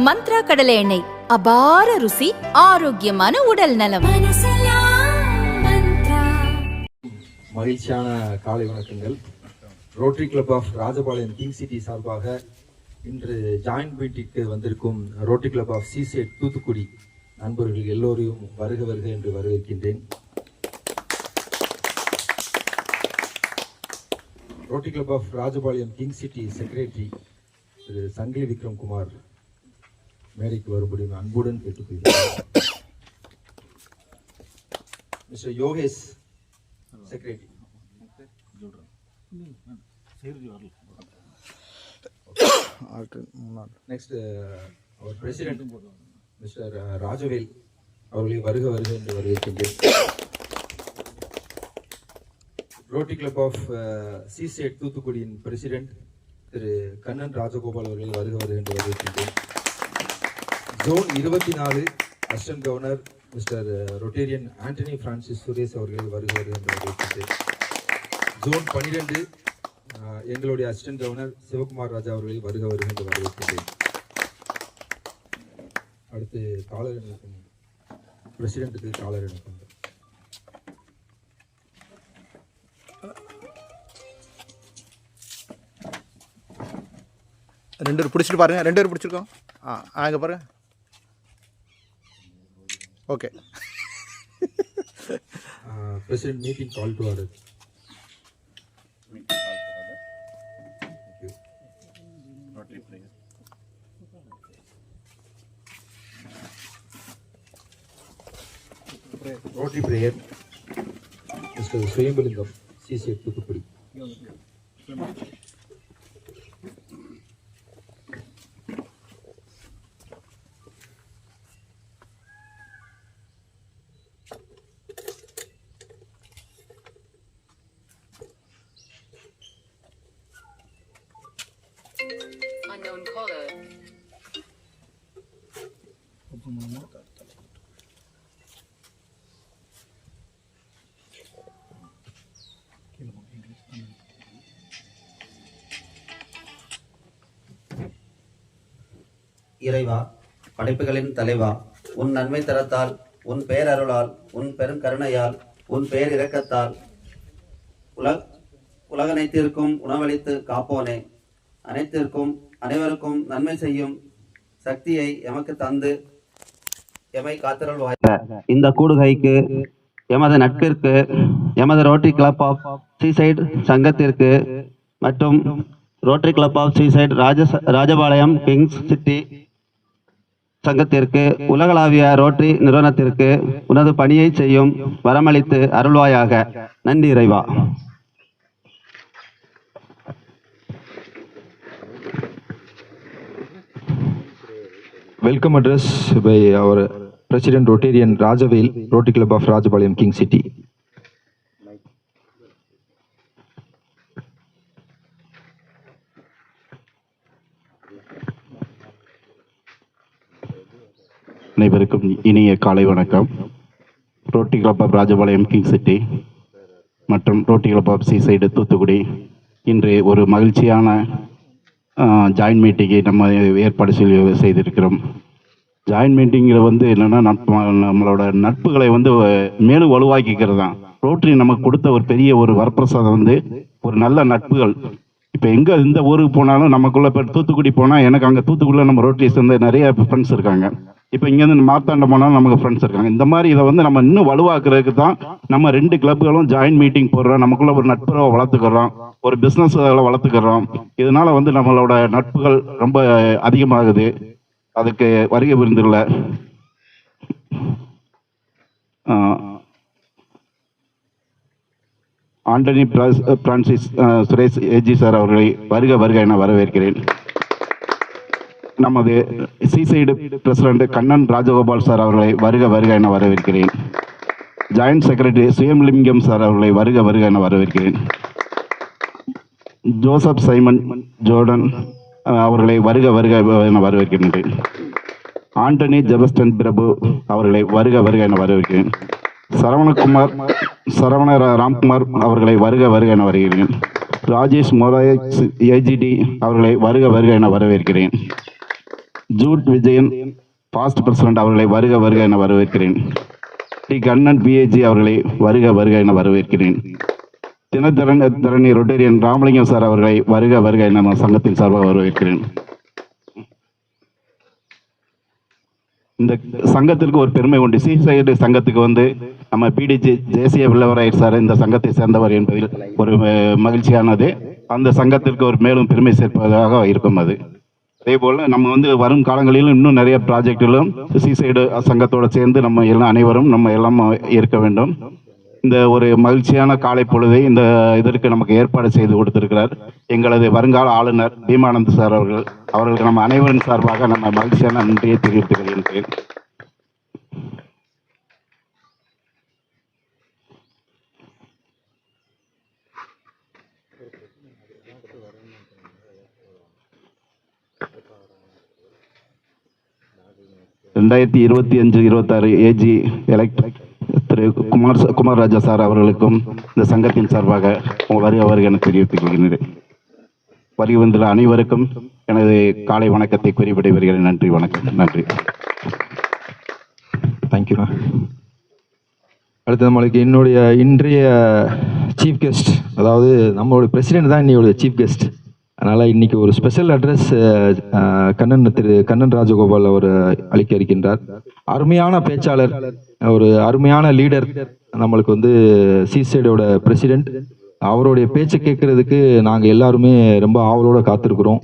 மந்த்ரா கடலை எண்ணெய், அபார ருசி, ஆரோக்கியமான உடல் நலம். மகிழ்ச்சியான காலை வணக்கங்கள். Rotary Club of Rajapalayam King City சார்பாக இன்று ஜாயின்ட் மீட்டிங்க்கு வந்திருக்கும் Rotary Club of seaside Thoothukudi நண்பர்கள் எல்லோரையும் வருக வருக என்று வரவேற்கின்றேன். Rotary Club of Rajapalayam King City secretary Thiru Sangili Vikram Kumar மேடைக்கு வரும்படி அன்புடன் கேட்டுக்கொள்கிறேன். Mister Yogesh secretary. நெக்ஸ்ட் அவர் பிரசிடென்ட் மிஸ்டர் ராஜவேல் அவர்களை வருக வருக என்று வரவேற்கின்றேன். ரோட்டரி கிளப் ஆஃப் சிசேட் தூத்துக்குடியின் பிரசிடென்ட் திரு கண்ணன் ராஜகோபால் அவர்களை வருக வருக என்று வரவேற்கின்றேன். Zone 24 assistant governor mister Rotarian Antony Francis Suresh அவர்களை வருக வருக என்று வரவேற்கின்றேன். ஜோன் 12 எங்களுடைய அசிஸ்டன்ட் கவர்னர் சிவகுமார் ராஜா அவர்களை வருக வருக என்று வரவேற்கின்றேன். அடுத்து காலர் இணக்கம் பிரசிடென்ட்டுக்கு காலர் இணக்கம். ரெண்டு பேர் பிடிச்சிட்டு பாருங்க. ரெண்டு பேர் பிடிச்சிருக்கோம். அங்கே பாருங்க. Okay. President meeting call to order. Rotary prayer mister Suyambalingam CC Thoothukudi. Unknown caller. இறைவா, படைப்புகளின் தலைவா, உன் நன்மை தரத்தால், உன் பேரருளால், உன் பெருங்கருணையால், உன் பேர் இரக்கத்தால் உலகனைத்திற்கும் உணவளித்து காப்போனே, அனைவருக்கும் நன்மை செய்யும் சக்தியை எமக்கு தந்து எமை காத்திரல்வாயாக. இந்த கூடுகைக்கு, எமது நட்பிற்கு, எமது ரோட்டரி கிளப் ஆஃப் சீசைட் சங்கத்திற்கு மற்றும் Rotary Club of Seaside Rajapalayam Kings City சங்கத்திற்கு, உலகளாவிய ரோட்டரி நிறுவனத்திற்கு உனது பணியை செய்யும் வரமளித்து அருள்வாயாக. நன்றி இறைவா. Welcome address by our President Rotarian Rajavel, Rotary Club of Rajapalayam King City. அனைவருக்கும் இனிய காலை வணக்கம். Rotary Club of Rajapalayam King City மற்றும் Rotary Club of Seaside Thoothukudi இன்று ஒரு மகிழ்ச்சியான ஜாயின்ட் மீட்டிங்கை நம்ம ஏற்பாடு செய்திருக்கிறோம். ஜாயின்ட் மீட்டிங்கில் என்னென்னா நம்மளோட நட்புகளை மேலும் வலுவாக்கிக்கிறது தான். ரோட்டரி நமக்கு கொடுத்த ஒரு பெரிய ஒரு வரப்பிரசாதம் ஒரு நல்ல நட்புகள். இப்போ எங்கே இந்த ஊருக்கு போனாலும் நமக்குள்ளே இப்போ தூத்துக்குடி போனால் எனக்கு அங்கே தூத்துக்குடியில் நம்ம ரோட்டரி சேர்ந்த நிறைய ஃப்ரெண்ட்ஸ் இருக்காங்க. இப்போ இங்கேருந்து மார்த்தாண்டம் போனாலும் நமக்கு ஃப்ரெண்ட்ஸ் இருக்காங்க. இந்த மாதிரி இதை நம்ம இன்னும் வலுவாக்குறதுக்கு தான் நம்ம ரெண்டு கிளப்புகளும் ஜாயின்ட் மீட்டிங் போடுறோம். நமக்குள்ள ஒரு நட்புறவை வளர்த்துக்கிறோம், ஒரு பிஸ்னஸ் வளர்த்துக்கிறோம். இதனால நம்மளோட நட்புகள் ரொம்ப அதிகமாகுது. அதுக்கு வருகை புரிந்துள்ள Antony Francis Suresh AG sir அவர்களை வருக வருக என வரவேற்கிறேன். நமது seaside president Kannan Rajagopal sir அவர்களை வருக வருக என வரவேற்கிறேன். ஜாயின்ட் செக்ரட்டரி சுயம்பலிங்கம் சார் அவர்களை வருக வருக என வரவேற்கிறேன். ஜோசப் சைமன் ஜோர்டன் அவர்களை வருக வருக என வரவேற்கின்றேன். ஆண்டனி ஜெபஸ்டன் பிரபு அவர்களை வருக வருக என வரவேற்கிறேன். சரவண ராம்குமார் அவர்களை வருக வருக என வருகிறேன். ராஜேஷ் மொராய் ஏஜிடி அவர்களை வருக வருக என வரவேற்கிறேன். ஜூட் விஜயன் பாஸ்ட் பிரசிடென்ட் அவர்களை வருக வருக என வரவேற்கிறேன். டி கண்ணன் பிஏஜி அவர்களை வருக வருக என வரவேற்கிறேன். தினத்தரணி ரொட்டேரியன் ராமலிங்கம் சார் அவர்களை வருக வருக என நான் சங்கத்தின் சார்பாக வரவேற்கிறேன். இந்த சங்கத்திற்கு ஒரு பெருமை உண்டு. சீசைடு சங்கத்துக்கு வந்து நம்ம பிடிஜி ஜேசிய வில்லவராயர் சார் இந்த சங்கத்தை சேர்ந்தவர் என்பதில் ஒரு மகிழ்ச்சியானது. அந்த சங்கத்திற்கு ஒரு மேலும் பெருமை சேர்ப்பதாக இருக்கும். அது அதே போல் நம்ம வந்து வரும் காலங்களிலும் இன்னும் நிறைய ப்ராஜெக்டிலும் சீசைடு சங்கத்தோடு சேர்ந்து நம்ம எல்லாம் அனைவரும் நம்ம எல்லாம் இருக்க வேண்டும். இந்த ஒரு மகிழ்ச்சியான காலை பொழுதை இந்த இதற்கு நமக்கு ஏற்பாடு செய்து கொடுத்திருக்கிறார் எங்களது வருங்கால ஆளுநர் பீமானந்த் சார் அவர்களுக்கு நம்ம அனைவரின் சார்பாக நம்ம மகிழ்ச்சியான நன்றியை தெரிவித்துக் கொள்கின்றேன். ரெண்டாயிரத்தி 25-26 ஏஜி எலக்ட்ரிக் திரு குமார் ராஜா சார் அவர்களுக்கும் இந்த சங்கத்தின் சார்பாக வருக வருக என தெரிவித்துக் கொள்கிறேன். வருகை வந்துள்ள அனைவருக்கும் எனது காலை வணக்கத்தை குறிப்பிட வருகிறேன். நன்றி, வணக்கம். நன்றி. தேங்க்யூ. அடுத்து நம்மளுக்கு என்னுடைய இன்றைய சீஃப் கெஸ்ட், அதாவது நம்மளுடைய பிரசிடென்ட் தான் இன்னையோட சீஃப் கெஸ்ட். அதனால் இன்றைக்கி ஒரு ஸ்பெஷல் அட்ரஸ் திரு கண்ணன் ராஜகோபால் அவர் அளிக்க இருக்கின்றார். அருமையான பேச்சாளர், ஒரு அருமையான லீடர். நம்மளுக்கு வந்து சீசைடோட பிரசிடென்ட். அவருடைய பேச்சை கேட்கறதுக்கு நாங்கள் எல்லாருமே ரொம்ப ஆவலோடு காத்திருக்கிறோம்.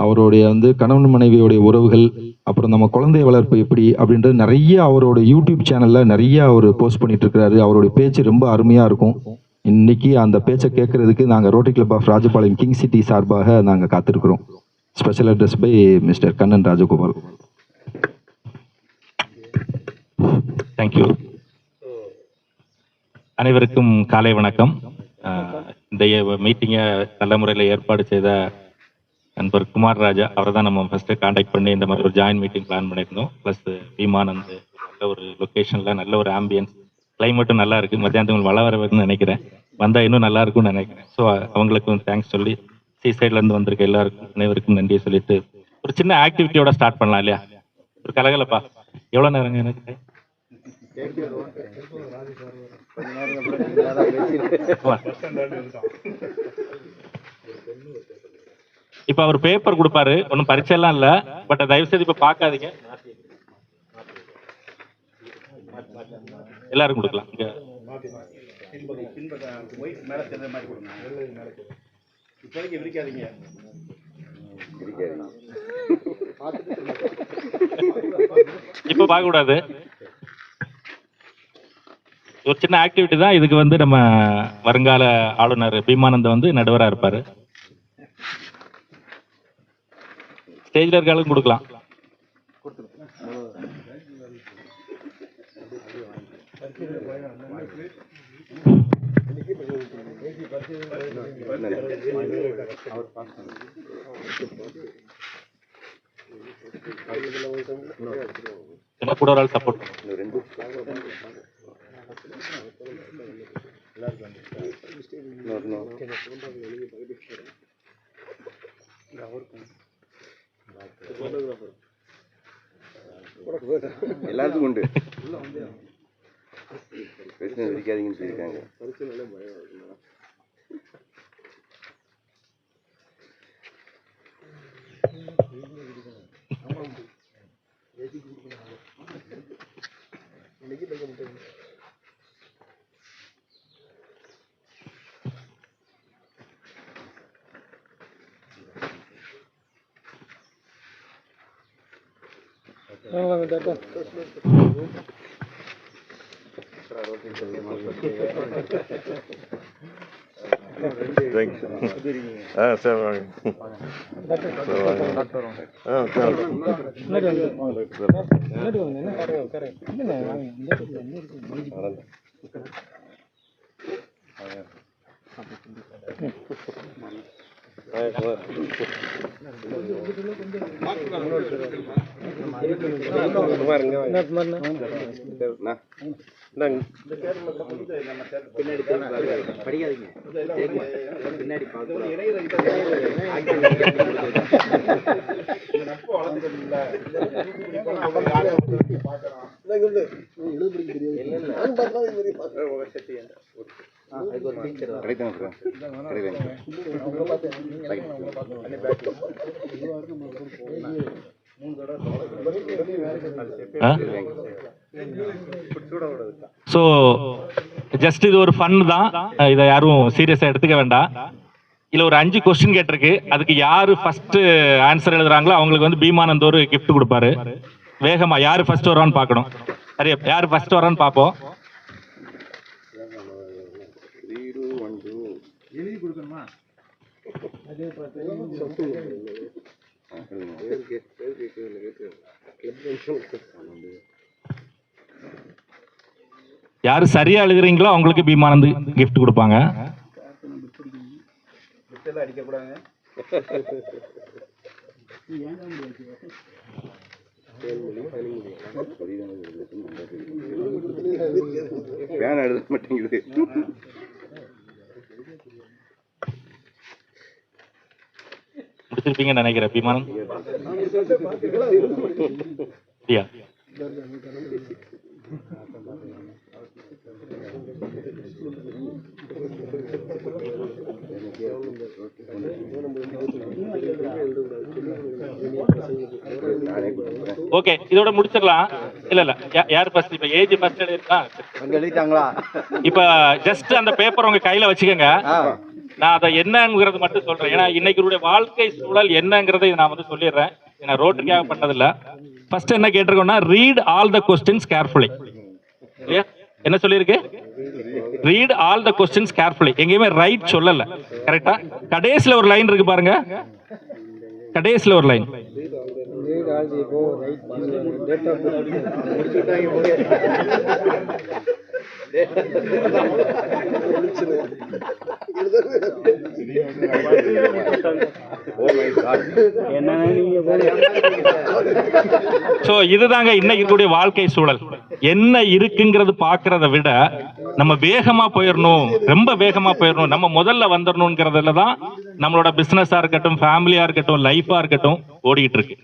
அவருடைய வந்து கணவன் மனைவியோடைய உறவுகள், அப்புறம் நம்ம குழந்தை வளர்ப்பு எப்படி அப்படின்றது நிறைய அவரோட யூடியூப் சேனலில் நிறைய அவர் போஸ்ட் பண்ணிட்டு இருக்கிறாரு. அவருடைய பேச்சு ரொம்ப அருமையாக இருக்கும். இன்னைக்கு அந்த பேச்சை கேட்கறதுக்கு நாங்கள் Rotary Club of Rajapalayam King City சார்பாக நாங்கள் காத்திருக்கிறோம். Special address by mister Kannan Rajagopal. Thank you. அனைவருக்கும் காலை வணக்கம். இந்த மீட்டிங்கை நல்ல முறையில் ஏற்பாடு செய்த நண்பர் குமார் ராஜா அவரை தான் நம்ம ஃபஸ்ட்டு காண்டாக்ட் பண்ணி இந்த மாதிரி ஒரு ஜாயின் மீட்டிங் பிளான் பண்ணியிருந்தோம். ப்ளஸ் பீமானந்த் நல்ல ஒரு லொக்கேஷனில் நல்ல ஒரு ஆம்பியன்ஸ், கிளைமேட்டும் நல்லா இருக்குது. மத்தியானத்துக்கு மழை வரவேன்னு நினைக்கிறேன், வந்தால் இன்னும் நல்லா இருக்கும்னு நினைக்கிறேன். ஸோ அவங்களுக்கும் தேங்க்ஸ் சொல்லி சீசைட்லேருந்து வந்திருக்க எல்லாருக்கும் அனைவருக்கும் நன்றியை சொல்லிட்டு ஒரு சின்ன ஆக்டிவிட்டியோட ஸ்டார்ட் பண்ணலாம் இல்லையா? ஒரு கலகலப்பா. எவ்வளோ நேரங்க எனக்கு? இப்ப அவர் பேப்பர் கொடுப்பாரு, ஒன்னும் பரீட்சை எல்லாம் இல்ல. பட் தயவு செய்து இப்ப பாக்காதீங்க, எல்லாரும் கொடுக்கலாம். இப்ப பார்க்க கூடாது. ஒரு சின்ன ஆக்டிவிட்டி தான். இதுக்கு வந்து நம்ம வருங்கால ஆளுநர் பீமானந்த் வந்து நடுவரா இருப்பாரு. ஸ்டேஜ்ல இருக்காலும் கொடுக்கலாம். என்ன கூட ஒரு ஆள் சப்போர்ட். எல்லாருக்கும் உண்டு. பிரச்சனை இருக்காதீங்கன்னு சொல்லியிருக்காங்க. ஸோ ஜஸ்ட் இது ஒரு ஃபன் தான், இதை யாரும் சீரியஸா எடுத்துக்க வேண்டாம். இல்ல ஒரு 5 கொஸ்டின் கேட்டிருக்கு, அதுக்கு யாரு ஃபர்ஸ்ட் ஆன்சர் எழுதுறாங்களோ அவங்களுக்கு வந்து பீமானந்த் ஒரு கிஃப்ட் கொடுப்பாரு. வேகமா யாரு ஃபர்ஸ்ட் வரான்னு பார்க்கணும். சரி, யாரு ஃபர்ஸ்ட் வரான்னு பார்ப்போம். யாரு சரியா எழுதுறீங்களோ அவங்களுக்கு பீமானந்த் கிஃப்ட் கொடுப்பாங்க. எழுத மாட்டேங்குது. முடிச்சிருப்பீங்கன்னு நினைக்கிறேன் பீமானந்த். ஓகே, இதோட முடிச்சிடலாம். இல்ல இல்ல, யார் ஃபர்ஸ்ட்? இப்ப ஏஜ் ஃபர்ஸ்ட் எழுதிட்டாங்களா? இப்ப ஜஸ்ட் அந்த பேப்பர் உங்க கையில வச்சுக்கோங்க. நான் அதை என்னங்கிறது மட்டும் சொல்றேன். ஏன்னா இன்னைக்கு வாழ்க்கை சூழல் என்னங்கிறதை நான் வந்து சொல்லிடுறேன். நான் ரோட்டுக்காக பண்ணதில்ல. ஃபர்ஸ்ட் என்ன கேட்டிருக்கோம்னா, read all the questions carefully. என்ன சொல்லியிருக்கு? Read all the questions carefully. எங்கேயுமே ரைட் சொல்லல. கரெக்டா? கடைசியில ஒரு லைன் இருக்கு பாருங்க, கடைசியில ஒரு லைன். சோ இதுதாங்க இன்னைக்கு இருக்கக்கூடிய வாழ்க்கை சூழல். என்ன இருக்குங்கிறது பாக்குறத விட நம்ம வேகமா போயிடணும், ரொம்ப வேகமா போயிடணும், நம்ம முதல்ல வந்துடணும்ங்கிறதுல தான் நம்மளோட பிசினஸா இருக்கட்டும், ஃபேமிலியா இருக்கட்டும், லைஃபா இருக்கட்டும் ஓடிக்கிட்டு இருக்கு.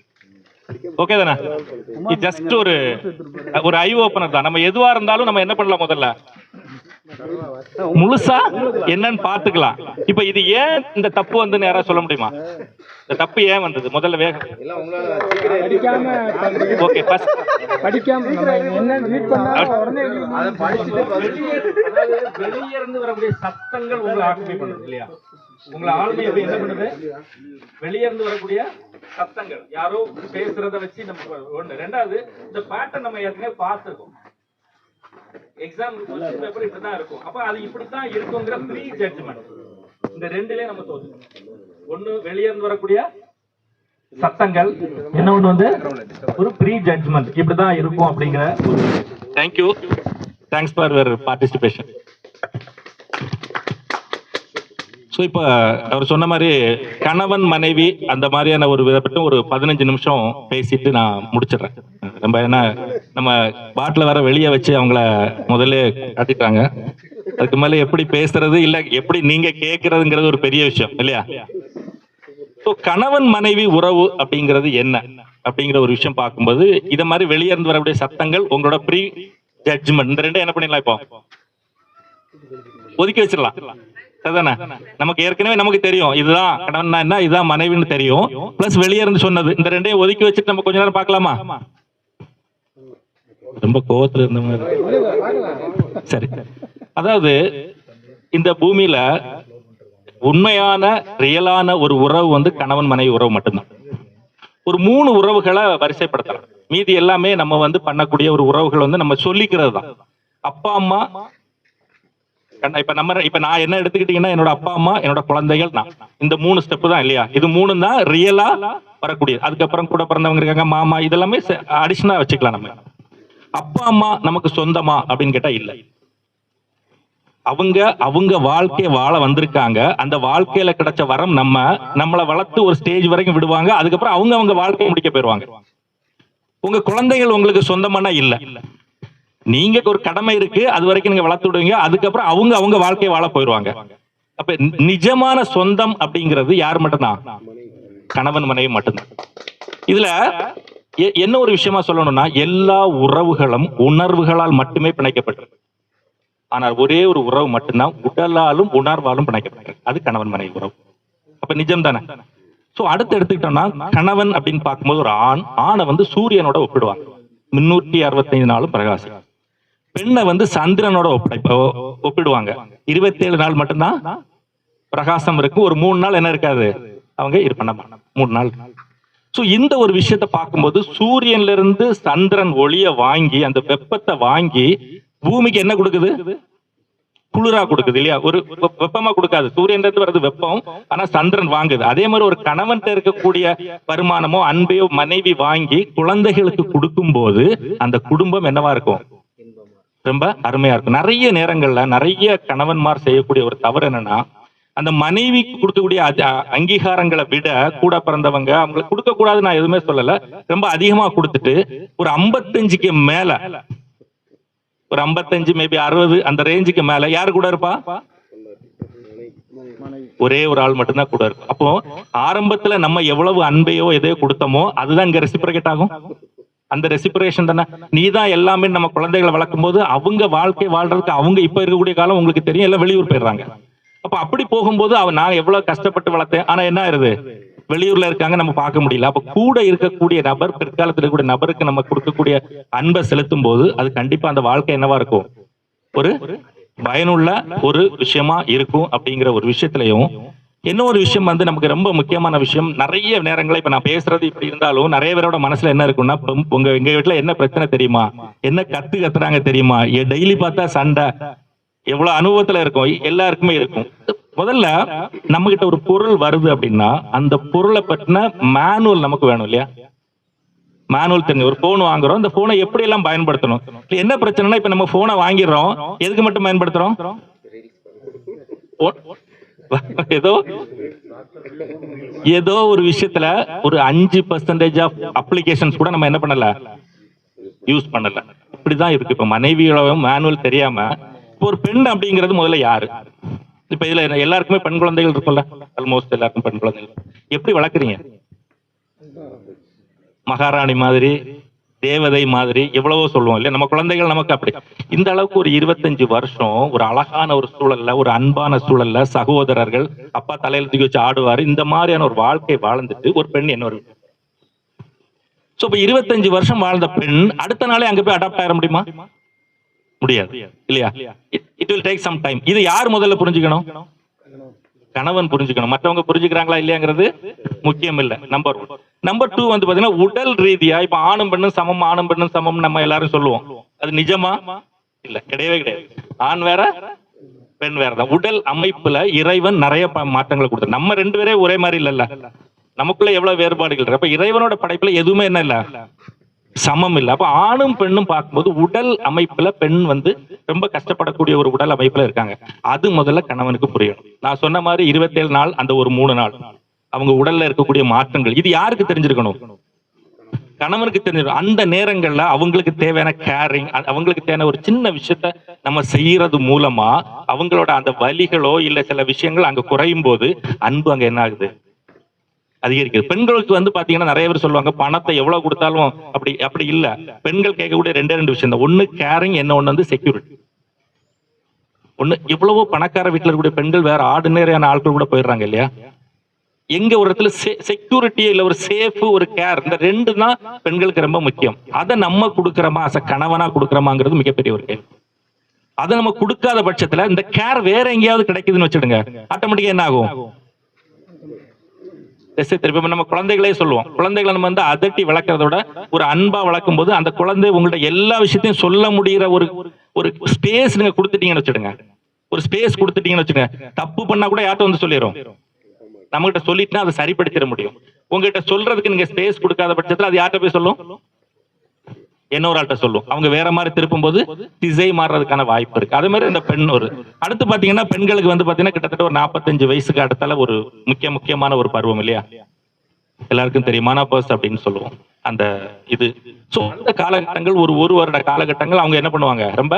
ஓகே தானே? இது ஜஸ்ட் ஒரு ஐ ஓபனர் தான். நம்ம எதுவா இருந்தாலும் நம்ம என்ன பண்ணலாம், முதல்ல முழுசா என்னன்னு பாத்துக்கலாம். இப்ப இது ஏன் இந்த தப்பு வந்து யாராவது சொல்ல முடியுமா? இந்த தப்பு ஏன் வந்தது? முதல்ல வேகம். ஓகே, வெளியே இருந்து வரக்கூடிய சத்தங்கள் உங்களை ஆக்கிரமி பண்ணுது இல்லையா? உங்களை ஆளுமை எப்படி என்ன பண்ணுது? வெளியே இருந்து வரக்கூடிய சத்தங்கள், யாரோ பேசுறத வச்சு நம்ம ஒண்ணு. ரெண்டாவது, இந்த பேட்டர்ன் நம்ம ஏற்கனவே பார்த்திருக்கோம். எக்ஸாம் பேப்பர் இப்படிதான் இருக்கும். அப்ப அது இப்படித்தான் இருக்குங்கிற ப்ரீ ஜட்ஜ்மெண்ட். இந்த ரெண்டுலயே நம்ம தோத்து. ஒண்ணு வெளியே இருந்து வரக்கூடிய சத்தங்கள், என்ன ஒண்ணு வந்து ஒரு ப்ரீ ஜட்ஜ்மெண்ட், இப்படிதான் இருக்கும் அப்படிங்கிற. Thank you, thanks for your participation. So இப்போ அவர் சொன்ன மாதிரி கணவன் மனைவி அந்த மாதிரியான ஒரு விதப்பட்டு ஒரு 15 நிமிஷம் பேசிட்டு நான் முடிச்சிடுறேன். நம்ம ஏன்னா நம்ம பாட்டில் வர வெளியே வச்சு அவங்கள முதல்ல காட்டிட்டாங்க. அதுக்கு மேலே எப்படி பேசுறது இல்லை எப்படி நீங்க கேட்கறதுங்கிறது ஒரு பெரிய விஷயம் இல்லையா? ஸோ கணவன் மனைவி உறவு அப்படிங்கிறது என்ன அப்படிங்கிற ஒரு விஷயம் பார்க்கும்போது இதை மாதிரி வெளியே இருந்து வரக்கூடிய சத்தங்கள், உங்களோட ப்ரீ ஜட்ஜ்மெண்ட், இந்த ரெண்டும் என்ன பண்ணிடலாம், இப்போ ஒதுக்கி வச்சிடலாம். சரிதானே? நமக்கு ஏற்கனவே நமக்கு தெரியும் இதுதான் கணவன் என்ன, இதுதான் மனைவின்னு தெரியும். பிளஸ் வெளியே இருந்து சொன்னது, இந்த ரெண்டையும் ஒதுக்கி வச்சுட்டு நம்ம கொஞ்ச நேரம் பார்க்கலாமா? ரொம்ப கோவத்துல இருந்த மாதிரி. சரி, அதாவது இந்த பூமியில உண்மையான ரியலான ஒரு உறவு வந்து கணவன் மனைவி உறவு மட்டும்தான். ஒரு 3 உறவுகளை வரிசைப்படுத்தலாம். மீதி எல்லாமே நம்ம வந்து பண்ணக்கூடிய ஒரு உறவுகள் வந்து நம்ம சொல்லிக்கிறது தான். அப்பா அம்மா, இப்ப நான் என்ன எடுத்துக்கிட்டீங்கன்னா என்னோட அப்பா அம்மா, என்னோட குழந்தைகள், நான், இந்த 3 ஸ்டெப் தான் இல்லையா? இது 3 தான் ரியலா வரக்கூடியது. அதுக்கப்புறம் கூட பிறந்தவங்க இருக்காங்க, மாமா, இதெல்லாமே அடிஷனலா வச்சுக்கலாம். நம்ம அப்பா அம்மா நமக்கு சொந்தமா அப்படின்னு கேட்டா இல்ல. அவங்க வாழ்க்கையை வாழ வந்திருக்காங்க. அந்த வாழ்க்கையில கிடைச்ச வரம் நம்மளை வளர்த்து ஒரு ஸ்டேஜ் வரைக்கும் விடுவாங்க. அதுக்கப்புறம் அவங்க வாழ்க்கையை முடிக்க போயிருவாங்க. உங்க குழந்தைகள் உங்களுக்கு சொந்தமான இல்ல. நீங்க ஒரு கடமை இருக்கு, அது வரைக்கும் நீங்க வளர்த்து விடுவீங்க. அதுக்கப்புறம் அவங்க அவங்க வாழ்க்கையை வாழ போயிடுவாங்க. அப்ப நிஜமான சொந்தம் அப்படிங்கிறது யார் மட்டும்தான்? கணவன் மனைவி மட்டும்தான். இதுல என்ன ஒரு விஷயமா சொல்லணும்னா, எல்லா உறவுகளும் உணர்வுகளால் மட்டுமே பிணைக்கப்பட்டிருக்கு. ஆனால் ஒரே ஒரு உறவு மட்டும்தான் உடலாலும் உணர்வாலும் பிணைக்கப்பட்டிருக்கு. அது கணவன் மனைவி உறவு. அப்ப நிஜம் தானே? சோ அடுத்து எடுத்துக்கிட்டோம்னா, கணவன் அப்படின்னு பார்க்கும்போது ஒரு ஆணை வந்து சூரியனோட ஒப்பிடுவாங்க. 365 நாளும் பிரகாசம். பெண்ணை வந்து சந்திரனோட ஒப்பிடுவாங்க. 27 நாள் மட்டும்தான் பிரகாசம் இருக்கு. ஒரு 3 நாள் என்ன இருக்காது, அவங்க இருப்பாங்க. 3 நாள். சோ இந்த ஒரு விஷயத்தை பார்க்கும்போது, சூரியன்ல இருந்து சந்திரன் ஒளிய வாங்கி, அந்த வெப்பத்தை வாங்கி பூமிக்கு என்ன கொடுக்குது? குளிரா கொடுக்குது இல்லையா? ஒரு வெப்பமா கொடுக்காது. சூரியன்ல இருந்து வர்றது வெப்பம், ஆனா சந்திரன் வாங்குது. அதே மாதிரி ஒரு கணவன்கிட்ட இருக்கக்கூடிய வருமானமோ அன்பையோ மனைவி வாங்கி குழந்தைகளுக்கு கொடுக்கும் போது அந்த குடும்பம் என்னவா இருக்கும்? ரொம்ப அருமையா இருக்கும். நிறைய நேரங்கள்ல நிறைய கணவன்மார் செய்யக்கூடிய ஒரு தவறு என்னன்னா, அந்த மனைவி கொடுக்கக்கூடிய அங்கீகாரங்களை விட கூட பிறந்தவங்க அவங்களுக்கு கொடுக்க கூடாது, நான் எதுவுமே சொல்லல, ரொம்ப அதிகமா கொடுத்துட்டு ஒரு 55க்கு மேல, ஒரு 55 மேபி 60 அந்த ரேஞ்சுக்கு மேல யாரு கூட இருப்பா? ஒரே ஒரு ஆள் மட்டும்தான் கூட இருக்கும். அப்போ ஆரம்பத்துல நம்ம எவ்வளவு அன்பையோ எதையோ கொடுத்தோமோ அதுதான் இங்க ரெசிப்ரோகேட் ஆகும். அந்த ரெசிப்ரேஷன் தானே. நீ தான் எல்லாமே நம்ம குழந்தைகளை வளர்க்கும் போது அவங்க வாழ்க்கை வாழ்றதுக்கு அவங்க இப்ப இருக்கக்கூடிய காலம் உங்களுக்கு தெரியும், எல்லாம் வெளியூர் போயிடுறாங்க. அப்ப அப்படி போகும்போது நான் எவ்வளவு கஷ்டப்பட்டு வளர்த்தேன், ஆனா என்ன ஆயிருது, வெளியூர்ல இருக்காங்க, நம்ம பார்க்க முடியல. அப்ப கூட இருக்கக்கூடிய நபர், பிற்காலத்தில் இருக்கக்கூடிய நபருக்கு நம்ம கொடுக்கக்கூடிய அன்பை செலுத்தும் போது அது கண்டிப்பா அந்த வாழ்க்கை என்னவா இருக்கும், ஒரு பயனுள்ள ஒரு விஷயமா இருக்கும். அப்படிங்கிற ஒரு விஷயத்திலையும் இன்னொரு விஷயம் வந்து நமக்கு ரொம்ப முக்கியமான விஷயம். நிறைய நேரங்களில் இப்ப நான் பேசுறது இப்படி இருந்தாலும் நிறைய பேரோட மனசுல என்ன இருக்கும்னா, எங்க வீட்டுல என்ன பிரச்சனை தெரியுமா, என்ன கத்துறாங்க தெரியுமா, டெய்லி பார்த்தா சண்டை, எவ்வளவு அனுபவத்துல இருக்கும், எல்லாருக்குமே இருக்கும். முதல்ல நம்ம கிட்ட ஒரு பொருள் வருது அப்படின்னா அந்த பொருளை பற்றின மேனுவல் நமக்கு வேணும் இல்லையா? மேனுவல் தெரிஞ்சு ஒரு போன் வாங்குறோம், இந்த போனை எப்படி எல்லாம் பயன்படுத்தணும். என்ன பிரச்சனைனா, இப்ப நம்ம போனை வாங்கிடுறோம், எதுக்கு மட்டும் பயன்படுத்துறோம்? ஏதோ ஒரு விஷயத்துல ஒரு 5% ஆஃப் அப்ளிகேஷன்ஸ் கூட நம்ம என்ன பண்ணல, யூஸ் பண்ணல. இப்படிதான் இருக்கு. இப்ப மனைவியோட மேனுவல் தெரியாம ஒரு பெண் அப்படிங்கிறது முதல்ல யாரு? இப்ப இதுல எல்லாருக்குமே பெண் குழந்தைகள் இருக்கும்ல, ஆல்மோஸ்ட் எல்லாருக்கும் பெண் குழந்தைகள். எப்படி வளர்க்குறீங்க? மகாராணி மாதிரி, தேவதை மாதிரி எவ்வளவோ சொல்லுவோம் இல்லையா? நம்ம குழந்தைகள் நமக்கு அப்படி. இந்த அளவுக்கு ஒரு 25 வருஷம் ஒரு அழகான ஒரு சூழல்ல, ஒரு அன்பான சூழல்ல, சகோதரர்கள், அப்பா தலையில தூக்கி வச்சு ஆடுவாரு, இந்த மாதிரியான ஒரு வாழ்க்கை வாழ்ந்துட்டு ஒரு பெண் இன்னொரு. சோ இப்ப 25 வருஷம் வாழ்ந்த பெண் அடுத்த நாளே அங்க போய் அடாப்ட் ஆக முடியுமா? முடியாது இல்லையா? It will take some time. இது யார் முதல்ல புரிஞ்சுக்கணும்? கணவன் புரிஞ்சுக்கணும். மற்றவங்க புரிஞ்சுக்கிறாங்களா இல்லையாங்கிறது முக்கியம் இல்ல. நம்பர் 1. நம்பர் 2 வந்து பாத்தீங்கன்னா, உடல் ரீதியா இப்ப ஆணும் பெண்ணும் சமம், ஆணும் பெண்ணும் சமம் நம்ம எல்லாரும் சொல்லுவோம். அது நிஜமா? இல்ல, கிடையவே கிடையாது. ஆண் வேற பெண் வேற தான். உடல் அமைப்புல இறைவன் நிறைய மாற்றங்களை கொடுத்தார். நம்ம 2 பேரே ஒரே மாதிரி இல்லல்ல, நமக்குள்ள எவ்வளவு வேறுபாடுகள் இருக்கு. அப்ப இறைவனோட படைப்புல எதுவுமே என்ன இல்ல, சமம் இல்ல. அப்ப ஆணும் பெண்ணும் பார்க்கும்போது உடல் அமைப்புல பெண் வந்து ரொம்ப கஷ்டப்படக்கூடிய ஒரு உடல் அமைப்புல இருக்காங்க. அது முதல்ல கணவனுக்கு புரியணும். நான் சொன்ன மாதிரி 27 நாள், அந்த ஒரு 3 நாள் அவங்க உடல்ல இருக்கக்கூடிய மாற்றங்கள், இது யாருக்கு தெரிஞ்சிருக்கணும்? கணவனுக்கு தெரிஞ்சிருக்கணும். அந்த நேரங்கள்ல அவங்களுக்கு தேவையான கேரிங், அவங்களுக்கு தேவையான ஒரு சின்ன விஷயத்த நம்ம செய்யறது மூலமா அவங்களோட அந்த வலிகளோ இல்ல சில விஷயங்கள் அங்க குறையும் போது அன்பு அங்க என்ன ஆகுது, அதிகரிக்குது. பெண்களுக்கு வந்து பாத்தீங்கன்னா நிறைய பேர் சொல்லுவாங்க, பணத்தை எவ்வளவு கொடுத்தாலும் அப்படி இல்ல. பெண்கள் கேட்கக்கூடிய 2 விஷயம் தான். ஒண்ணு கேரிங், என்ன ஒண்ணு வந்து செக்யூரிட்டி. ஒண்ணு எவ்வளவோ பணக்கார வீட்டுல இருக்கக்கூடிய பெண்கள் வேற ஆர்டினரியான ஆட்கள் கூட போயிடுறாங்க இல்லையா? எங்க ஒரு இடத்துல செக்யூரிட்டி இல்ல ஒரு சேஃப், ஒரு கேர், இந்த 2 தான் பெண்களுக்கு ரொம்ப முக்கியம். அதை நம்ம கொடுக்கறோமா, கணவனா கொடுக்கறோமாங்கிறது மிகப்பெரிய ஒரு கேள்வி. அதை நம்ம கொடுக்காத பட்சத்துல இந்த கேர் வேற எங்கேயாவது கிடைக்குதுன்னு வச்சுடுங்க, ஆட்டோமேட்டிக்கா என்ன ஆகும், திருப்பி நம்ம குழந்தைகளே சொல்லுவோம். குழந்தைகளை நம்ம வந்து அதட்டி வளர்க்கறத விட ஒரு அன்பா வளர்க்கும் போது அந்த குழந்தை உங்கள்ட்ட எல்லா விஷயத்தையும் சொல்ல முடிகிற ஒரு ஸ்பேஸ் நீங்க கொடுத்துட்டீங்கன்னு வச்சுடுங்க. ஒரு ஸ்பேஸ் கொடுத்துட்டீங்கன்னு வச்சுங்க, தப்பு பண்ணா கூட யார்ட்ட வந்து சொல்லிடும், நம்ம கிட்ட சொல்லிட்டுனா அதை சரிப்படுத்திட முடியும். உங்ககிட்ட சொல்றதுக்கு நீங்க ஸ்பேஸ் கொடுக்காத பட்சத்துல அது யார்கிட்ட போய் சொல்லும், இன்னொரு ஆள்கிட்ட சொல்லும். அவங்க வேற மாதிரி திருப்பும் போது திசை மாறுறதுக்கான வாய்ப்பு இருக்கு. அதே மாதிரி இந்த பெண் ஒரு அடுத்து பாத்தீங்கன்னா, பெண்களுக்கு வந்து பாத்தீங்கன்னா கிட்டத்தட்ட ஒரு 45 வயசுக்கு அடுத்தால ஒரு முக்கியமான ஒரு பருவம் இல்லையா? எல்லாருக்கும் தெரியும், மானோபாஸ் அப்படின்னு சொல்லுவோம். அந்த இது. ஸோ அந்த காலகட்டங்கள் ஒரு வருட காலகட்டங்கள் அவங்க என்ன பண்ணுவாங்க, ரொம்ப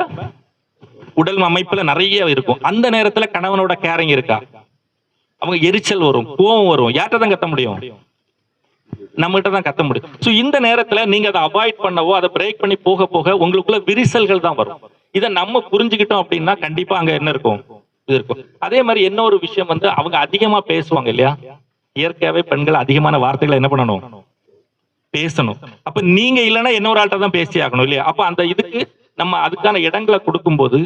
உடல் அமைப்புல நிறைய இருக்கும். அந்த நேரத்துல கணவனோட கேரிங் இருக்கா, அவங்க எரிச்சல் வரும், கோவம் வரும், யார்கிட்ட தான் கத்த முடியும், நம்மகிட்ட தான் கத்த முடியும். ஸோ இந்த நேரத்துல நீங்க அதை அவாய்ட் பண்ணவோ அதை பிரேக் பண்ணி போக போக உங்களுக்குள்ள விரிசல்கள் தான் வரும். இதை நம்ம புரிஞ்சுக்கிட்டோம் அப்படின்னா கண்டிப்பா அங்க என்ன இருக்கும், இது இருக்கும். அதே மாதிரி என்ன ஒரு விஷயம் வந்து அவங்க அதிகமா பேசுவாங்க இல்லையா, இயற்கையாவே பெண்கள் அதிகமான வார்த்தைகளை என்ன பண்ணணும், பேசணும். அப்ப நீங்க இல்லைன்னா என்ன ஒரு ஆள்கிட்ட தான் பேசி ஆகணும் இல்லையா. அப்ப அந்த இதுக்கு நம்ம அதுக்கான இடங்களை கொடுக்கும்போது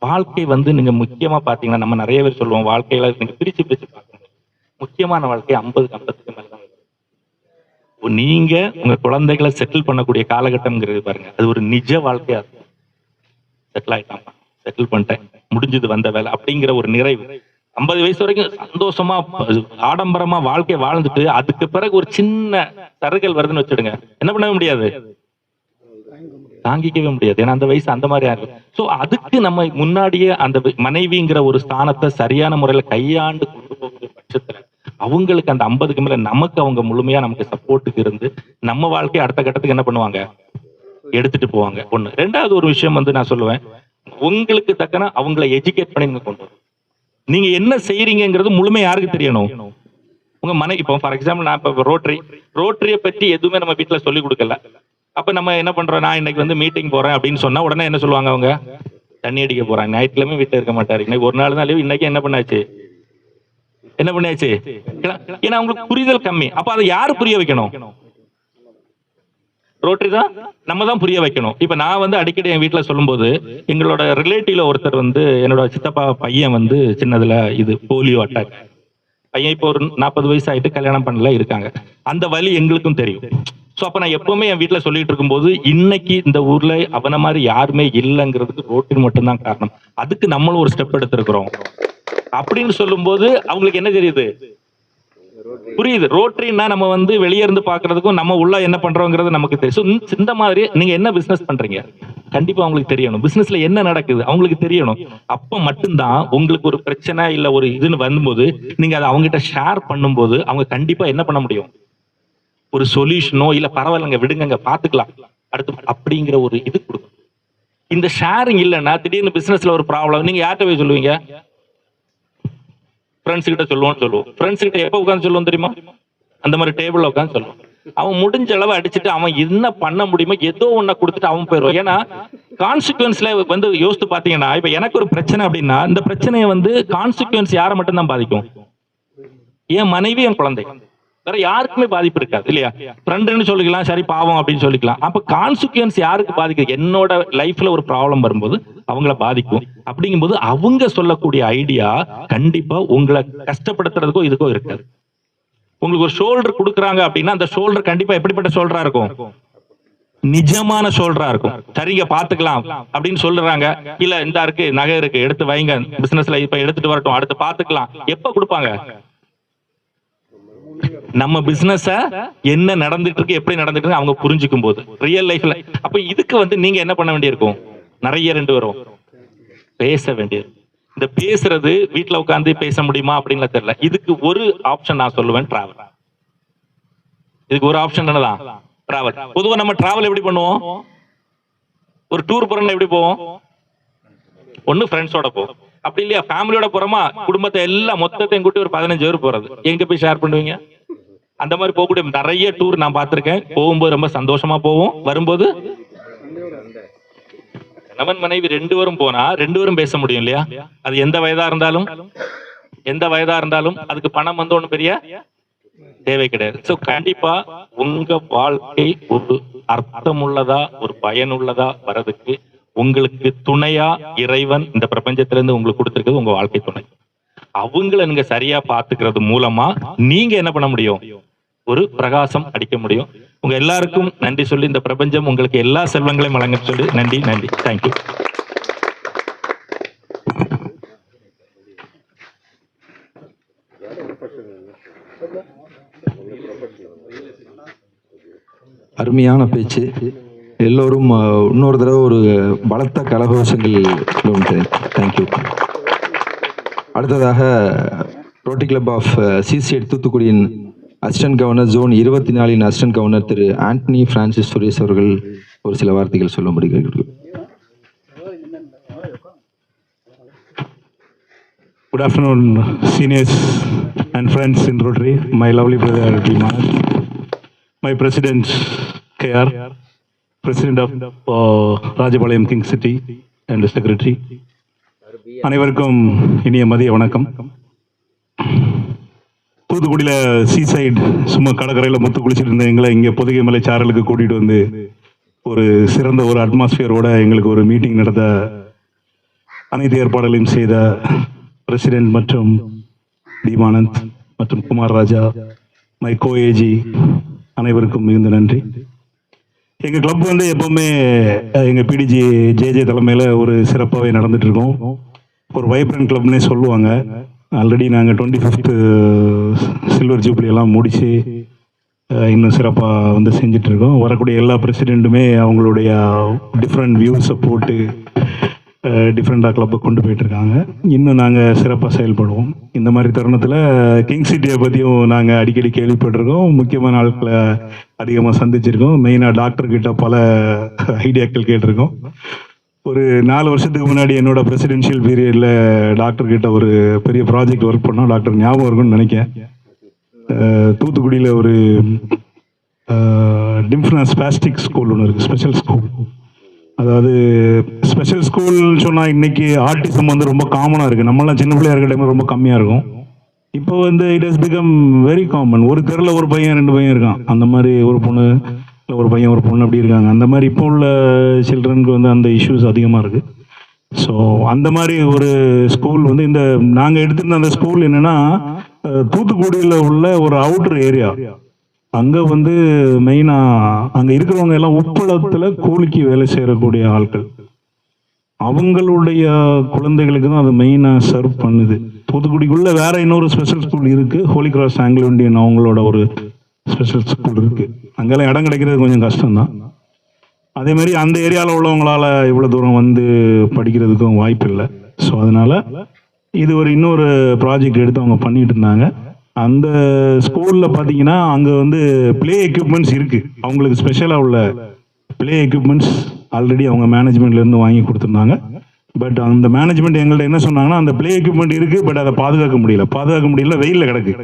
வாழ்க்கை வந்து நீங்க முக்கியமா பாத்தீங்கன்னா, நம்ம நிறைய பேர் சொல்லுவோம் வாழ்க்கையில நீங்க பிரிச்சு பார்க்கணும். முக்கியமான வாழ்க்கை 50-50 மேல தான். நீங்க உங்க குழந்தைகளை செட்டில் பண்ணக்கூடிய காலகட்டம்ங்கிறது பாருங்க, அது ஒரு நிஜ வாழ்க்கையா இருக்கும். செட்டில் ஆயிட்டாமா, செட்டில் பண்ணிட்டேன், முடிஞ்சது வந்த வேலை அப்படிங்கிற ஒரு நிறைவு. 50 வயசு வரைக்கும் சந்தோஷமா ஆடம்பரமா வாழ்க்கை வாழ்ந்துட்டு அதுக்கு பிறகு ஒரு சின்ன சறுகல் வருதுன்னு வச்சுடுங்க, என்ன பண்ணவே முடியாது, தாங்கிக்கவே முடியாது. ஏன்னா அந்த வயசு அந்த மாதிரி ஆகும். சோ அதுக்கு நம்ம முன்னாடியே அந்த மனைவிங்கிற ஒரு ஸ்தானத்தை சரியான முறையில கையாண்டு கொண்டு போகிற பட்சத்துல அவங்களுக்கு அந்த 50க்கு மேல நமக்கு அவங்க முழுமையா நமக்கு சப்போர்ட்டுக்கு இருந்து நம்ம வாழ்க்கையை அடுத்த கட்டத்துக்கு என்ன பண்ணுவாங்க, எடுத்துட்டு போவாங்க. ஒண்ணு. ரெண்டாவது ஒரு விஷயம் வந்து நான் சொல்லுவேன், உங்களுக்கு தக்கன அவங்களை எஜுகேட் பண்ணி நீங்க கொண்டு வரும். நீங்க என்ன செய்யறீங்கிறது முழுமை யாருக்கு தெரியணும், உங்க மனைவி. இப்போ ஃபார் எக்ஸாம்பிள் நான் இப்போ ரோட்டரியை பற்றி எதுவுமே நம்ம வீட்டுல சொல்லி கொடுக்கல. அப்ப நம்ம என்ன பண்றோம், நான் இன்னைக்கு வந்து மீட்டிங் போறேன் அப்படின்னு சொன்னா உடனே என்ன சொல்லுவாங்க, அவங்க தண்ணி அடிக்க போறாங்க, ஞாயிற்றுக்கிழமை வீட்டுல இருக்க மாட்டாரு, இன்னைக்கு ஒரு நாள் தான் லீவ், இன்னைக்கு என்ன பண்ணியாச்சு, ஏன்னா அவங்களுக்கு புரிதல் கம்மி. அப்ப அதை யாரு புரிய வைக்கணும், ரோட்டரி தான், நம்ம தான் புரிய வைக்கணும். இப்ப நான் வந்து அடிக்கடி என் வீட்டுல சொல்லும் போது, எங்களோட ரிலேட்டிவ்ல ஒருத்தர் வந்து என்னோட சித்தப்பா பையன் வந்து சின்னதுல இது போலியோ அட்டாக், பையன் இப்போ ஒரு 40 வயசு ஆயிட்டு கல்யாணம் பண்ணல இருக்காங்க. அந்த வலி எங்களுக்கும் தெரியும். சோ அப்ப நான் எப்பவுமே என் வீட்டுல சொல்லிட்டு இருக்கும்போது, இன்னைக்கு இந்த ஊர்ல அவன மாதிரி யாருமே இல்லைங்கிறதுக்கு ரோட்டரி மட்டும்தான் காரணம். அதுக்கு நம்மளும் ஒரு ஸ்டெப் எடுத்திருக்கிறோம் அப்படின்னு சொல்லும் போது அவங்களுக்கு என்ன தெரியுது, புரியுது. ரோட்டரின்னா நம்ம வந்து வெளியே இருந்து பாக்குறதுக்கும் நம்ம உள்ள என்ன பண்றோங்கிறது நமக்கு தெரியும். இந்த மாதிரி நீங்க என்ன பிசினஸ் பண்றீங்க கண்டிப்பா அவங்களுக்கு தெரியணும், பிசினஸ்ல என்ன நடக்குது அவங்களுக்கு தெரியணும். அப்ப மட்டும்தான் உங்களுக்கு ஒரு பிரச்சனை இல்ல ஒரு இதுன்னு வரும்போது நீங்க அதை அவங்ககிட்ட ஷேர் பண்ணும்போது அவங்க கண்டிப்பா என்ன பண்ண முடியும், ஒரு சொல்யூஷனோ இல்ல பரவாயில்லைங்க விடுங்க பாத்துக்கலாம் அடுத்து அப்படிங்கிற ஒரு இது கொடுக்கும். இந்த ஷேரிங் இல்லைன்னா திடீர்னு பிசினஸ்ல ஒரு ப்ராப்ளம் நீங்க யார்கிட்ட போய் சொல்லுவீங்க, ஃப்ரெண்ட்ஸ் கிட்ட சொல்லுவோம். ஃப்ரெண்ட்ஸ் கிட்ட எப்ப உட்காந்து சொல்லுவோம் தெரியுமா, அந்த மாதிரி டேபிள்ல உட்காந்து சொல்லுவோம். அவன் முடிஞ்ச அளவு அடிச்சுட்டு அவன் என்ன பண்ண முடியுமோ ஏதோ ஒன்ன கொடுத்துட்டு அவன் போயிடுவான். ஏன்னா கான்சிக்வன்ஸ்ல வந்து யோசித்து பாத்தீங்கன்னா, இப்ப எனக்கு ஒரு பிரச்சனை அப்படின்னா இந்த பிரச்சனையை வந்து கான்சிக்வன்ஸ் யாரை மட்டும் தான் பாதிக்கும், என் மனைவி என் குழந்தை, வேற யாருக்குமே பாதிப்பு இருக்காது இல்லையா. ஃப்ரெண்டுன்னு சொல்லிக்கலாம், சரி பாவம் அப்படின்னு சொல்லிக்கலாம். அப்ப கான்சிக்வன்ஸ் யாருக்கு பாதிக்குது, என்னோட லைஃப்ல ஒரு ப்ராப்ளம் வரும்போது அவங்கள பாதிக்கும். அப்படிங்கும்போது அவங்க சொல்லக்கூடிய ஐடியா கண்டிப்பா உங்களை கஷ்டப்படுத்துறதுக்கோ இதுக்கோ இருக்காது. உங்களுக்கு ஒரு ஷோல்டர் கொடுக்குறாங்க அப்படின்னா அந்த ஷோல்டர் கண்டிப்பா எப்படிப்பட்ட ஷோல்டரா இருக்கும், நிஜமான ஷோல்டரா இருக்கும். சரிங்க பாத்துக்கலாம் அப்படின்னு சொல்றாங்க, இல்ல இந்த இருக்கு நகை இருக்கு எடுத்து வைங்க பிசினஸ்ல இப்ப எடுத்துட்டு வரட்டும் அடுத்து பாத்துக்கலாம், எப்ப கொடுப்பாங்க, நம்ம பிசினஸ் என்ன நடந்துட்டு இருக்கு எப்படி நடந்துட்டு இருக்கு அவங்க புரிஞ்சுக்கும் போது ரியல் லைஃப்ல. அப்ப இதுக்கு வந்து நீங்க என்ன பண்ண வேண்டியிருக்கும், நிறைய 2 வரும் பேச வேண்டியது. இந்த பேசுறது வீட்டுல உட்காந்து பேச முடியுமா அப்படின்னு தெரியல. இதுக்கு ஒரு ஆப்ஷன் நான் சொல்லுவேன், டிராவல். இதுக்கு ஒரு ஆப்ஷன் என்னதான், டிராவல். பொதுவா நம்ம டிராவல் எப்படி பண்ணுவோம், ஒரு டூர் போறோம்னா எப்படி போவோம், ஒண்ணு ஃப்ரெண்ட்ஸோட போவோம், அப்படி இல்லையா ஃபேமிலியோட போறோமா, குடும்பத்தை எல்லாம் மொத்தத்தையும் கூட்டி ஒரு 15 பேர் போறது, எங்க போய் ஷேர் பண்ணுவீங்க. அந்த மாதிரி போகக்கூடிய நிறைய டூர் நான் பார்த்திருக்கேன். போகும்போது ரொம்ப சந்தோஷமா போவோம், வரும்போது கணவன் மனைவி 2 பேரும் போனா 2 பேரும் பேச முடியும் இல்லையா. அது எந்த வயதா இருந்தாலும் அதுக்கு பணம் வந்து ஒண்ணு பெரிய தேவை கிடையாது. சோ கண்டிப்பா உங்க வாழ்க்கை ஒரு அர்த்தமுள்ளதா ஒரு பயனுள்ளதா வர்றதுக்கு உங்களுக்கு துணையா இறைவன் இந்த பிரபஞ்சத்திலிருந்து உங்களுக்கு கொடுத்திருக்கிறது உங்க வாழ்க்கை துணை. அவங்கள நீங்க சரியா பாத்துக்கிறது மூலமா நீங்க என்ன பண்ண முடியும், ஒரு பிரகாசம் அடிக்க முடியும். உங்க எல்லாருக்கும் நன்றி சொல்லி இந்த பிரபஞ்சம் உங்களுக்கு எல்லா செல்வங்களையும் வழங்க சொல்லி நன்றி. தேங்க்யூ. அருமையான பேச்சு. எல்லோரும் இன்னொரு தடவை ஒரு பலத்த கலகோஷங்கள். தேங்க்யூ. அடுத்ததாக ரோட்டரி கிளப் ஆஃப் சிசைட் தூத்துக்குடியின் assistant governor zone 24 assistant governor Thiru Antony Francis Suresh அவர்கள் ஒரு சில வார்த்தைகள் சொல்லும்படி கேட்கிறேன். Good afternoon, seniors and friends in Rotary. My lovely brother Diman, my president KR, president of Rajapalayam King City and the secretary. அனைவருக்கும் இனிய மதிய வணக்கம். தூத்துக்குடியில் சீசைட் சும்மா கடற்கரையில் முத்து குளிச்சுட்டு இருந்த எங்களை இங்கே பொதிகை மலை சாரலுக்கு கூட்டிகிட்டு வந்து ஒரு சிறந்த ஒரு அட்மாஸ்பியரோட எங்களுக்கு ஒரு மீட்டிங் நடத்த அனைத்து ஏற்பாடுகளையும் செய்த பிரசிடென்ட் மற்றும் தீமானந்த் மற்றும் குமார் ராஜா, மை கோஏஜி அனைவருக்கும் மிகுந்த நன்றி. எங்கள் கிளப் வந்து எப்போவுமே எங்கள் பிடிஜி ஜேஜே தலைமையில் ஒரு சிறப்பாகவே நடந்துட்டு இருக்கோம். ஒரு வைப்ரண்ட் கிளப்னே சொல்லுவாங்க. ஆல்ரெடி நாங்கள் 25th சில்வர் ஜூப்ளி எல்லாம் முடித்து இன்னும் சிறப்பாக வந்து செஞ்சிட்ருக்கோம். வரக்கூடிய எல்லா பிரசிடெண்ட்டுமே அவங்களுடைய டிஃப்ரெண்ட் வியூஸை போட்டு டிஃப்ரெண்டாக கிளப்பை கொண்டு போயிட்டுருக்காங்க. இன்னும் நாங்கள் சிறப்பாக செயல்படுவோம். இந்த மாதிரி தருணத்தில் கிங் சிட்டியை பற்றியும் நாங்கள் அடிக்கடி கேள்விப்பட்டிருக்கோம். முக்கியமான ஆட்களை அதிகமாக சந்திச்சிருக்கோம். மெயினாக டாக்டர்கிட்ட பல ஐடியாக்கள் கேட்டிருக்கோம். ஒரு 4 வருஷத்துக்கு முன்னாடி என்னோட பிரசிடென்ஷியல் பீரியடில் டாக்டர்கிட்ட ஒரு பெரிய ப்ராஜெக்ட் ஒர்க் பண்ணோம். டாக்டர் ஞாபகம் இருக்குன்னு நினைக்கிறேன். தூத்துக்குடியில் ஒரு டிம்ஃப்னா ஸ்பாஸ்டிக் ஸ்கூல் ஒன்று இருக்குது, ஸ்பெஷல் ஸ்கூல். அதாவது ஸ்பெஷல் ஸ்கூல் சொன்னால் இன்றைக்கி ஆர்டிசம் வந்து ரொம்ப காமனாக இருக்குது. நம்மளாம் சின்ன பிள்ளையா இருக்க டைமில் ரொம்ப கம்மியாக இருக்கும். இப்போ வந்து it has become very common. ஒரு தெருவில் ஒரு பையன் 2 பையன் இருக்கான். அந்த மாதிரி ஒரு பொண்ணு இல்லை ஒரு பையன் ஒரு பொண்ணு அப்படி இருக்காங்க. அந்த மாதிரி இப்போ உள்ள சில்ட்ரனுக்கு வந்து அந்த இஷ்யூஸ் அதிகமாக இருக்குது. ஸோ அந்த மாதிரி ஒரு ஸ்கூல் வந்து இந்த நாங்கள் எடுத்துருந்த அந்த ஸ்கூல் என்னென்னா தூத்துக்குடியில் உள்ள ஒரு அவுட்டர் ஏரியா. அங்கே வந்து மெயினாக அங்கே இருக்கிறவங்க எல்லாம் உப்பளத்தில் கூலிக்கு வேலை செய்யக்கூடிய ஆட்கள். அவங்களுடைய குழந்தைகளுக்கு தான் அது மெயினாக சர்வ் பண்ணுது. தூத்துக்குடிக்குள்ளே வேற இன்னொரு ஸ்பெஷல் ஸ்கூல் இருக்குது, ஹோலி கிராஸ் ஆங்கிலோ இண்டியன் அவங்களோட ஒரு ஸ்பெஷல் ஸ்கூல் இருக்குது. அங்கெல்லாம் இடம் கிடைக்கிறது கொஞ்சம் கஷ்டம்தான். அதே மாதிரி அந்த ஏரியாவில் உள்ளவங்களால இவ்வளோ தூரம் வந்து படிக்கிறதுக்கும் வாய்ப்பு இல்லை. ஸோ அதனால் இது ஒரு இன்னொரு ப்ராஜெக்ட் எடுத்து அவங்க பண்ணிகிட்டு இருந்தாங்க. அந்த ஸ்கூலில் பார்த்தீங்கன்னா அங்கே வந்து ப்ளே எக்யூப்மெண்ட்ஸ் இருக்குது. அவங்களுக்கு ஸ்பெஷலாக உள்ள ப்ளே எக்யூப்மெண்ட்ஸ் ஆல்ரெடி அவங்க மேனேஜ்மெண்ட்லேருந்து வாங்கி கொடுத்துருந்தாங்க. பட் அந்த மேனேஜ்மெண்ட் எங்கள்கிட்ட என்ன சொன்னாங்கன்னா, அந்த ப்ளே எக்யூப்மெண்ட் இருக்குது, பட் அதை பாதுகாக்க முடியல, வெயிலில் கிடக்கு.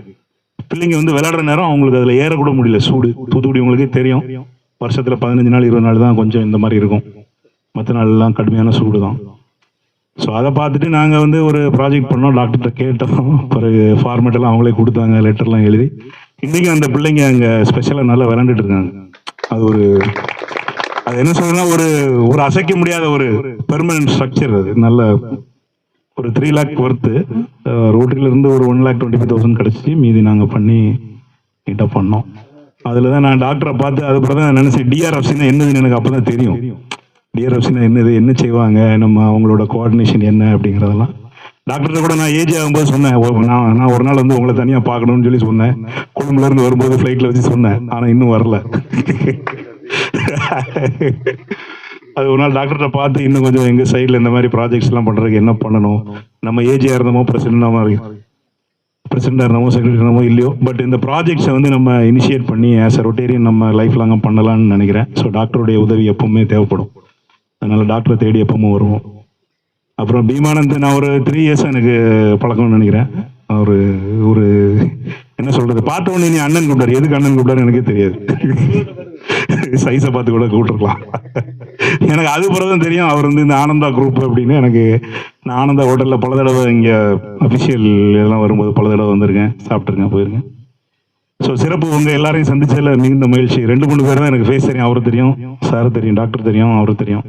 பிள்ளைங்க வந்து விளையாடுற நேரம் அவங்களுக்கு அதில் ஏறக்கூட முடியல. சூடு தூத்துக்குடி உங்களுக்கே தெரியும், வருஷத்தில் 15 நாள் 20 நாள் தான் கொஞ்சம் இந்த மாதிரி இருக்கும். மற்ற நாள்லாம் கடுமையான சூடு தான். ஸோ அதை பார்த்துட்டு நாங்கள் வந்து ஒரு ப்ராஜெக்ட் பண்ணோம். டாக்டர்கிட்ட கேட்டோம். பிறகு ஃபார்மேட்டெல்லாம் அவங்களே கொடுத்தாங்க, லெட்டர்லாம் எழுதி. இன்றைக்கும் அந்த பிள்ளைங்க அங்கே ஸ்பெஷலாக நல்லா விளையாண்டுட்டு இருக்காங்க. அது என்ன சொல்றதுன்னா ஒரு அசைக்க முடியாத ஒரு பெர்மனன்ட் ஸ்ட்ரக்சர். அது நல்ல ஒரு 3 lakh ஒர்த்து. ரோட்டிலிருந்து ஒரு 1,25,000 கிடச்சி, மீதி நாங்கள் பண்ணி நீட்டாக பண்ணோம். அதில் தான் நான் டாக்டரை பார்த்து அதுக்கப்புறம் தான் நினச்சேன் டிஆர்எஃப்சின்னா என்னதுன்னு எனக்கு அப்போ தான் தெரியும். டிஆர்எஃப்சின்னா என்னது, என்ன செய்வாங்க, நம்ம அவங்களோட கோஆர்டினேஷன் என்ன அப்படிங்கிறதெல்லாம். டாக்டர்கிட்ட கூட நான் ஏஜ் ஆகும்போது சொன்னேன், நான் ஒரு நாள் வந்து உங்களை தனியாக பார்க்கணும்னு சொல்லி சொன்னேன். கொழும்புலேருந்து வரும்போது ஃப்ளைட்டில் வச்சு சொன்னேன். ஆனால் இன்னும் வரல. அது ஒரு நாள் டாக்டர்கிட்ட பார்த்து இன்னும் கொஞ்சம் எங்கள் சைடில் இந்த மாதிரி ப்ராஜெக்ட்ஸ்லாம் பண்ணுறதுக்கு என்ன பண்ணணும், நம்ம ஏஜியாக இருந்தோமோ பிரசிடெண்டாக இருந்தோமோ செக்ரட்டரி இருந்தோமோ இல்லையோ, பட் இந்த ப்ராஜெக்ட்ஸை வந்து நம்ம இனிஷியேட் பண்ணி ஆஸ் அ ரொட்டேரியன் நம்ம லைஃப் லாங்காக பண்ணலான்னு நினைக்கிறேன். ஸோ டாக்டருடைய உதவி எப்பவுமே தேவைப்படும். அதனால் டாக்டரை தேடி எப்பவும் வருவோம். அப்புறம் பீமானந்த் நான் ஒரு 3 years எனக்கு பழக்கம்னு நினைக்கிறேன். ஒரு என்ன சொல்கிறது, பார்த்த உடனே நீ அண்ணன் கூப்பிட்டாரு. எதுக்கு அண்ணன் கூப்பிட்டாரு எனக்கே தெரியாது. சைஸை பார்த்து கூட கூப்பிட்டுருக்கலாம். எனக்கு அது பிறகுதான் தெரியும் அவர் வந்து இந்த ஆனந்தா குரூப் அப்படின்னு. எனக்கு நான் ஆனந்தா ஹோட்டலில் பல தடவை இங்கே அஃபிஷியல் இதெல்லாம் வரும்போது பல தடவை வந்திருக்கேன், சாப்பிட்ருக்கேன், போயிருக்கேன். ஸோ சிறப்பு உங்கள் எல்லாரையும் சந்திச்சதில் மிகுந்த மகிழ்ச்சி. 2-3 பேர் தான் எனக்கு ஃபேஸ் தெரியும். அவரு தெரியும், சார் தெரியும், டாக்டர் தெரியும், அவரு தெரியும்,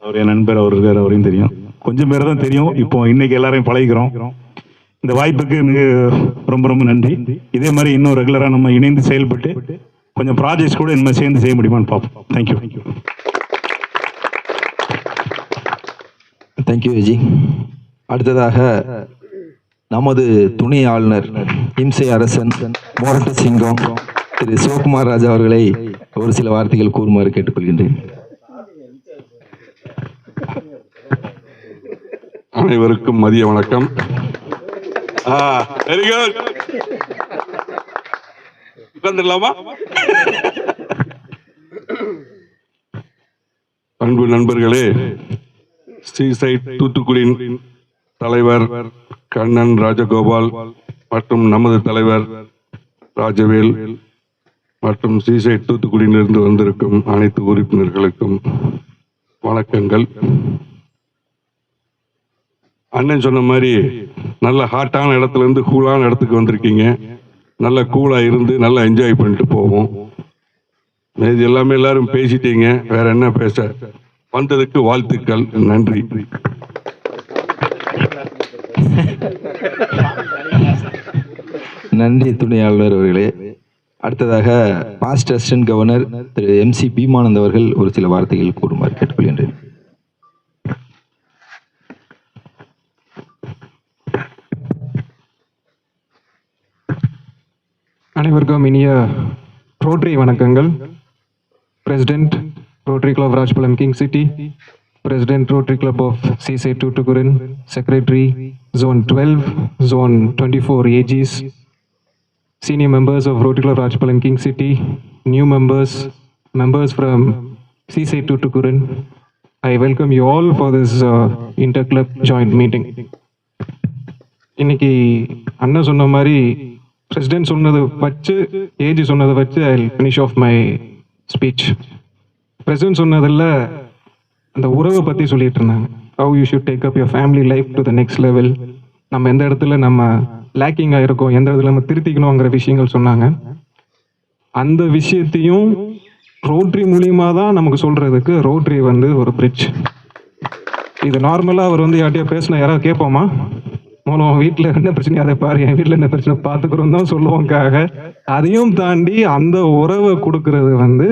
அவர் என் நண்பர், அவர் இருக்கார், அவரையும் தெரியும். கொஞ்சம் பேர் தான் தெரியும். இப்போ இன்னைக்கு எல்லாரையும் பழகிக்கிறோம். இந்த வாய்ப்புக்கு மிக ரொம்ப ரொம்ப நன்றி. இதே மாதிரி இன்னும் ரெகுலராக நம்ம இணைந்து செயல்பட்டு கொஞ்சம் ப்ராஜெக்ட்ஸ் கூட இனிமேல் சேர்ந்து செய்ய முடியுமான்னு பார்ப்போம். தேங்க்யூ. தேங்க்யூ விஜி. அடுத்ததாக நமது துணை ஆளுநர் இம்சை அரசன் மோரட்ட சிங்கம் திரு சிவகுமார் ராஜா அவர்களை ஒரு சில வார்த்தைகள் கூறுமாறு கேட்டுக்கொள்கின்றேன். அனைவருக்கும் மதிய வணக்கம். Very good. உட்காந்துடலாமா? அன்பு நண்பர்களே, சீசைட் தூத்துக்குடியின் தலைவர் கண்ணன் ராஜகோபால் மற்றும் நமது தலைவர் ராஜவேல் மற்றும் சீசைட் தூத்துக்குடியிலிருந்து வந்திருக்கும் அனைத்து உறுப்பினர்களுக்கும் வணக்கங்கள். அண்ணன் சொன்ன மாதிரி நல்ல ஹாட்டான இடத்துல இருந்து கூலான இடத்துக்கு வந்திருக்கீங்க. நல்ல கூலா இருந்து நல்லா என்ஜாய் பண்ணிட்டு போவோம். இது எல்லாமே எல்லாரும் பேசிட்டீங்க, வேற என்ன பேச. வந்ததுக்கு வாழ்த்துக்கள், நன்றி. நன்றி துணை ஆளுநர் அவர்களே. அடுத்ததாக பாஸ்ட் அசிஸ்டன்ட் கவர்னர் திரு MC பீமானந்த் அவர்கள் ஒரு சில வார்த்தைகள் கூறுமாறு கேட்டுக்கொள்கின்றேன். அனைவருக்கும் இனிய ரோட்டரி வணக்கங்கள். President Rotary Club Rajapalayam King City, president Rotary Club of Seaside Thoothukudi, secretary Zone 12, Zone 24 AGs, senior members of Rotary Club Rajapalayam King City, new members from Seaside Tootukuran. I welcome you all for this inter-club joint meeting. இன்னைக்கு அண்ணா சொன்ன மாதிரி president சொன்னதை வச்சு, AG சொன்னதை வச்சு I will finish off my speech. President சொன்னதில் அந்த உறவை பற்றி சொல்லிட்டு இருந்தாங்க. How you should take up your family life to the next level. நம்ம எந்த இடத்துல நம்ம லேக்கிங்காக இருக்கோம், எந்த இடத்துல நம்ம திருத்திக்கணுங்கிற விஷயங்கள் சொன்னாங்க. அந்த விஷயத்தையும் ரோட்ரி மூலியமாக தான் நமக்கு சொல்கிறதுக்கு ரோட்ரி ஒரு பிரிட்ஜ். இது நார்மலாக அவர் யார்ட்டையா பேசினா யாராவது கேட்போமா? மூலம் வீட்டில் என்ன பிரச்சனையும் அதை பாரு, என் வீட்டில் என்ன பிரச்சனை பார்த்துக்கிறோம் தான் சொல்லுவோங்காக. அதையும் தாண்டி அந்த உறவை கொடுக்கறது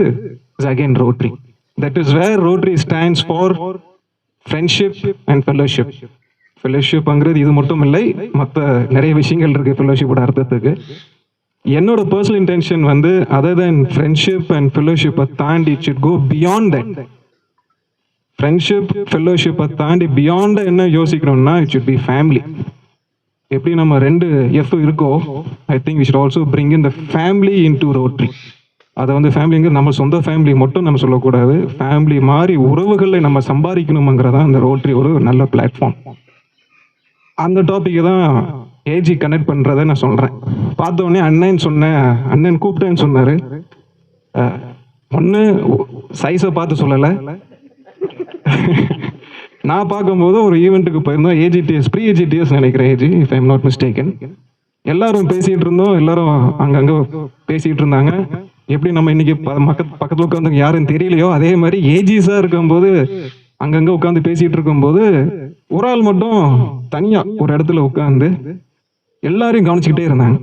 is again Rotary. That is where Rotary stands for friendship and fellowship. ஃபெல்லோஷிப்ங்கிறது இது மட்டும் இல்லை, மற்ற நிறைய விஷயங்கள் இருக்கு ஃபெல்லோஷிப்போட அர்த்தத்துக்கு. என்னோட personal intention other than friendship and ஃபெல்லோஷிப்பை தாண்டி it should go beyond that. Friendship ஃபெல்லோஷிப்பை தாண்டி பியாண்ட் என்ன யோசிக்கணும்னா இட் ஷுட் பி ஃபேமிலி. எப்படி நம்ம 2 F இருக்கோ, I think we should also bring in the family into Rotary. அதை ஃபேமிலிங்கிறது நம்ம சொந்த ஃபேமிலி மட்டும் நம்ம சொல்லக்கூடாது, ஃபேமிலி மாதிரி உறவுகளை நம்ம சம்பாதிக்கணுங்கிறதா அந்த ரோட்ரி ஒரு நல்ல பிளாட்ஃபார்ம். அந்த டாப்பிக்கை தான் ஏஜி கனெக்ட் பண்ணுறதை நான் சொல்கிறேன். பார்த்தோடனே அண்ணன் கூப்பிட்டேன்னு சொன்னார். ஒன்று சைஸை பார்த்து சொல்லலை, நான் பார்க்கும்போது ஒரு ஈவெண்ட்டுக்கு போயிருந்தோம், ஏஜிடிஎஸ் ப்ரீ ஏஜிடிஎஸ் நினைக்கிறேன் AG, if I am not mistaken. எல்லாரும் பேசிகிட்டு இருந்தோம், எல்லாரும் அங்கங்கே பேசிகிட்டு இருந்தாங்க. எப்படி நம்ம இன்னைக்கு பக்கத்தில் உட்காந்து யாருன்னு தெரியலையோ, அதே மாதிரி ஏஜிஸாக இருக்கும்போது அங்கங்கே உட்காந்து பேசிகிட்டு இருக்கும்போது ஒரு ஆள் மட்டும் தனியாக ஒரு இடத்துல உட்காந்து எல்லாரையும் கவனிச்சுக்கிட்டே இருந்தாங்க.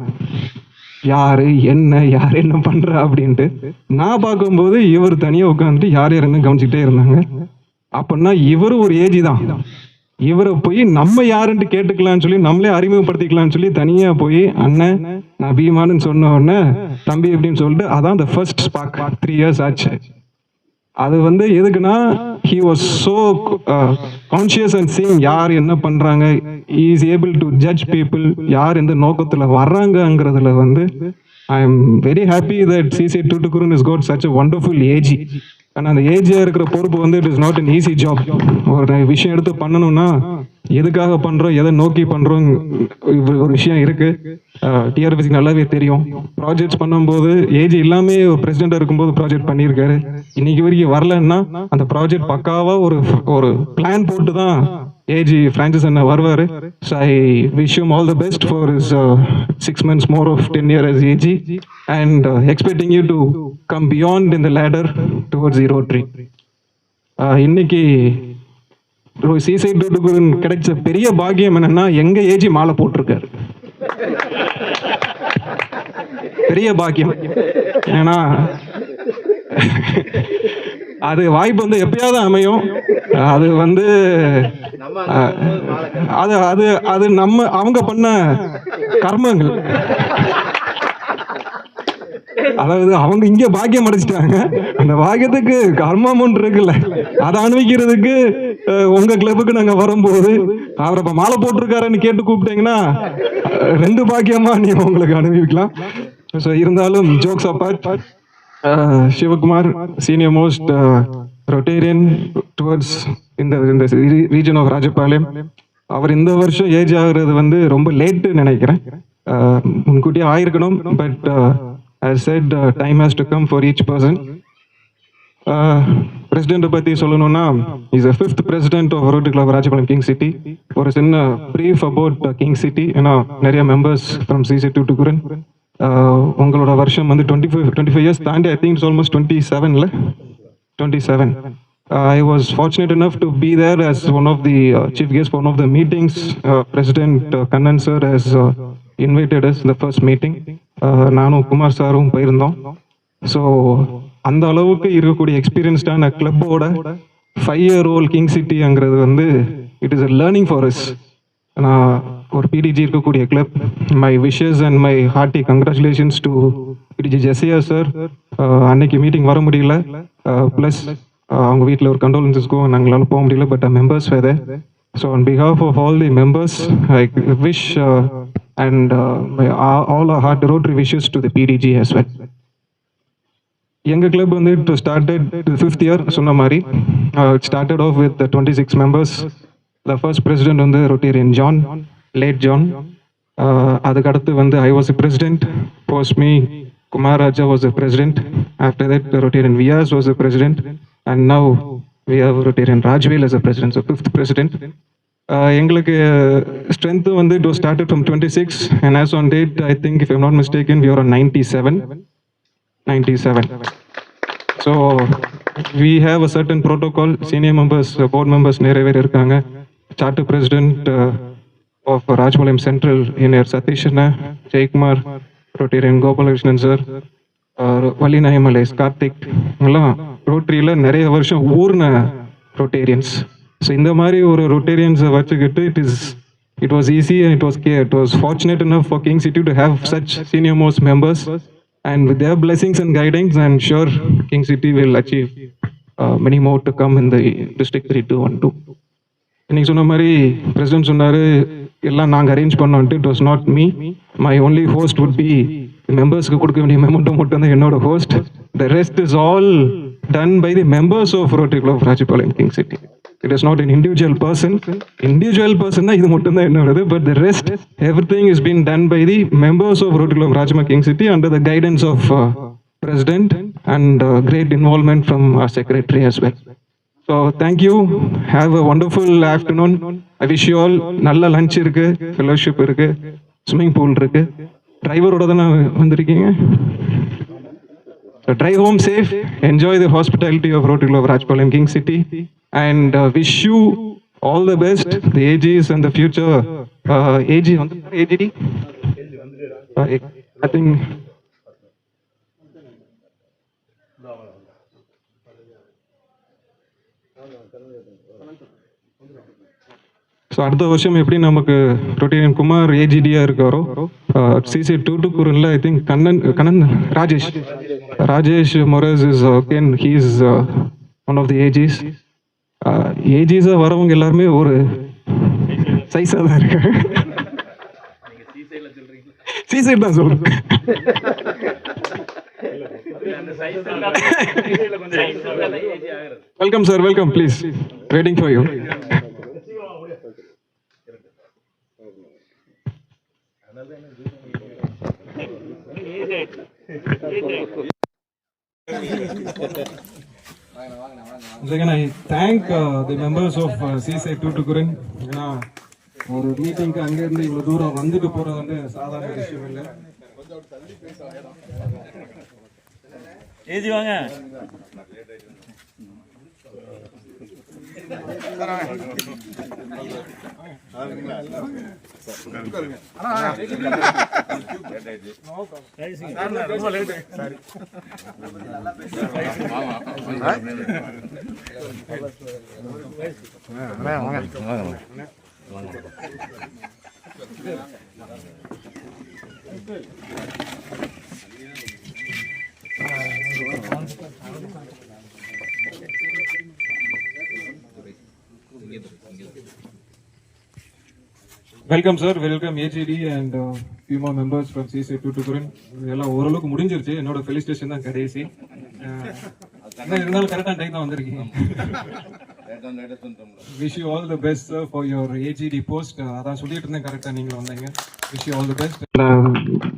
யார் என்ன பண்ணுறா அப்படின்ட்டு. நான் பார்க்கும்போது இவர் தனியாக உட்காந்துட்டு யார் என்ன கவனிச்சுக்கிட்டே இருந்தாங்க. அப்படின்னா இவர் ஒரு ஏஜி தான். இவரை போய் நம்ம யாருன்ட்டு கேட்டுக்கலான்னு சொல்லி, நம்மளே அறிமுகப்படுத்திக்கலாம்னு சொல்லி தனியாக போய் அண்ணன் நான் பீமான்னு சொன்ன உடனே தம்பி அப்படின்னு சொல்லிட்டு, அதான் the first spark. 3 years ஆச்சு. அது எதுக்குன்னா he was so conscious and seeing யார் என்ன பண்ணுறாங்க, he is able to judge people, யார் எந்த நோக்கத்தில் வர்றாங்கங்கிறதுல I am very happy that Seaside Tootukuran has got such a wonderful AG. ஆனால் அந்த ஏஜியாக இருக்கிற பொறுப்பு it is not an easy job. ஒரு விஷயம் எடுத்து பண்ணணும்னா எதுக்காக பண்ணுறோம், எதை நோக்கி பண்ணுறோம், ஒரு விஷயம் இருக்குது. டிஆர்பிசிக்கு நல்லாவே தெரியும். ப்ராஜெக்ட்ஸ் பண்ணும்போது ஏஜி எல்லாமே ஒரு பிரசிடெண்டாக இருக்கும்போது ப்ராஜெக்ட் பண்ணியிருக்காரு. இன்னைக்கு வரைக்கும் வரலன்னா அந்த ப்ராஜெக்ட் பக்காவாக ஒரு பிளான் போட்டு தான் ஏஜி ஃப்ரான்சிஸ் அண்ணா வருவார். So I wish you all the best for is 6 months more of tenure as AG and expecting you to come beyond in the ladder towards the Rotary. இன்னைக்கு seaside Thoothukudi கிடைச்ச பெரிய பாக்கியம் என்னன்னா, எங்க AG மாலை போட்டிருக்காரு. பெரிய பாக்கியம். ஏன்னா அது வாய்ப்பு எப்பயாவது அமையும். அது அது அது நம்ம அவங்க பண்ண கர்மங்கள். அதாவது அவங்க இங்க பாக்கியம் அடைச்சிட்டாங்க, அந்த பாக்கியத்துக்கு கர்மம் ஒன்று இருக்குல்ல, அதை அனுபவிக்கிறதுக்கு உங்க கிளப்புக்கு நாங்க வரும்போது அவர் இப்ப மாலை போட்டிருக்காருன்னு கேட்டு கூப்பிட்டீங்கன்னா 2 பாக்கியமா நீங்க உங்களுக்கு அனுபவிக்கலாம். ஸோ இருந்தாலும் jokes apart, Sivakumar senior most Rotarian towards இந்த ரீஜன் ஆஃப் ராஜபாளையம். அவர் இந்த வருஷம் ஏஜ் ஆகுறது வந்து ரொம்ப லேட்டு நினைக்கிறேன். முன்கூட்டியே ஆயிருக்கணும். But as said, time has to come for each person. பிரசிடென்ட்டை பற்றி சொல்லணும்னா, is a 5th president of Rotary Club Rajapalayam King City. ஒரு சின்ன ப்ரீஃப் அபவுட் கிங் சிட்டி. ஏன்னா நிறைய மெம்பர்ஸ் ஃப்ரம் C-Side தூத்துக்குடி. உங்களோட வருஷம் வந்து 25 years தாண்டி, I think it's almost 27. I was fortunate enough to be there as one of the chief guests for one of the meetings. President Kannan sir has invited us in the first meeting. நானும் குமார் சாரும் போயிருந்தோம். So அந்த அளவுக்கு இருக்கக்கூடிய எக்ஸ்பீரியன்ஸ்டான கிளப்போட 5-year-old king சிட்டிங்கிறது வந்து it is a learning for us. நான் ஒரு PDG இருக்கக்கூடிய club. My wishes and my hearty congratulations to PDG Jesiya sir. அன்னைக்கு மீட்டிங் வர முடியல. ப்ளஸ் அவங்க வீட்டில் ஒரு கண்டோலன்ஸஸ்க்கும் நாங்களால போக முடியல. பட் மெம்பர்ஸ் வேறு. So on behalf of all the members I wish and all our heart rotary wishes to the PDG as well. எங்கள் கிளப் வந்து it started the 5th year சொன்ன மாதிரி. It started off with 26 members. The first president வந்து Rotarian John, late John. அதுக்கடுத்து வந்து I was the president. Post me, Kumar Raja was the president. After that, Rotarian Vyas was the president. And now we have Rotarian Rajvel as the president, so 5th president. எங்களுக்கு strength வந்து it was started from 26 and as on date, I think if I'm not mistaken, we are on 97. So we have a certain protocol. Senior members, board members நிறைய பேர் இருக்காங்க. Charter President of Rajpalayam Central Engineer Satish Anna, Jaykumar, Rotarian Gopalakrishnan sir, Valinayamalai Karthik, எல்லாம் ரோட்டரியில் நிறைய வருஷம் ஊர்ன Rotarians. So இந்த மாதிரி ஒரு ரொட்டேரியன்ஸை வச்சுக்கிட்டு it was easy and it was fortunate enough for King City to have such senior most members, and with their blessings and guidance, I'm sure King City will achieve many more to come in the District 3212. இன்னைக்கு சொன்ன மாதிரி president சொன்னார் எல்லாம் நாங்கள் arrange பண்ணோன்ட்டு. It was not me. My only host would be மெம்பர்ஸ்க்கு கொடுக்க வேண்டிய மெமௌண்ட்டை மட்டும் தான் என்னோட host. The rest is all done by the members of Rotary Club Rajapalayam King City. It is not an individual person. Individual person na idu mattum da ennodu, but the rest everything is being done by the members of Rotary Club Rajama King City under the guidance of president and great involvement from our secretary as well. So thank you. Have a wonderful afternoon. I wish you all nalla lunch irukku, fellowship irukku, swimming pool irukku. Driver oda dana vandirukeenga. So drive home safe. Enjoy the hospitality of Rotary Club Rajpalayam King City. And wish you all the best, the AGs and the future AG on the AGD. I think so அடுத்த வருஷம் எப்படி நமக்கு Rotarian Kumar ஏஜிடியாக இருக்காரோ, C-Side தூத்துக்குடியில் I think Kannan Rajesh Moras is again he is one of the AGs. ஏஜிஸாக வரவங்க எல்லாருமே ஒரு சைஸாக தான் இருக்காங்க. C-Side தான் சொல்லுங்க. Welcome sir, welcome please, waiting for you. Again, I thank the members of C-Side Tootukuran. ஏன்னா ஒரு மீட்டிங்க்கு அங்கேருந்து இவ்வளோ தூரம் வந்துட்டு போகிறது வந்து சாதாரண விஷயம் இல்லை. ஏஜி வாங்க. ரொம்ப late. Sorry. Welcome sir, welcome AGT and few more members from C-Side Tuticorin. எல்லாம் ஓரளவுக்கு முடிஞ்சிருச்சு. என்னோட ஃபெலிசிட்டேஷன் தான் கடைசி. என்ன இருந்தாலும் கரெக்டான டைம் தான் வந்திருக்கீங்க. Wish you all the best sir for your AGD post. அதான் சொல்லிட்டு இருந்தேன், கரெக்டா நீங்க வந்தீங்க. Wish you all the best.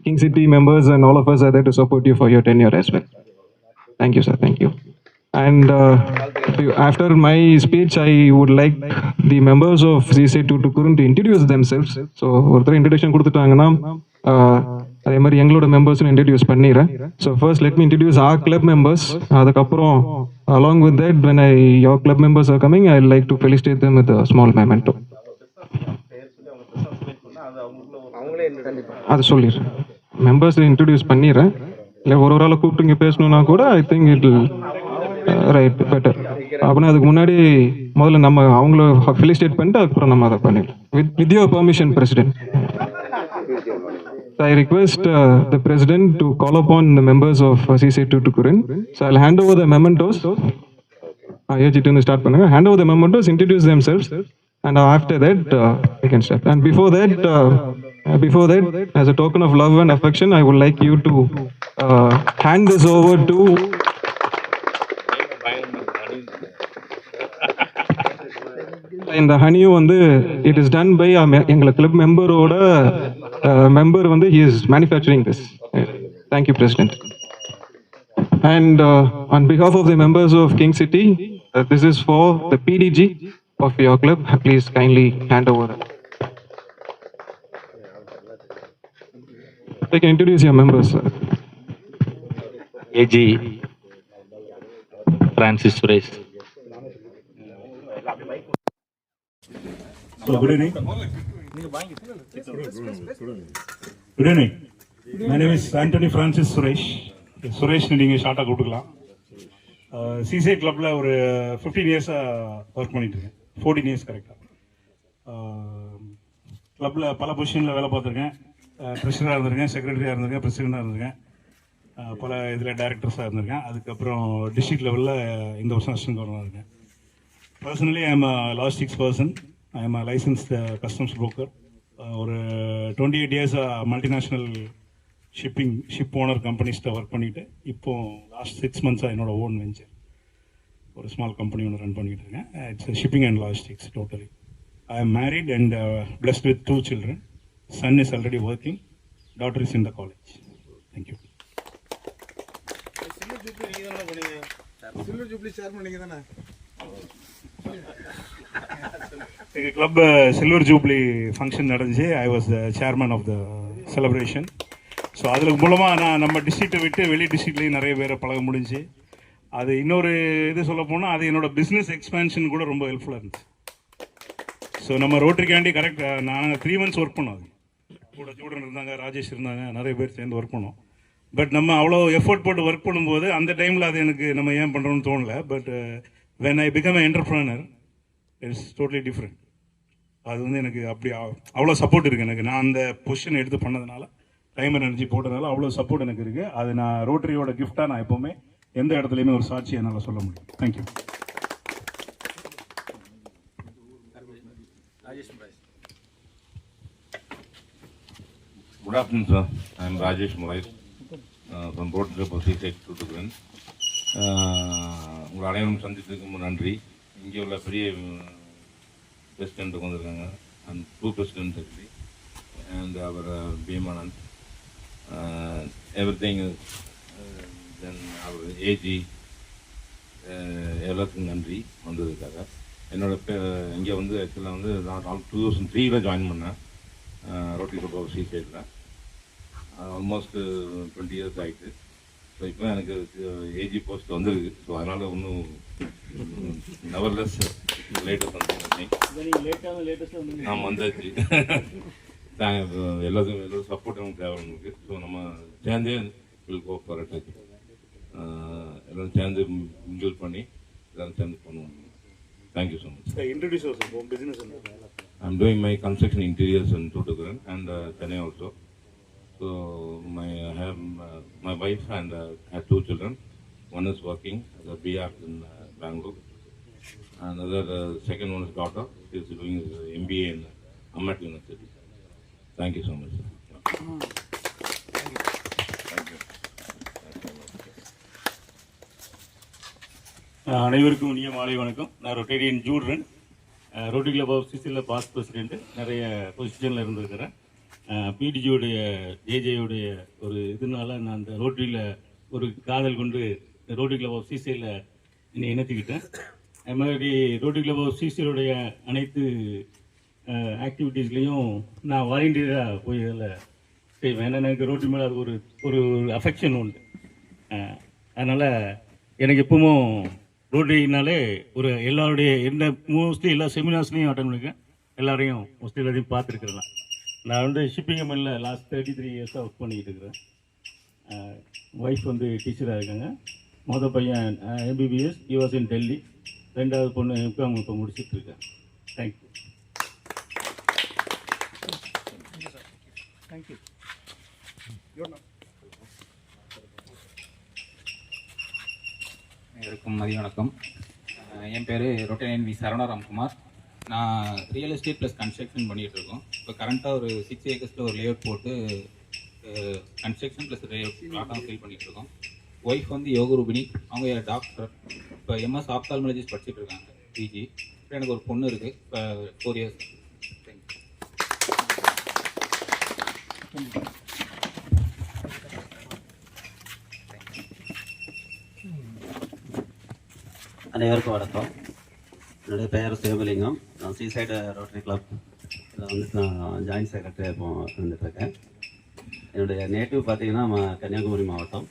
King City members and all of us are there to support you for your tenure as well. Thank you sir, thank you. And after my speech, I would like the members of C-Side Tuticorin to introduce themselves. So, ஒருத்தர் introduction கொடுத்துட்டாங்கன்னா அதே மாதிரி எங்களோட மெம்பர்ஸும் introduce பண்ணிடுறேன். So first let me introduce our club members. அதுக்கப்புறம் along with that, when your club members are coming, I like to felicitate them with a small memento. அது சொல்லிடுறேன், members introduce பண்ணிடுறேன். இல்லை ஒரு ஆளை கூப்பிட்டு இங்கே பேசணுன்னா கூட I think it right better. அப்படின்னா அதுக்கு முன்னாடி முதல்ல நம்ம அவங்கள ஃபெலிசிட்டேட் பண்ணிட்டு அதுக்கப்புறம் நம்ம அதை பண்ணிடலாம். With your permission president, I request the president to call upon the members of C-Side Tuticorin. So I'll hand over the mementos. AGT start பண்ணுங்க. Hand over the mementos, introduce themselves, and after that we can start. And before that, as a token of love and affection, I would like you to hand this over to இந்த ஹனியூ வந்து it is done by எங்களை club மெம்பரோட member வந்து he is manufacturing this. Thank you President. And on behalf of the members of King City, this is for the PDG of your club. Please kindly hand over. I can introduce your members. AG Francis Suresh. So good evening. Good evening. My name is Anthony Francis Suresh. Suresh நீங்கள் ஷார்ட்டாக கூப்பிட்டுக்கலாம். C-Side கிளப்பில் ஒரு 15 இயர்ஸாக work பண்ணிட்டுருக்கேன். 14 years கரெக்டாக. கிளப்பில் பல பொசிஷனில் வேலை பார்த்துருக்கேன். ட்ரெஷராக இருந்திருக்கேன், செக்ரட்டரியாக இருந்திருக்கேன், பிரசிடெண்ட்டாக இருந்திருக்கேன், பல இதில் டைரக்டர்ஸாக இருந்திருக்கேன். அதுக்கப்புறம் டிஸ்ட்ரிக்ட் லெவலில் இந்த வருஷம் அசிஸ்டன்ட் கவர்னராக இருக்கேன். Personally I am logistics person. I am licensed customs broker. ஒரு 28 இயர்ஸ் மல்டிநேஷ்னல் ஷிப் ஓனர் கம்பெனிஸ்ட்டை ஒர்க் பண்ணிவிட்டு இப்போது லாஸ்ட் 6 மந்த்ஸாக என்னோட ஓன் வெஞ்சர் ஒரு ஸ்மால் கம்பெனி ஒன்று ரன் பண்ணிகிட்டு இருக்கேன். It's shipping and logistics totally. I am married and blessed with 2 children. Son is already working, daughter is in the college. Thank you. Silver jubilee chairman நீங்க தானே? எங்கள் club silver jubilee function நடந்துச்சு. I was the chairman of the celebration. So அதில் மூலமாக நம்ம டிஸ்ட்ரிக்டை விட்டு வெளி டிஸ்ட்ரிக்ட்லேயும் நிறைய பேரை பழக முடிஞ்சு. அது இன்னொரு இது சொல்ல போனால் அது என்னோட பிஸ்னஸ் எக்ஸ்பேன்ஷன் கூட ரொம்ப ஹெல்ப்ஃபுல்லாக இருந்துச்சு. ஸோ நம்ம ரோட்டரிக்காண்டி கரெக்ட் நாங்கள் 3 months ஒர்க் பண்ணோம். அது கூட ஸ்டூடெண்ட் இருந்தாங்க, ராஜேஷ் இருந்தாங்க, நிறைய பேர் சேர்ந்து ஒர்க் பண்ணோம். பட் நம்ம அவ்வளோ எஃபோர்ட் போட்டு ஒர்க் பண்ணும்போது அந்த டைமில் அது எனக்கு நம்ம ஏன் பண்ணுறோன்னு தோணலை. But when I become a entrepreneur it's totally different. அது வந்து எனக்கு அப்படி அவ்வளோ சப்போர்ட் இருக்குது எனக்கு. நான் அந்த பொசிஷன் எடுத்து பண்ணதுனால, டைம் அண்ட் எனர்ஜி போட்டதுனால அவ்வளோ சப்போர்ட் எனக்கு இருக்குது. அது நான் ரோட்டரியோட கிஃப்டாக நான் எப்போவுமே எந்த இடத்துலையுமே ஒரு சாட்சியை என்னால் சொல்ல முடியும். Thank you. Good afternoon, sir. I am Rajesh Murai from Rotary Club of C-Side Tuticorin. உங்கள் அனைவரும் சந்தித்ததுக்கு நன்றி. இங்கே உள்ள பெரிய பிரசிடென்ட் வந்திருக்காங்க, and 2 presidents actually, and our Bhimanand, everything, then our AG, எல்லாத்துக்கும் நன்றி வந்ததுக்காக. என்னோட இங்கே வந்து ஆக்சுவலாக வந்து நான் 2003 ஜாயின் பண்ணேன் ரோட்டரி கிளப் ஆஃப் C-Sideல. ஆல்மோஸ்ட் 20 years ஆகிட்டு. ஸோ இப்போ எனக்கு ஏஜி போஸ்ட் வந்துருக்கு. ஸோ அதனால் ஒன்றும் நெவர்லெஸ் லேட்டஸ்ட் நான் வந்தாச்சு. எல்லாத்துக்கும் சப்போர்ட் நமக்கு தேவை நமக்கு. ஸோ நம்ம சேர்ந்தே வில் கோ ஃபார் அட்டாக். எல்லோரும் சேர்ந்து மிங்கிள் பண்ணி எல்லோரும் சேர்ந்து பண்ணுவோம். Thank you so much. Introduce yourself, business. I'm doing my construction interiors in Tuticorin and Chennai also. So I have my wife and I have 2 children. One is working as a BR in Bangalore. Another second one is daughter. She is doing MBA in அம்மாட் university. Thank you so much sir. அனைவருக்கும் இனிய மாலை வணக்கம். நான் Rotarian ஜூட்ரன், Rotary Club of சிசியில் past president, நிறைய பொசிஷனில் இருந்திருக்கிறேன். பிடிஜியோடைய ஜேஜேயோடைய ஒரு இதனால நான் அந்த ரோட்டரியில் ஒரு காதல் கொண்டு ரோட்டரி கிளப் ஆஃப் சிசியில் என்னை இணைத்துக்கிட்டேன். அது மாதிரி ரோட்டரி கிளப் ஆஃப் சிசியோடைய அனைத்து ஆக்டிவிட்டீஸ்லேயும் நான் வாலண்டியராக போய் அதில் செய்வேன். ஏன்னா எனக்கு ரோட்டரி மேலே அது ஒரு அஃபெக்ஷன் உண்டு. அதனால் எனக்கு எப்பவும் ரோட்டரினாலே ஒரு எல்லாருடைய மோஸ்ட்லி எல்லா செமினார்ஸ்லையும் அட்டன் பண்ணியிருக்கேன். எல்லாரையும் மோஸ்ட்லி எல்லாத்தையும் பார்த்துருக்குறேன். நான் வந்து ஷிப்பிங் கம்பெனியில் லாஸ்ட் 33 இயர்ஸாக ஒர்க் பண்ணிக்கிட்டு இருக்கிறேன். ஒய்ஃப் வந்து டீச்சராக இருக்காங்க. மொதல் பையன் MBBS, யூஎஸ் இன் டெல்லி. ரெண்டாவது பொண்ணு எம்காம் இப்போ முடிச்சுட்டு இருக்கேன். தேங்க்யூ. தேங்க்யூ. அனைவருக்கும் மதிய வணக்கம். என் பேர் ரொட்டேரியன் வி சரவணராம்குமார். நான் ரியல் எஸ்டேட் ப்ளஸ் கன்ஸ்ட்ரக்ஷன் பண்ணிகிட்டு இருக்கோம். இப்போ கரண்ட்டாக ஒரு 6 ஏக்கர்ஸில் ஒரு லேஅவுட் போட்டு கன்ஸ்ட்ரக்ஷன் ப்ளஸ் லேஅவுட் பிளாட்டாக ஃபீல் பண்ணிகிட்டு இருக்கோம். ஒய்ஃப் வந்து யோகரூபினி, அவங்க டாக்டர். இப்போ MS ஆப்தால்மாலஜிஸ்ட் படிச்சுட்டு இருக்காங்க, பிஜி. இப்போ எனக்கு ஒரு பொண்ணு இருக்குது, இப்போ 4 இயர்ஸ். அனைவருக்கும் வணக்கம். என்னுடைய பெயர் சிவலிங்கம். நான் சீசைடு ரோட்டரி கிளப் வந்து நான் ஜாயின்ட் செக்ரட்டரியாக இப்போ இருந்துகிட்ருக்கேன். என்னுடைய நேட்டிவ் பார்த்திங்கன்னா நம்ம கன்னியாகுமரி மாவட்டம்.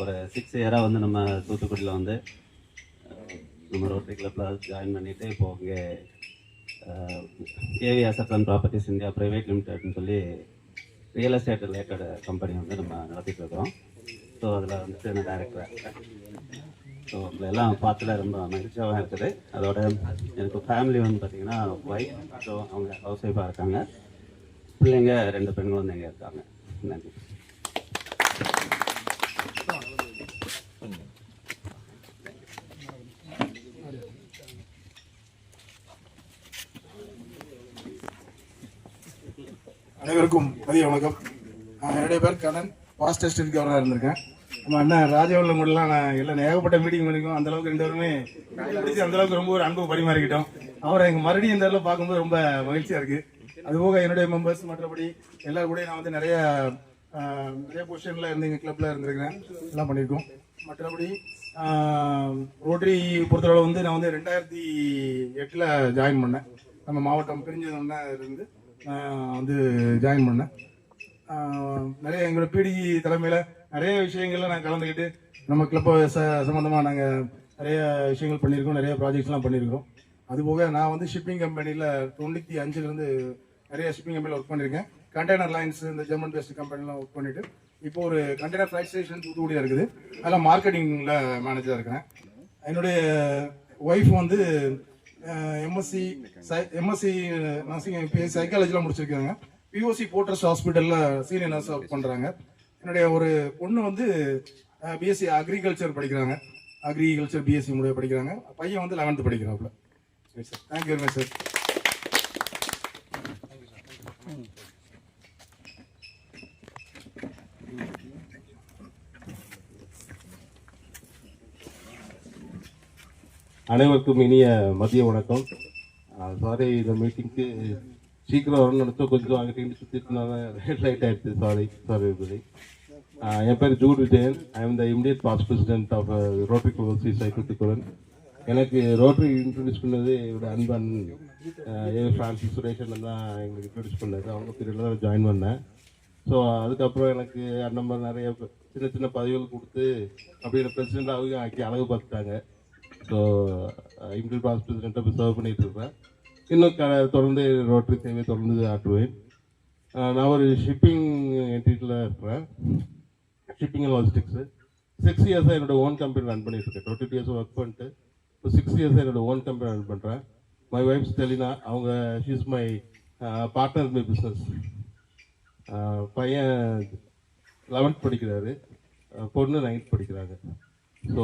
ஒரு 6 இயராக வந்து நம்ம தூத்துக்குடியில் வந்து நம்ம ரோட்டரி கிளப்பில் ஜாயின் பண்ணிவிட்டு இப்போது இங்கே KV assets and properties India private லிமிடெட்னு சொல்லி ரியல் எஸ்டேட் ரிலேட்டட் கம்பெனி வந்து நம்ம நடத்திட்டு இருக்கிறோம். ஸோ அதில் வந்துட்டு நான் டைரக்டராக இருக்கேன். ஸோ அதில் எல்லாம் பார்த்துல ரொம்ப மகிழ்ச்சியாக இருக்குது. அதோட எனக்கு ஃபேமிலி வந்து பார்த்திங்கன்னா ஒய்ஃப், ஸோ அவங்க ஹவுஸ் ஒய்ஃபாக இருக்காங்க. பிள்ளைங்க 2 பெண் குழந்தைங்க இருக்காங்க. நன்றி. அனைவருக்கும் மதிய வணக்கம். என்னுடைய பேர் கண்ணன், பாஸ்ட் அசிஸ்டன்ட் கவர்னராக இருந்திருக்கேன். நம்ம அண்ணன் ராஜவல்லம் கூடலாம் நான் எல்லாம் ஏகப்பட்ட மீட்டிங் பண்ணிக்கோம். அந்தளவுக்கு 2 பேருமே பிடிச்சி அந்தளவுக்கு ரொம்ப ஒரு அன்பு பரிமாறிக்கிட்டோம். அவரை எங்கள் மறுபடியும் இந்த இடத்துல பார்க்கும்போது ரொம்ப மகிழ்ச்சியாக இருக்குது. அதுபோக என்னுடைய மெம்பர்ஸ் மற்றபடி எல்லாரும் கூட நான் வந்து நிறைய பொசிஷனில் இருந்து எங்கள் கிளப்பில் இருந்திருக்கிறேன், எல்லாம் பண்ணியிருக்கோம். மற்றபடி ரோட்டரி பொறுத்தளவு வந்து நான் வந்து 2008 ஜாயின் பண்ணேன். நம்ம மாவட்டம் பிரிஞ்சதுன்னா இருந்து வந்து ஜாயின் பண்ணேன். நிறைய எங்களோட பிடிஜி தலைமையில் நிறைய விஷயங்கள்ல நான் கலந்துக்கிட்டு நம்ம கிளப்பை சம்மந்தமாக நாங்கள் நிறைய விஷயங்கள் பண்ணியிருக்கோம், நிறைய ப்ராஜெக்ட்ஸ்லாம் பண்ணியிருக்கோம். அதுபோக நான் வந்து ஷிப்பிங் கம்பெனியில் 95 நிறைய ஷிப்பிங் கம்பெனியில் ஒர்க் பண்ணியிருக்கேன். கண்டெய்னர் லைன்ஸ் இந்த ஜெர்மன் பேஸ்ட் கம்பெனிலாம் ஒர்க் பண்ணிவிட்டு இப்போ ஒரு கண்டெய்னர் ஃப்ளைட் ஸ்டேஷன் தூத்துக்குடியில் இருக்குது. அதில் மார்க்கெட்டிங்கில் மேனேஜராக இருக்கிறேன். என்னுடைய ஒய்ஃப் வந்து எம்எஸ்சி நர்சிங் சைக்காலஜிலாம் முடிச்சிருக்காங்க. POC போர்ட்ரஸ்ட் ஹாஸ்பிட்டலில் சீனியர் நர்ஸாக ஒர்க் பண்ணுறாங்க. என்னுடைய ஒரு பொண்ணு வந்து BSc அக்ரிகல்ச்சர் படிக்கிறாங்க. அக்ரிகல்ச்சர் BSc முடிய படிக்கிறாங்க. பையன் வந்து 11th படிக்கிறாப்புல. சரி sir, thank you very much sir. அனைவருக்கும் இனிய மதிய வணக்கம். சாரி, இந்த மீட்டிங்க்கு சீக்கிரம் வரணும்னு நினச்சோம், கொஞ்சம் அங்கிட்ட சுற்றிட்டுனால ரெட் லைட் ஆகிடுச்சு. Sorry everybody. என் பேர் Jude Vijayan. I am the immediate past president of Rotary Club seaside Thoothukudi. எனக்கு ரோட்டரி இன்ட்ரடியூஸ் பண்ணது என்னோட அன்பன் ஃப்ரான்சிஸ் சுரேஷன் தான் எங்களுக்கு இன்ட்ரடியூஸ் பண்ணது. அவங்க பீரியடில் தான் ஜாயின் பண்ணேன். ஸோ அதுக்கப்புறம் எனக்கு அந்த நிறைய சின்ன பதவிகள் கொடுத்து அப்படியே பிரசிடென்ட் ஆக்கி அழகு பார்த்துட்டாங்க. ஸோ இமிடியட் பாஸ்ட் பிரசிடென்ட்டாக போய் சர்வ் பண்ணிகிட்டு இருப்பேன். இன்னும் தொடர்ந்து ரோட்டரி சேவை தொடர்ந்து ஆற்றுவேன். நான் ஒரு ஷிப்பிங் என்டிட்டியில் இருக்கிறேன், ஷிப்பிங் அண்ட் லாஜிஸ்டிக்ஸு. 6 இயர்ஸாக என்னோட ஓன் கம்பெனி ரன் பண்ணிட்டு இருக்கேன். 22 இயர்ஸ் ஒர்க் பண்ணிட்டு இப்போ 6 இயர்ஸாக என்னோட ஓன் கம்பெனி ரன் பண்ணுறேன். மை ஒய்ஃப் ஸ்டெலினா, அவங்க she's my partner my business. பையன் 11th படிக்கிறாரு, பொண்ணு 9th படிக்கிறாங்க. ஸோ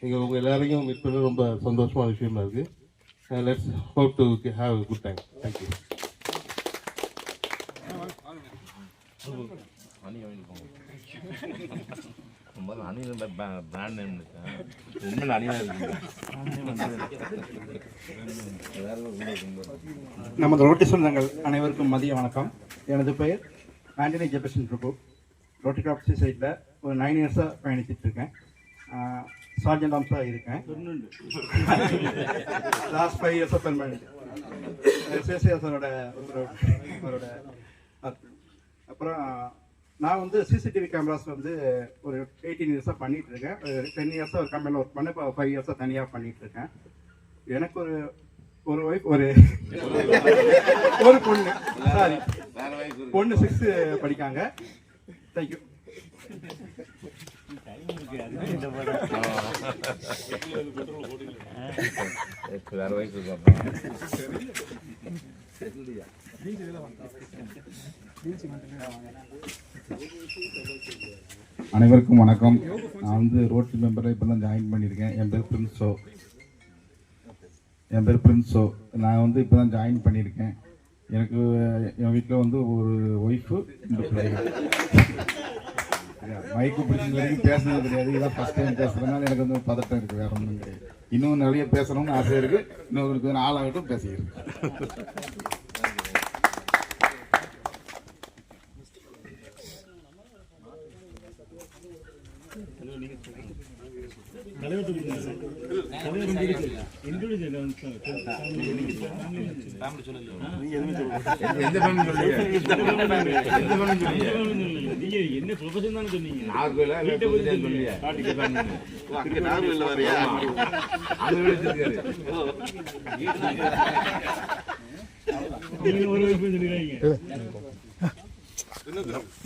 நீங்கள் உங்கள் எல்லாரையும் மீட் பண்ண ரொம்ப சந்தோஷமான விஷயமா இருக்குது. Let's hope to have a good time. Thank you. Brand name உண்மையில் அணியாக இருக்குங்க. நமது ரோட்டி சொந்தங்கள் அனைவருக்கும் மதிய வணக்கம். எனது பெயர் ஆண்டனி ஜெபர்சன் பிரபு. ரோட்டி கிளப் சைடில் ஒரு 9 இயர்ஸாக பயணிச்சுட்டு இருக்கேன். சார்ஜென்ட் ஆம்ஸாக இருக்கேன். லாஸ்ட் 5 இயர்ஸாக பெர்மனன்ட் சேசியாசனோட அவரோட. அப்புறம் நான் வந்து சிசிடிவி கேமராஸ் வந்து ஒரு 18 இயர்ஸாக பண்ணிகிட்டு இருக்கேன். 10 இயர்ஸாக ஒரு கம்பெனியில் ஒர்க் பண்ணேன். இப்போ 5 இயர்ஸாக தனியாக பண்ணிகிட்டு இருக்கேன். எனக்கு ஒரு ஒய்ஃப் ஒரு பொண்ணு, சாரி பொண்ணு 6th படிக்காங்க. தேங்க்யூ. வேற வயசு அனைவருக்கும் வணக்கம். நான் வந்து ரோட்டி மெம்பராக இப்போ தான் ஜாயின் பண்ணியிருக்கேன். என் பேர் பிரின்ஸோ. நான் வந்து இப்போ தான் ஜாயின் பண்ணியிருக்கேன். எனக்கு என் வீட்டில் வந்து ஒரு ஒய்ஃபு, 2 பிள்ளைகள். மைக்கு பிடிச்சது வரைக்கும் பேசுனது கிடையாது. இதான் ஃபஸ்ட் டைம் பேசுகிறதுனால எனக்கு வந்து பதட்டம் இருக்குது. வேறு ஒன்றும் கிடையாது. இன்னும் நிறைய பேசணும்னு ஆசை இருக்குது. இன்னொரு ஆளாகட்டும் பேசிக்கிறேன். என்ன ப்ரொஃபஷன் தான் சொன்னீங்க?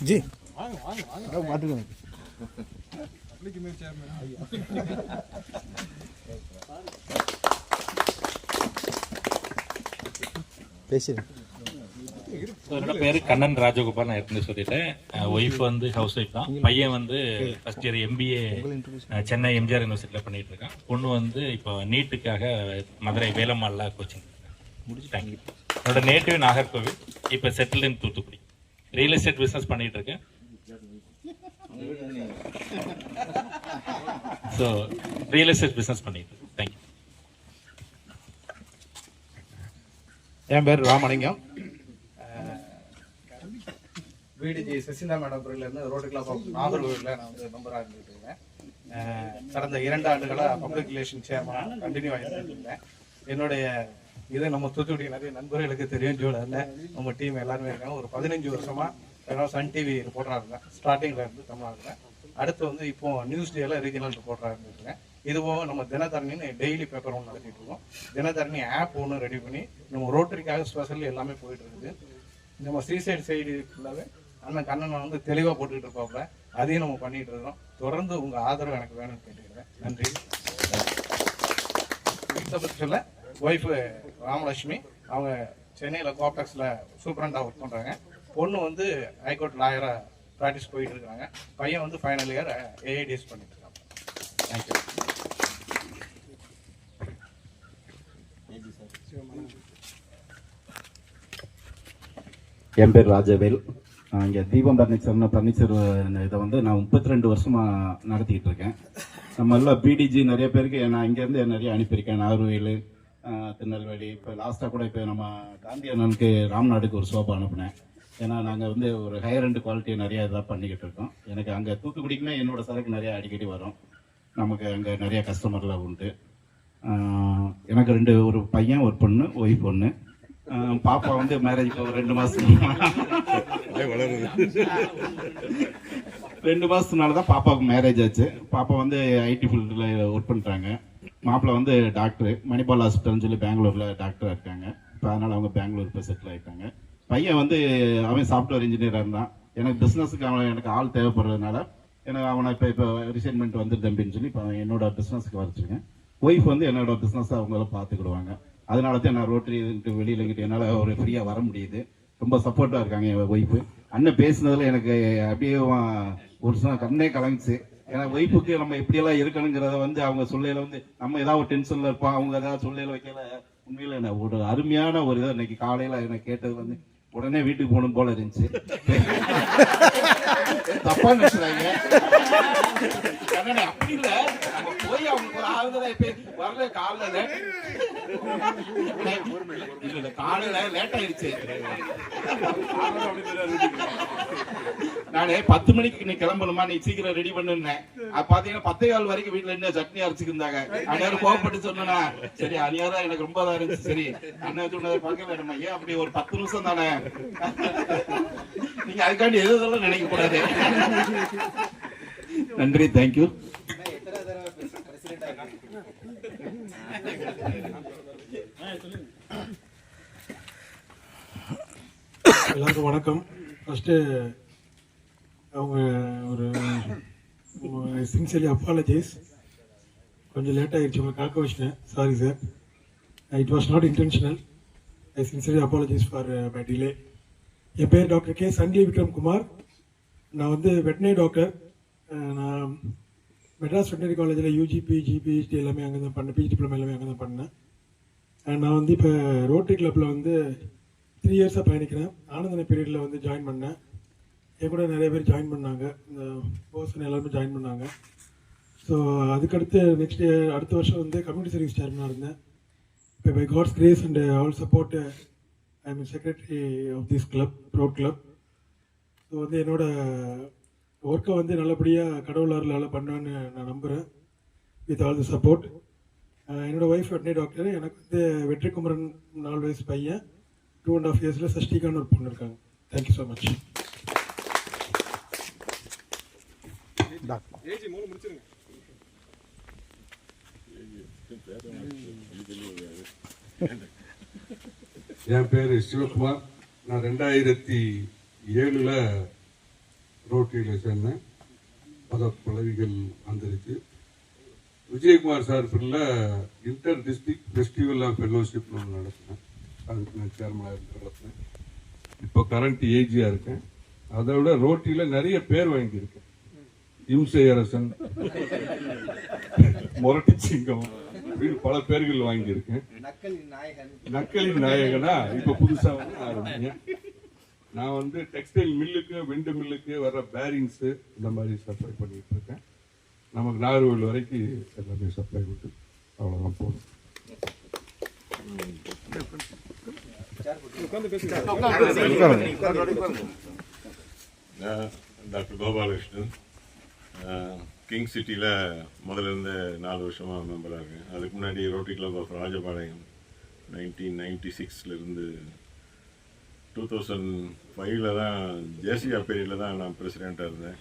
ஜி என்னோட பேர் கண்ணன் ராஜகோபால். நான் ஏற்கனவே சொல்லிட்டேன். ஒய்ஃப் வந்து ஹவுஸ் ஒய்ஃப் தான். பையன் வந்து first year MBA Chennai MGR யூனிவர்சிட்டியில் பண்ணிட்டு இருக்கான். பொண்ணு வந்து இப்போ நீட்டுக்காக மதுரை வேலம்மாள்ல கோச்சிங் முடிச்சுட்டாங்க. என்னோட நேட்டிவ் நாகர்கோவில், இப்போ settle in Thoothukudi. Real estate business பண்ணிட்டு இருக்கேன். ஸோ ரியல் எஸ்டேட் பிஸ்னஸ் பண்ணிட்டு இருக்கேன். தேங்க்யூ. என் பேர் ராமலிங்கம். பிடிஜி சசிந்தா மேடம் இருந்து ரோட்டி கிளப் ஆஃப் நாகர்கோவிலில் நான் வந்து மெம்பராக இருந்துட்டு இருக்கேன். கடந்த 2 ஆண்டுகளாக பப்ளிக் ரிலேஷன் சேர்மனாக கண்டினியூ ஆகிட்டு இருக்கேன். என்னுடைய இது நம்ம தூத்துக்குடி நிறைய நண்பர்களுக்கு தெரியும். ஜோடில் நம்ம டீம் எல்லாருமே இருக்காங்க. ஒரு 15 வருஷமாக சன் டிவி ரிப்போர்ட்டராக இருந்தேன். ஸ்டார்டிங்கில் இருந்து தமிழ்நாட்டில். அடுத்து வந்து இப்போ நியூஸ் டேல ரீஜனல் ரிப்போர்ட்டராக இருந்துருக்கேன். இதுவும் நம்ம தினத்தரணின்னு டெய்லி பேப்பர் ஒன்று நடத்திட்டு இருக்கோம். தினத்தரணி ஆப் ஒன்று ரெடி பண்ணி நம்ம ரோட்டரிக்காக ஸ்பெஷல் எல்லாமே போயிட்டு இருக்குது. நம்ம சீசைட் சைடு ஃபுல்லாகவே அண்ணன் கண்ணனை வந்து தெளிவாக போட்டுக்கிட்டு இருப்பாப்புல. அதையும் நம்ம பண்ணிட்டு இருக்கோம். தொடர்ந்து உங்கள் ஆதரவு எனக்கு வேணும்னு கேட்டுக்கிறேன். நன்றி. சொல்ல ஒய்ஃபு ராமலட்சுமி, அவங்க சென்னையில் கோஆப்டெக்ஸில் சூப்பரண்டாக ஒர்க் பண்ணுறாங்க. பொண்ணு வந்து ஹைகோர்ட் லாயராக ப்ராக்டிஸ் போயிட்டு இருக்காங்க. பையன் வந்து ஃபைனல் இயர் AIDS பண்ணிட்டு இருக்காங்க. தேங்க்யூ. என் பேர் ராஜவேல். இங்கே தீபம் ஃபர்னிச்சர் இதை வந்து நான் 32 வருஷமாக நடத்திக்கிட்டு இருக்கேன். நம்ம எல்லாம் பிடிஜி நிறைய பேருக்கு நான் இங்கேருந்து நிறைய அனுப்பியிருக்கேன். நாகர்கோவில், திருநெல்வேலி. இப்போ லாஸ்ட்டாக கூட இப்போ நம்ம காந்தி அண்ணனுக்கு ராம்நாடுக்கு ஒரு சோப்பா அனுப்புனேன். ஏன்னா நாங்கள் வந்து ஒரு ஹையர் அண்ட் குவாலிட்டி நிறையா இதாக பண்ணிக்கிட்டு இருக்கோம். எனக்கு அங்கே தூத்துக்குடிக்குமே என்னோடய சரக்கு நிறையா அடிக்கடி வரும். நமக்கு அங்கே நிறைய கஸ்டமர்லாம் உண்டு. எனக்கு ஒரு பையன், ஒரு பொண்ணு, ஒய்ஃப் பொண்ணு. பாப்பா வந்து மேரேஜ் இப்போ 2 மாதத்துனால தான் பாப்பாவுக்கு மேரேஜ் ஆச்சு. பாப்பா வந்து ஐடி ஃபீல்டில் ஒர்க் பண்ணுறாங்க. மாப்பிள்ளை வந்து டாக்டரு, மணிபால் ஹாஸ்பிட்டல்னு சொல்லி பெங்களூரில் டாக்டராக இருக்காங்க. இப்போ அதனால் அவங்க பெங்களூர் இப்போ செட்டில் ஆகிட்டாங்க. பையன் வந்து அவன் சாஃப்ட்வேர் இன்ஜினியராக இருந்தான். எனக்கு பிஸ்னஸுக்கு எனக்கு ஆள் தேவைப்படுறதுனால எனக்கு அவனை இப்போ ரிசைன்மெண்ட் வந்து தம்பின்னு சொல்லி இப்போ என்னோட பிஸ்னஸுக்கு வரைச்சிருக்கேன். ஒய்ஃப் வந்து என்னோட பிஸ்னஸை அவங்கள பார்த்துக்கிடுவாங்க. அதனால தான் நான் ரோட்டரி வெளியில் கிட்ட என்னால் ஒரு ஃப்ரீயாக வர முடியுது. ரொம்ப சப்போர்ட்டாக இருக்காங்க என் ஒய்ஃபு. அண்ணன் பேசுனதில் எனக்கு அப்படியே ஒரு கண்ணே கலங்குச்சு. ஏன்னா ஒய்ஃபுக்கு நம்ம எப்படியெல்லாம் இருக்கணுங்கிறத வந்து அவங்க சொல்லையில் வந்து நம்ம ஏதாவது ஒரு டென்ஷனில் இருப்போம். அவங்க ஏதாவது சொல்லையில் வைக்கல. உண்மையில் என்ன ஒரு அருமையான ஒரு இதை இன்னைக்கு காலையில் எனக்கு கேட்டது வந்து உடனே வீட்டுக்கு போகணும் போல இருந்துச்சு. தப்பா நினைச்சாங்க. அப்படி இல்ல, நம்ம போய் அவங்க ஒரு ஆளுநரை வரல காலைல இல்ல காலையில லேட் ஆயிடுச்சு. நானே 10 மணிக்கு நீ கிளம்பணுமா, நீ சீக்கிரம் ரெடி பண்ணுன்னேன். பாத்தீங்கன்னா 10:15 வரைக்கும் வீட்டுல என்ன சட்னி அரைச்சுக்கிருந்தாங்க. அந்நேரம் கோவப்பட்டு சொன்னா சரி அநியாரம் எனக்கு ரொம்ப தான் இருந்துச்சு. சரி அண்ணன் சொன்னதை பார்க்க வேணுமா, ஏன் அப்படி ஒரு 10 நிமிஷம் தானே, நீங்க அதுக்காண்டி எதுவும் நினைக்க கூடாது. நன்றி, தேங்க்யூ. எல்லாருக்கும் வணக்கம். ஃபஸ்ட்டு அவங்க ஒரு சின்சியர்லி அப்பாலஜைஸ், கொஞ்சம் லேட் ஆகிடுச்சு உங்களை காக்க வச்சிட்டேன். Sorry sir, it was not intentional. I sincerely apologise for my delay. என் பேர் டாக்டர் கே சஞ்சய் விக்ரம் குமார். நான் வந்து வெட்டினரி டாக்டர். நான் மெட்ராஸ் வெட்டினரி காலேஜில் யூஜி பிஜி பிஹெச்டி எல்லாமே அங்கே தான் பண்ணேன். பிஹெச்டி டிப்ளமா எல்லாமே அங்கே தான் பண்ணேன். நான் வந்து இப்போ ரோட்டரி கிளப்பில் வந்து 3 இயர்ஸாக பயணிக்கிறேன். ஆனந்தன பீரியடில் வந்து ஜாயின் பண்ணேன். என் கூட நிறைய பேர் ஜாயின் பண்ணாங்க, இந்த பர்சன் எல்லாருமே ஜாயின் பண்ணாங்க. ஸோ அதுக்கடுத்து நெக்ஸ்ட் அடுத்த வருஷம் வந்து கம்யூனிட்டி சர்வீஸ் சேர்மனாக இருந்தேன். இப்போ by God's grace and all support I mean secretary of this club, proud club. So வந்து என்னோடய ஒர்க்கை வந்து நல்லபடியாக கடவுளால் பண்ணுவேன்னு நான் நம்புகிறேன், வித் ஆல் தி சப்போர்ட். என்னோடய ஒய்ஃப் வெட்டினரி டாக்டர். எனக்கு வந்து வெற்றி குமரன் 4 வயசு பையன், 2.5 இயர்ஸில் சஷ்டிகான்னு ஒரு பொண்ணு இருக்காங்க. Thank you so much. என் பேர் சிவகுமார். நான் 2007 ரோட்டரியில் சேர்ந்தேன். பல பதவிகள் வந்துருச்சு. விஜயகுமார் சார்பில் இன்டர் டிஸ்ட்ரிக்ட் ஃபெஸ்டிவல் ஆஃப் ஃபெல்லோஷிப்னு ஒன்று நடத்தினேன். அதுக்கு நான் சேர்மனாக இருந்து நடத்தினேன். இப்போ கரண்ட் ஏஜியாக இருக்கேன். அதை விட ரோட்டியில் நிறைய பேர் வாங்கியிருக்கேன். இம்சை அரசன், முரட்டு சிங்கம், பல பேர்கள் வாங்கியிருக்கேன். நக்கலின் நாயகனா இப்போ புதுசாக வந்து ஆரம்பிங்க. நான் வந்து டெக்ஸ்டைல் மில்லுக்கு, விண்டு மில்லுக்கு வர பேரிங்ஸு இந்த மாதிரி சப்ளை பண்ணிட்டு இருக்கேன். நமக்கு நாகர்கோவில் வரைக்கும் எல்லாமே சப்ளை விட்டு அவ்வளோதான் போதும். டாக்டர் கோபாலகிருஷ்ணன், கிங் சிட்டியில் முதல்ல இருந்து 4 வருஷமாக மெம்பராக இருக்கேன். அதுக்கு முன்னாடி ரோட்டரி கிளப் ஆஃப் ராஜபாளையம் 1996 2005 தான் ஜேசியா பீரியடில் தான் நான் பிரசிடெண்ட்டாக இருந்தேன்.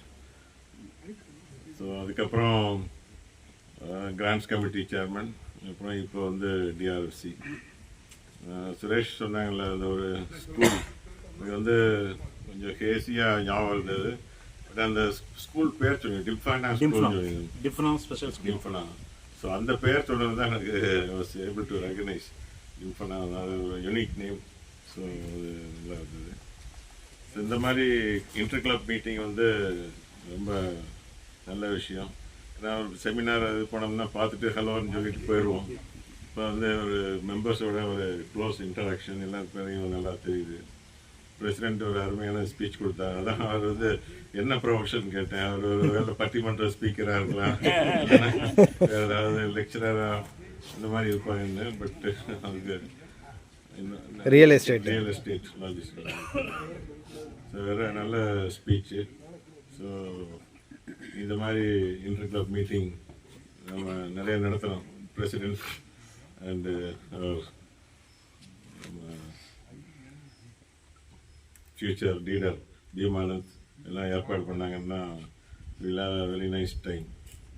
ஸோ அதுக்கப்புறம் கிராண்ட்ஸ் கமிட்டி சேர்மன், அப்புறம் இப்போ வந்து டிஆர்எஃப்சி. சுரேஷ் சொன்னாங்கல்ல, அந்த ஒரு ஸ்கூல் இது வந்து கொஞ்சம் ஹேசியாக ஞாபகம் இருந்தது. பட் அந்த ஸ்கூல் பேர் சொல்லுங்க, டிஃபனா ஸ்கூல், டிஃபனா ஸ்பெஷல் ஸ்கூல், டிஃபனா. ஸோ அந்த பேர் சொல்கிறது தான் எனக்கு வாஸ் ஏபிள் டு ரெகனைஸ். டிஃபனா அது ஒரு யூனிக் நேம். ஸோ அது நல்லா இருந்தது. ஸோ இந்த மாதிரி இன்டர் கிளப் மீட்டிங் வந்து ரொம்ப நல்ல விஷயம். ஏன்னா ஒரு செமினார் இது போனோம்னா பார்த்துட்டு ஹலோன்னு சொல்லிட்டு போயிடுவோம். இப்போ வந்து ஒரு மெம்பர்ஸோட ஒரு க்ளோஸ் இன்டராக்ஷன் எல்லாருக்கும் நல்லா தெரியுது. பிரசிடென்ட் ஒரு அருமையான ஸ்பீச் கொடுத்தார். அதான் அவர் வந்து என்ன ப்ரொஃபஷன் கேட்டேன். அவர் ஒரு வேலை பட்டிமன்ற ஸ்பீக்கராக இருக்கலாம், ஏதாவது லெக்சரராக இந்த மாதிரி இருப்பாங்க. பட் அதுக்கு ரியல் எஸ்டேட் லாஜிஸ்டிக். ஸோ வேறு நல்ல ஸ்பீச்சு. ஸோ இந்த மாதிரி இன்டர் கிளப் மீட்டிங் நம்ம நிறைய நடத்தணும். President and future leader Bhimanand எல்லாம் ஏற்பாடு பண்ணாங்கன்னா வெரி நைஸ் டைம்.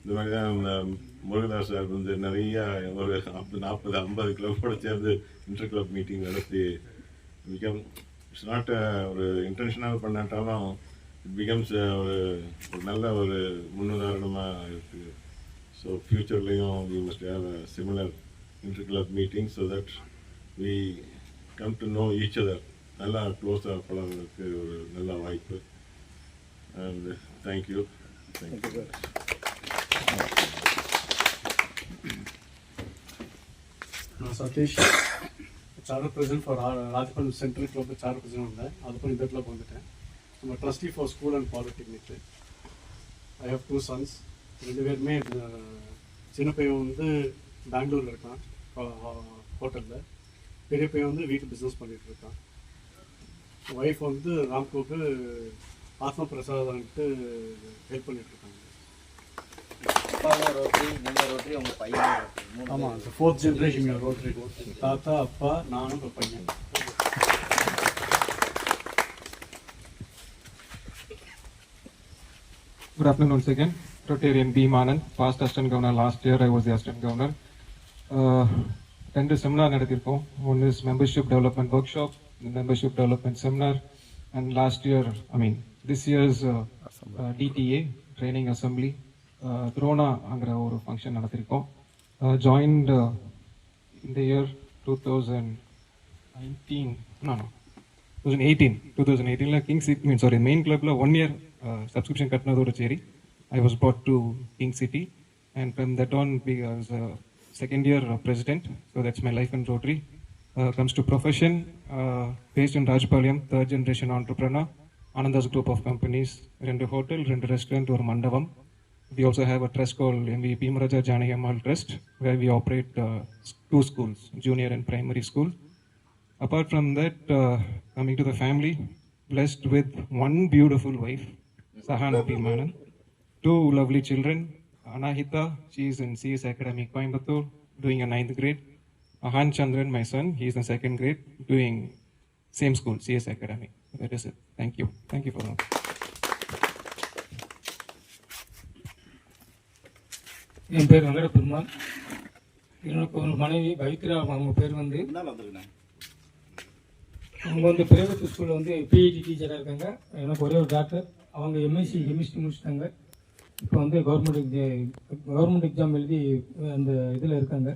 இந்த மாதிரி தான் இந்த முருகதாஸ் சார் வந்து நிறையா ஒரு 40-50 கிளப்போட சேர்ந்து இன்டர் கிளப் மீட்டிங் நடத்தி இட்ஸ் நாட் ஒரு இன்டென்ஷனாக பண்ணாட்டாலும் இட் பிகம்ஸ் ஒரு நல்ல ஒரு முன்னுதாரணமாக இருக்குது. ஸோ ஃப்யூச்சர்லேயும் we must have a similar inter club meeting so that we come to know each other. நல்லா க்ளோஸாக பழகிறதுக்கு ஒரு நல்ல வாய்ப்பு. And thank you. நான் Sathish. Charter president for Rajapalayam Central Club charter president இருந்தேன். அதுக்கப்புறம் இந்த கிளப் வந்துட்டேன். நம்ம trustee for school and polytechnic. I have 2 sons. 2 பேருமே சின்ன பையன் வந்து பெங்களூரில் இருக்கான் ஹோட்டலில். பெரிய பையன் வந்து வீட்டு பிஸ்னஸ் பண்ணிகிட்டு இருக்கான். ஒய்ஃப் வந்து ராம்கோக்கு ஆத்ம பிரசாதன்ட்டு ஹெல்ப் பண்ணிட்டு இருக்காங்க. ஆமாம், 4th generation ரோட்டரி. தாத்தா, அப்பா, நானும் இப்போ பையன். Good afternoon once again. Rotarian B. Manan, past assistant governor. Last year I was the assistant governor. 2 seminar நடத்திருக்கோம். One is membership development workshop, the membership development seminar, and last year, this year's DTA, training assembly, Drona அங்கிற ஒரு function நடத்திருக்கோம். Joined in the year 2018ல King City main கிளப்ல 1 year subscription கட்டினதோட சரி I was brought to King City, and from that on I was second year president, so that's my life in Rotary. Comes to profession, based in Rajpalayam, 3rd generation entrepreneur, Ananda's group of companies, 2 hotel, 2 restaurant, or mandavam. We also have a trust called MVP Maraja Janayammal Trust, where we operate 2 schools, junior and primary school. Apart from that, coming to the family, blessed with 1 beautiful wife, Sahana P. Manan, 2 lovely children, Anahita, she is in CS Academy, Coimbatore, doing a 9th grade. Ahan Chandran, my son, he is in 2nd grade, doing same school, CS Academy. That is it. Thank you. Thank you for that. என் பேர் வெங்கட பெருமாள். எனக்கு ஒரு மனைவி பவித்ரா. அவங்க பேர் வந்து அவங்க வந்து private ஸ்கூலில் வந்து பிஹெச்டி டீச்சராக இருக்காங்க. எனக்கு ஒரே ஒரு டாக்டர். அவங்க எம்எஸ்சி கெமிஸ்ட்ரி முடிச்சிட்டாங்க. இப்போ வந்து கவர்மெண்ட் எக்ஸாம் எழுதி அந்த இதில் இருக்காங்க.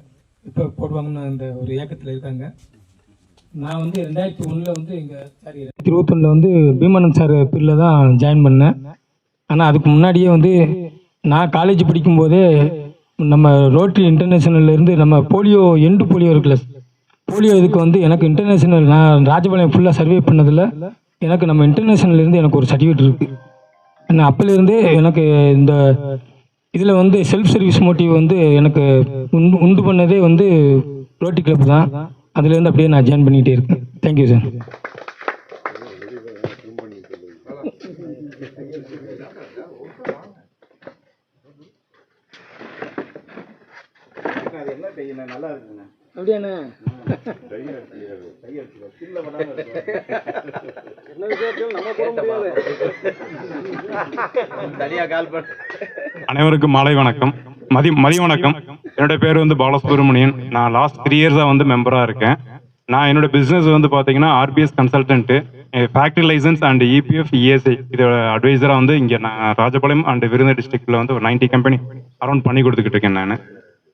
இப்போ போடுவாங்கன்னு அந்த ஒரு ஏக்கத்தில் இருக்காங்க. நான் வந்து 2001 வந்து 2021 வந்து பீமானந்த் சார் பீரியடில் தான் ஜாயின் பண்ணேன். ஆனால் அதுக்கு முன்னாடியே வந்து நான் காலேஜ் படிக்கும்போதே நம்ம ரோட்டரி இன்டர்நேஷனல்லேருந்து நம்ம எண்டு போலியோ இருக்குல்ல, போலியோ இதுக்கு வந்து எனக்கு இன்டர்நேஷனல், நான் ராஜபாளையம் ஃபுல்லாக சர்வே பண்ணதில் எனக்கு நம்ம இன்டர்நேஷனல்லேருந்து எனக்கு ஒரு சர்டிஃபிகேட் இருக்குது. நான் அப்போலேருந்தே எனக்கு இந்த இதில் வந்து செல்ஃப் சர்வீஸ் மோட்டிவ் வந்து எனக்கு உண்டு பண்ணதே வந்து ரோட்டரி கிளப் தான். அதுலேருந்து அப்படியே நான் ஜாயின் பண்ணிகிட்டே இருக்கேன். Thank you sir. நல்லா இருக்குங்க. அப்படியாண்ணே? அனைவருக்கும் மாலை வணக்கம், மதிய வணக்கம். என்னோட பேர் வந்து பாலசுப்ரமணியன். நான் லாஸ்ட் 3 இயர்ஸாக வந்து மெம்பராக இருக்கேன். நான் என்னோட பிஸ்னஸ் வந்து பார்த்தீங்கன்னா RPS consultant, factory licence and EPF ESI இதோட அட்வைசராக வந்து இங்கே நான் ராஜபாளையம் அண்ட் விருதுநகர் டிஸ்ட்ரிக்டில் வந்து ஒரு 90 கம்பெனி அரௌண்ட் பண்ணி கொடுத்துக்கிட்டு இருக்கேன் நான்.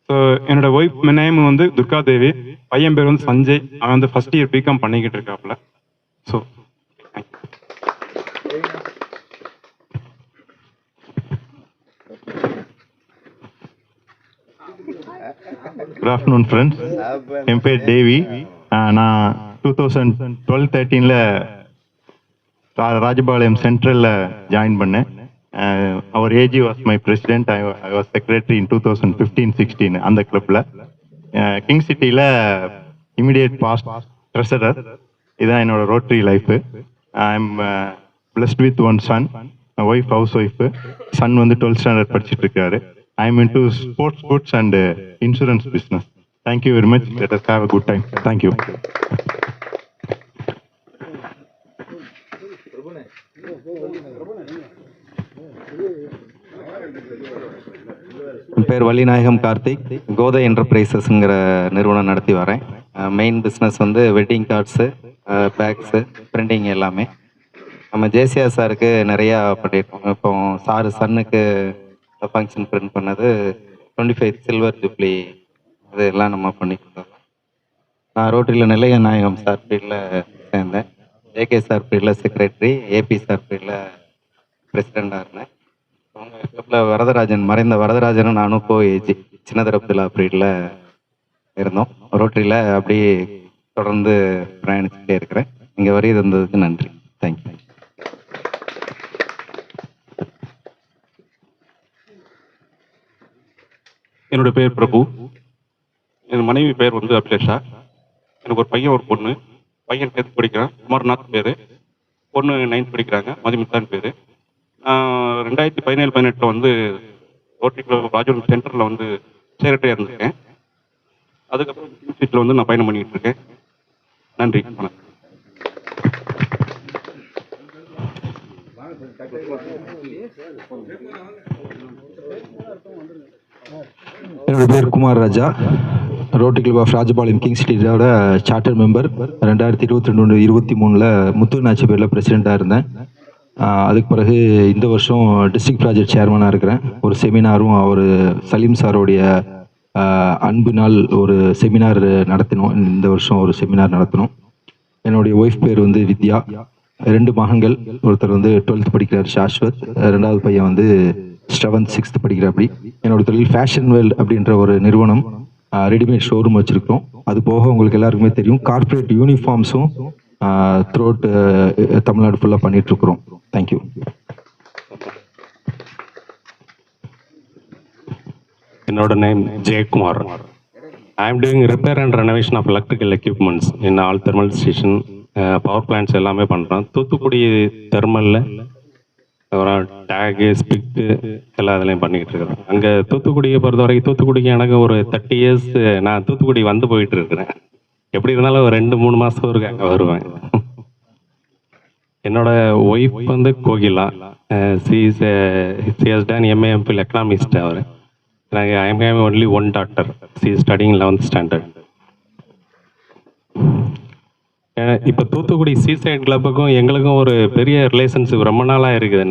ஸோ என்னோட ஒய்ஃப் நேம் வந்து துர்கா தேவி, பையன் பேர் வந்து சஞ்சய். அவன் வந்து ஃபர்ஸ்ட் இயர் பிகாம் பண்ணிக்கிட்டு இருக்காப்புல. So good afternoon friends. என் பேர் தேவி. நான் 2012-13 ராஜபாளையம் சென்ட்ரலில் ஜாயின் பண்ணேன். அவர் AG was my president. I was secretary in 2015-16 அந்த கிளப்பில். கிங் சிட்டியில் இமிடியேட் பாஸ்ட் ட்ரெஷரர். இதுதான் என்னோட ரோட்டரி life. I am blessed with 1 son, wife housewife. Son வந்து 12th ஸ்டாண்டர்ட் படிச்சுட்டு இருக்காரு. I am into sports goods and insurance business. Thank you very much. Let us have a good time. Thank you. என் பேர் வள்ளிநாயகம் கார்த்திக். கோதை என்டர்பிரைசஸ்ங்கிற நிறுவனம் நடத்தி வரேன். Main business வந்து வெட்டிங் கார்ட்ஸு, பேக்ஸு, பிரிண்டிங் எல்லாமே. நம்ம ஜேசிஆர் சாருக்கு நிறையா பண்ணியிருக்கோம். இப்போ சன்னுக்கு ஃபங்க்ஷன் பிரிண்ட் பண்ணது 25 சில்வர் ஜூப்ளி, அது எல்லாம் நம்ம பண்ணியிருக்கோம். நான் ரோட்டரியில் நெல்லைய நாயகம் சார் பீரியடில் சேர்ந்தேன். ஏகே சார் பீரியடில் செக்ரட்டரி, ஏபி சார் பீரியடில் பிரசிடெண்டாக இருந்தேன். அவங்க கிளப்பில் வரதராஜன், மறைந்த வரதராஜனும் நானும் ஏஜி சின்னதரப்புலா பீரியடில் இருந்தோம். ரோட்டரியில் அப்படியே தொடர்ந்து பிரயாணிச்சுட்டே இருக்கிறேன். இங்கே வரைய தந்ததுக்கு நன்றி. தேங்க்யூ. என்னோட பேர் பிரபு. என் மனைவி பேர் வந்து அபிலேஷா. எனக்கு ஒரு பையன் ஒரு பொண்ணு. பையன் 10th படிக்கிறான், குமார்நாத் பேர். பொண்ணு 9th படிக்கிறாங்க, மதுமித்தான் பேர். 2017-18 வந்து ரோட்டரி கிளப் ராஜோல் சென்டரில் வந்து செக்ரட்டரியாக இருந்திருக்கேன். அதுக்கப்புறம் கிங்ஸ்டீட்டில் வந்து நான் பயணம் பண்ணிகிட்டு இருக்கேன். நன்றி, வணக்கம். என்னோட பேர் Kumar Raja. Rotary Club of Rajapalayam King சிட்டியோட சார்ட்டர் மெம்பர். 2022-23 முத்துநாச்சி பேரில் பிரசிடெண்ட்டாக இருந்தேன். அதுக்கு பிறகு இந்த வருஷம் டிஸ்ட்ரிக்ட் ப்ராஜெக்ட் சேர்மனாக இருக்கிறேன். ஒரு செமினாரும் அவர் சலீம் சாரோடைய அன்பு நாள் ஒரு செமினார் நடத்தினோம். இந்த வருஷம் ஒரு செமினார் நடத்தினோம். என்னுடைய ஒய்ஃப் பேர் வந்து வித்யா. 2 மகன்கள். ஒருத்தர் வந்து 12th படிக்கிறார் சாஸ்வத், 2வது பையன் வந்து ஸ்ரவந்த் 6th படிக்கிறாப்படி. என்னோட தொழில் ஃபேஷன் வேல் அப்படின்ற ஒரு நிறுவனம், ரெடிமேட் ஷோரூம் வச்சுருக்கோம். அது போக உங்களுக்கு எல்லாருக்குமே தெரியும் கார்ப்பரேட் யூனிஃபார்ம்ஸும் த்ரூஅவுட் தமிழ்நாடு ஃபுல்லாக பண்ணிகிட்ருக்குறோம். தேங்க்யூ. என்னோட name Jayakumar. I am doing repair and renovation of electrical equipments in all thermal station, power plants எல்லாமே பண்ணுறோம். தூத்துக்குடி தெர்மலில் அப்புறம் டேகு, ஸ்பிட்டு எல்லா இதுலையும் பண்ணிக்கிட்டு இருக்கிறோம். அங்கே தூத்துக்குடியை பொறுத்த வரைக்கும் தூத்துக்குடிக்கு எனக்கு ஒரு 30 years நான் தூத்துக்குடி வந்து போயிட்டு இருக்கிறேன். எப்படி இருந்தாலும் ஒரு 2-3 மாதத்துக்கு ஒருக்க அங்கே வருவேன். என்னோட ஒய்ஃப் வந்து Kokila. She has done MA/MPhil economist. அவர் எனக்கு I am having only one daughter. She is studying 11th standard. இப்போ தூத்துக்குடி சீசைட் கிளப்புக்கும் எங்களுக்கும் ஒரு பெரிய ரிலேஷன்ஷிப் ரொம்ப நாளாக இருக்குது.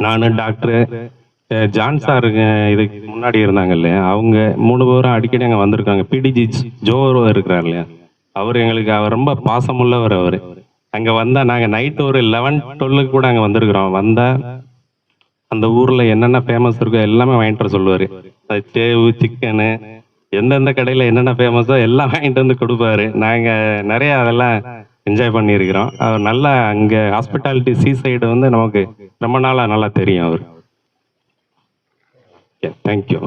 நான் டாக்டரு ஜான் சார் இதுக்கு முன்னாடி இருந்தாங்க இல்லையா, அவங்க 3 பேரும் அடிக்கடி அங்கே வந்திருக்காங்க. PDG ஜோரோ இருக்கிறார் இல்லையா, அவர் அவர் ரொம்ப பாசமுள்ளவர். அவர் அங்கே வந்தால் நாங்கள் நைட்டு ஒரு 11-12 கூட அங்கே வந்திருக்கிறோம். வந்தால் அந்த ஊரில் என்னென்ன ஃபேமஸ் இருக்கோ எல்லாமே வாங்கிட்டு வர சொல்லுவார். அது சேவு, சிக்கனு, எந்தெந்த கடையில் என்னென்ன ஃபேமஸோ எல்லாம் வாங்கிட்டு வந்து கொடுப்பாரு. நாங்கள் நிறையா அதெல்லாம் என்ஜாய் பண்ணியிருக்கிறோம். அவர் நல்லா அங்கே ஹாஸ்பிட்டாலிட்டி சீசைடு வந்து நமக்கு ரொம்ப நாளாக நல்லா தெரியும் அவர். தேங்க்யூ.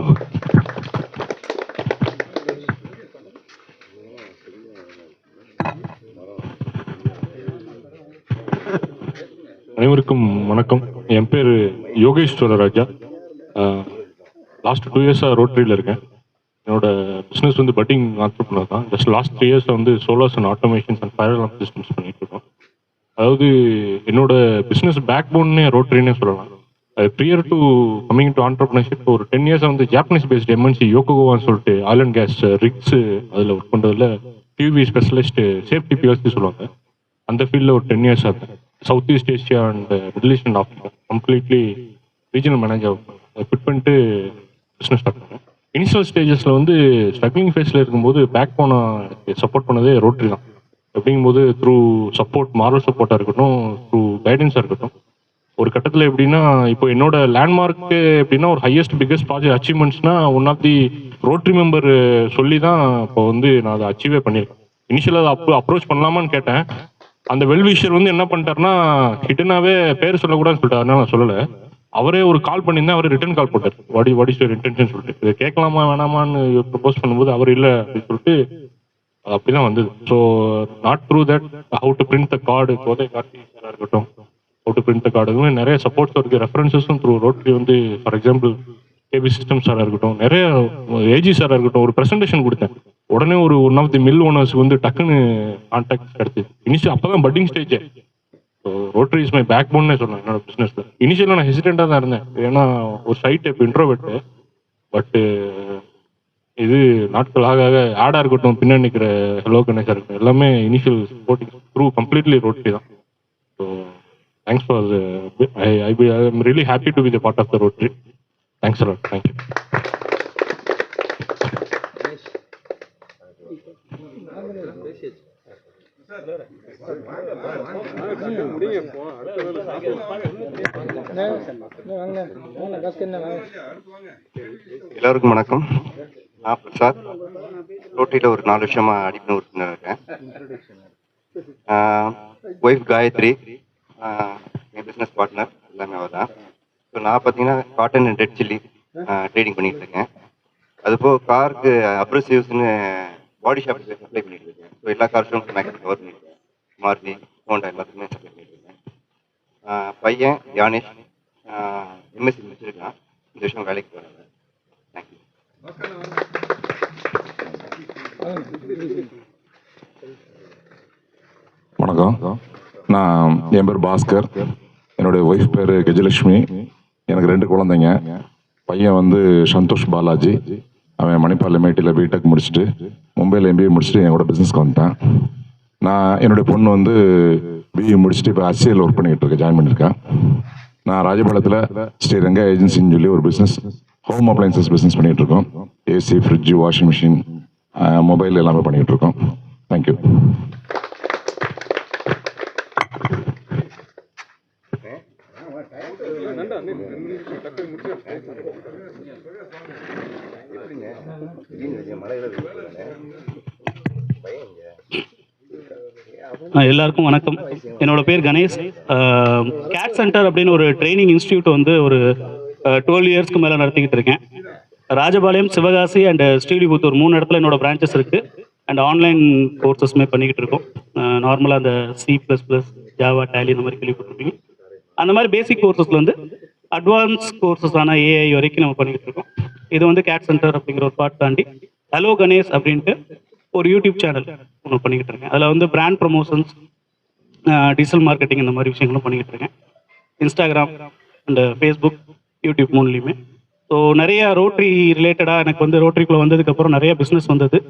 அனைவருக்கும் வணக்கம். என் பேர் யோகேஸ்வர ராஜா. லாஸ்ட் 2 years ரோட்டரியில் இருக்கேன். என்னோட பிஸ்னஸ் வந்து பட்டிங் ஆண்டர்ப்ரனர் தான். ஜஸ்ட் லாஸ்ட் 3 years வந்து solars and automations and fire alarm systems பண்ணிட்டு இருக்கோம். அதாவது என்னோட பிஸ்னஸ் பேக் போன்னே ரோட்டரின்னே சொல்லலாம். Prior to coming to entrepreneurship ஒரு 10 years வந்து ஜாப்பனீஸ் பேஸ்ட் MNC யோகோவான்னு சொல்லிட்டு ஆயில் அண்ட் கேஸ் ரிக்ஸ் அதில் ஒர்க் பண்ணுறதுல டிவி ஸ்பெஷலிஸ்ட் சேஃப்டி பிஎஸ்சி சொல்லுவாங்க. அந்த ஃபீல்டில் ஒரு 10 years ஆகும். South East Asia and Middle East and Africa completely regional manager fit பண்ணிட்டு பிஸ்னஸ் ஸ்டார்ட் பண்ணேன். இனிஷியல் ஸ்டேஜஸில் வந்து ஸ்ட்ரகிளிங் ஃபேஸில் இருக்கும்போது பேக் போனை சப்போர்ட் பண்ணதே ரோட்டரி தான். அப்படிங்கும்போது த்ரூ சப்போர்ட், மாரல் சப்போர்ட்டாக இருக்கட்டும், த்ரூ கைடன்ஸாக இருக்கட்டும், ஒரு கட்டத்தில் எப்படின்னா இப்போ என்னோட லேண்ட்மார்க்கு எப்படின்னா ஒரு ஹையஸ்ட் பிக்கஸ்ட் ப்ராஜெக்ட் அச்சீவ்மெண்ட்ஸ்னா one of the Rotary member சொல்லி தான் இப்போ வந்து நான் அதை அச்சீவே பண்ணியிருக்கேன். இனிஷியலாக அதை அப்ரோச் பண்ணலாமான்னு கேட்டேன். அந்த வெல்விஷர் வந்து என்ன பண்ணிட்டாருன்னா ஹிட்டனாவே பேர் சொல்லக்கூடாதுன்னு சொல்லிட்டு, அதனால நான் சொல்லலை. அவரே ஒரு கால் பண்ணியிருந்தேன். அவரே ரிட்டர்ன் கால் போட்டார். வாட் இஸ் யுவர் இன்டென்ஷன் சொல்லிட்டு, இதை கேட்கலாமா வேணாமான்னு ப்ரப்போஸ் பண்ணும்போது அவர் இல்லை அப்படின்னு சொல்லிட்டு அது அப்படிதான் வந்தது. So not through that how to print the card, Kothai Karthi சாராக இருக்கட்டும், how to print the card, இதுவுமே நிறைய சப்போர்ட்ஸ் இருக்குது. ரெஃபரன்சஸும் த்ரூ ரோட்டரி வந்து ஃபார் எக்ஸாம்பிள் கேபி சிஸ்டம் சாராக இருக்கட்டும், நிறைய ஏஜி சாராக இருக்கட்டும், ஒரு ப்ரெசன்டேஷன் கொடுத்தேன். உடனே ஒரு ஒன் ஆஃப் தி மில் ஓனர்ஸ்க்கு வந்து டக்குன்னு கான்டாக்ட் கிடைச்சது. இனிஷியல் அப்போ தான் budding stage. So Rotary is my பேக் போன்னே சொன்னேன் என்னோட பிஸ்னஸில். இனிஷியலாக நான் ஹெசிடென்ட்டாக தான் இருந்தேன். ஏன்னா ஒரு சைட் இப்போ இன்ட்ரோவெட்டு. பட்டு இது நாட்கள் ஆக ஆக ஆடாக இருக்கட்டும், பின்னாடி நிற்கிற ஹலோ கணேஷாக இருக்கட்டும், எல்லாமே initial supporting through completely Rotary தான். So thanks for I am really happy to be the part of the Rotary. Thanks a lot. Thank you. எல்லோருக்கும் வணக்கம். நான் பிரசாத். ரோட்டரியில் ஒரு 4 வருஷமாக அடிப்படை உறுப்பினர் இருக்கேன். ஒய்ஃப் காயத்ரி, என் பிஸ்னஸ் பார்ட்னர் எல்லாமே அவர் தான். ஸோ நான் பார்த்தீங்கன்னா cotton and red chilli trading பண்ணிகிட்டு இருக்கேன். அதுபோக காருக்கு அப்ரசிவ்ஸ்னு பாடி ஷாப் சப்ளை பண்ணிட்டு இருக்கேன். ஸோ எல்லா கார் ஷோரூம் மேக்ஸிமம் கவர் பண்ணியிருக்கேன். மாருதி, ஹோண்டா எல்லாத்துக்குமே சப்ளை பண்ணிட்டு இருக்கேன். பையன் யானேஷ் எம்எஸ்சி முடிச்சிருக்கான். இந்த வருஷம் வேலைக்கு போகிறாங்க. தேங்க்யூ. வணக்கம். நான் என் பேர் பாஸ்கர். என்னுடைய ஒய்ஃப் பேர் கஜலட்சுமி. எனக்கு 2 குழந்தைங்க. பையன் வந்து சந்தோஷ் பாலாஜி. அவன் மணிப்பால் எம்ஐடியில் பிடெக் முடிச்சுட்டு மும்பையில் MBA முடிச்சுட்டு என் கூட பிஸ்னஸ்க்கு வந்துட்டான். நான் என்னுடைய பொண்ணு வந்து பிஇ முடிச்சுட்டு இப்போ HCL ஒர்க் பண்ணிகிட்டு இருக்கேன், ஜாயின் பண்ணியிருக்கேன். நான் ராஜபாளையத்தில் ஸ்ரீ ரங்கா ஏஜென்சின்னு சொல்லி ஒரு பிஸ்னஸ், ஹோம் அப்ளைன்சஸ் பிஸ்னஸ் பண்ணிகிட்டு இருக்கோம். AC, fridge, washing machine, mobile எல்லாமே பண்ணிகிட்டு இருக்கோம். தேங்க்யூ. எல்லாருக்கும் வணக்கம். என்னோட பேர் கணேஷ். கேட் சென்டர் அப்படின்னு ஒரு ட்ரைனிங் இன்ஸ்டியூட் வந்து ஒரு 12 இயர்ஸ்க்கு மேலே நடத்திக்கிட்டு இருக்கேன். ராஜபாளையம், சிவகாசி அண்ட் ஸ்ரீவில்லிபுத்தூர் 3 இடத்துல என்னோட பிரான்ச்சஸ் இருக்குது. அண்ட் ஆன்லைன் கோர்சஸ்மே பண்ணிக்கிட்டு இருக்கோம். நார்மலாக அந்த C++, ஜாவா, டேலி இந்த மாதிரி கேள்விப்பட்டிருப்பீங்க. அந்த மாதிரி பேசிக் கோர்சஸ்ல வந்து அட்வான்ஸ் கோர்சஸான AI வரைக்கும் நம்ம பண்ணிக்கிட்டு இருக்கோம். இது வந்து கேட் சென்டர் அப்படிங்கிற ஒரு பார்ட் தாண்டி ஹலோ கணேஷ் அப்படின்ட்டு ஒரு யூடியூப் சேனல் ஒன்று பண்ணிக்கிட்டு இருக்கேன். அதில் வந்து பிராண்ட் ப்ரொமோஷன்ஸ், டிஜிட்டல் மார்க்கெட்டிங் இந்த மாதிரி விஷயங்களும் பண்ணிக்கிட்டு இருக்கேன். இன்ஸ்டாகிராம் அண்ட் ஃபேஸ்புக், யூடியூப் 3லையுமே. ஸோ நிறைய ரோட்டரி ரிலேட்டடாக எனக்கு வந்து ரோட்டரிக்குள்ளே வந்ததுக்கப்புறம் நிறைய பிஸ்னஸ் வந்தது.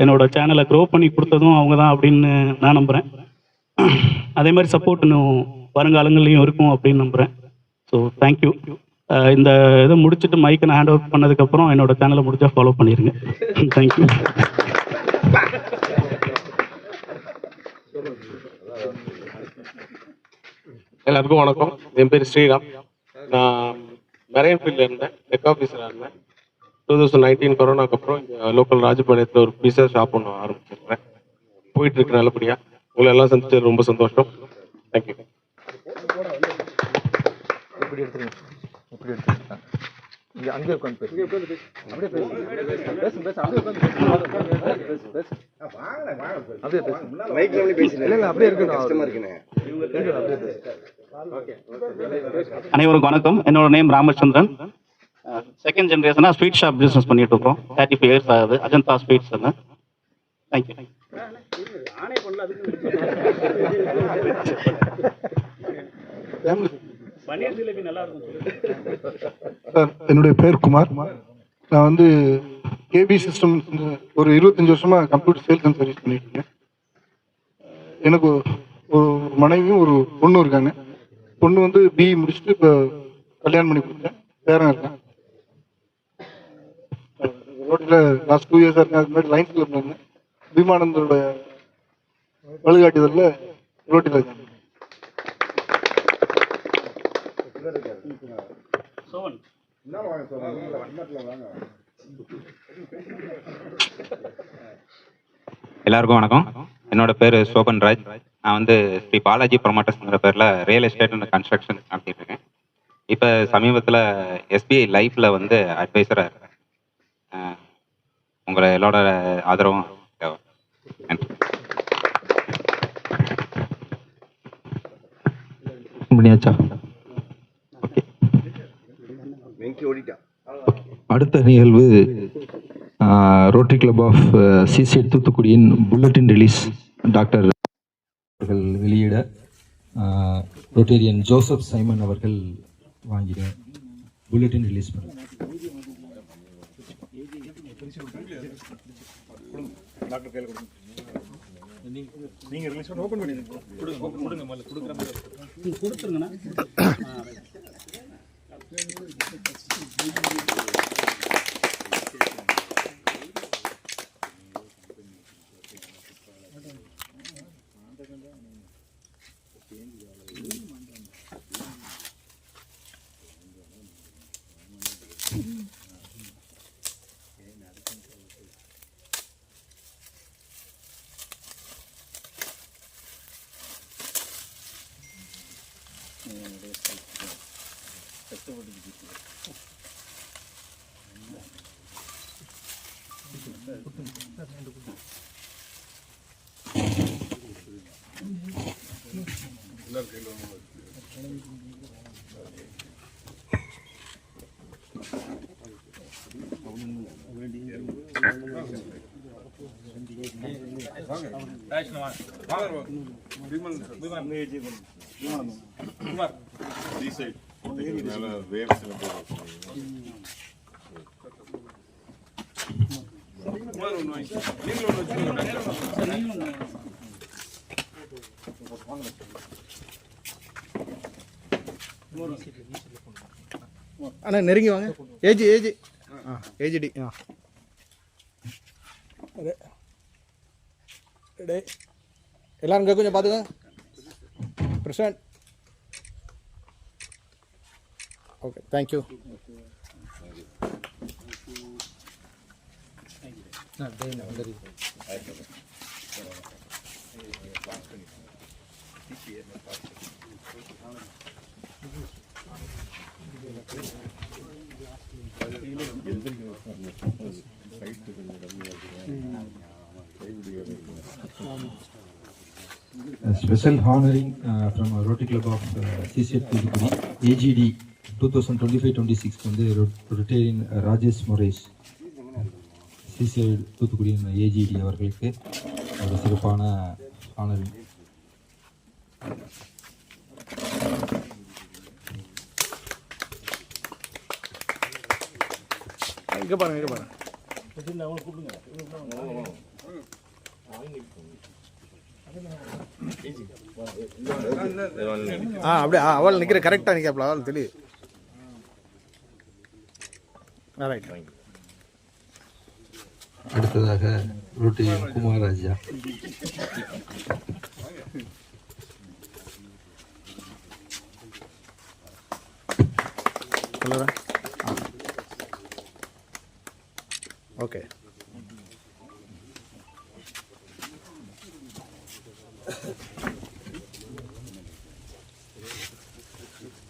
என்னோட சேனலை க்ரோ பண்ணி கொடுத்ததும் அவங்க தான் அப்படின்னு நான் நம்புகிறேன். அதே மாதிரி சப்போர்ட் இன்னும் வருங்காலங்கள்லையும் இருக்கும் அப்படின்னு நம்புகிறேன். So thank you. இந்த இதை முடிச்சுட்டு மைக்கை நான் ஹேண்ட் ஓவர் பண்ணதுக்கப்புறம் என்னோட சேனலை முடிஞ்சால் ஃபாலோ பண்ணிடுங்க. தேங்க்யூ. எல்லாருக்கும் வணக்கம். என் பேர் ஸ்ரீராம். நான் மெரைன் ஃபீல்டில் இருந்தேன், டெக் ஆஃபீஸராக இருந்தேன். 2019 கொரோனாக்கு அப்புறம் இங்கே லோக்கல் ராஜபாளையத்தில் ஒரு பீஸா ஷாப் ஒன்று ஆரம்பிச்சிருக்கிறேன். போயிட்டுருக்கு நல்லபடியாக. உங்களை எல்லாம் சந்திச்சது ரொம்ப சந்தோஷம். தேங்க்யூ. அங்கே உட்காந்து பேசு. அப்படியே பேசு. அப்படியே பேசு. மைக்ல பேசுறேன். இல்ல அப்படியே இருக்கணும். கஷ்டமா இருக்குனே. அனைவருக்கும் வணக்கம். என்னோட நேம் ராமச்சந்திரன். செகண்ட் ஜெனரேஷனாக ஸ்வீட் ஷாப் பிஸ்னஸ் பண்ணிட்டு இருக்கோம். 35 இயர்ஸ் ஆகுது. அஜந்தா ஸ்வீட்ஸ். தேங்க்யூ. சார், என்னுடைய பேர் குமார். நான் வந்து கேபி சிஸ்டம் ஒரு 25 வருஷமாக கம்ப்யூட்டர் சேல்ஸ் அண்ட் சர்வீஸ் பண்ணிட்டு இருக்கேன். எனக்கு ஒரு மனைவியும் ஒரு பொண்ணு இருக்காங்க. பொண்ணு வந்து பிஇ முடிச்சுட்டு இப்போ கல்யாணம் பண்ணி கொடுத்தேன். பேரன் இருக்கேன். ரோட்டில் லாஸ்ட் 2 இயர்ஸாக இருக்கேன். அதுக்கு முன்னாடி லைன்ஸில் இருந்தாங்க. விமானந்தோட வழிகாட்டுதலில் ரோட்டில் இருக்காங்க. எல்லாருக்கும் வணக்கம். என்னோட பேர் சோபன் ராஜ். நான் வந்து ஸ்ரீ பாலாஜி ப்ரொமோட்டர்ஸ்ங்கிற பேரில் ரியல் எஸ்டேட் அண்ட் கன்ஸ்ட்ரக்ஷன் நடத்திட்டு இருக்கேன். இப்போ சமீபத்தில் SBI லைஃப்பில் வந்து அட்வைசராக இருக்கேன். உங்களை எல்லாரோட ஆதரவும் தேவை. நன்றி. பண்ணியாச்சா? அடுத்த நிகழ்வு ரோட்டரி கிளப் ஆஃப் சிசைட் தூத்துக்குடியின் புல்லட்டின் ரிலீஸ் டாக்டர் அவர்கள் வெளியிட ரோட்டேரியன் ஜோசப் சைமன் அவர்கள் வாங்கிட புல்லட்டின் ரிலீஸ் பண்ண நீங்க ரிலீஸ் பண்ணி ஓபன் பண்ணி கொடுங்க முதல்ல கொடுக்குற மாதிரி நீங்க கொடுத்துருங்கண்ணா. அண்ணா நெருங்கி வாங்க. ஏஜி ஏஜிடி எல்லாரும் இங்கே கொஞ்சம் பார்த்துங்க. Prashanth okay thank you. A special honoring from Rotary Club of CCED Thoothukudi, AGD 2025-26 வந்து retiring Rajesh Muresh CCED Thoothukudi AGD அவர்களுக்கு ஒரு சிறப்பான honoring. இங்கே பாருங்க அப்படியே அவள் நிற்கிற கரெக்டாக நிற்கப்பல அவள் தெரியுது. ரைட். அடுத்ததாக ரோட்டி குமார் ராஜா. ஓகே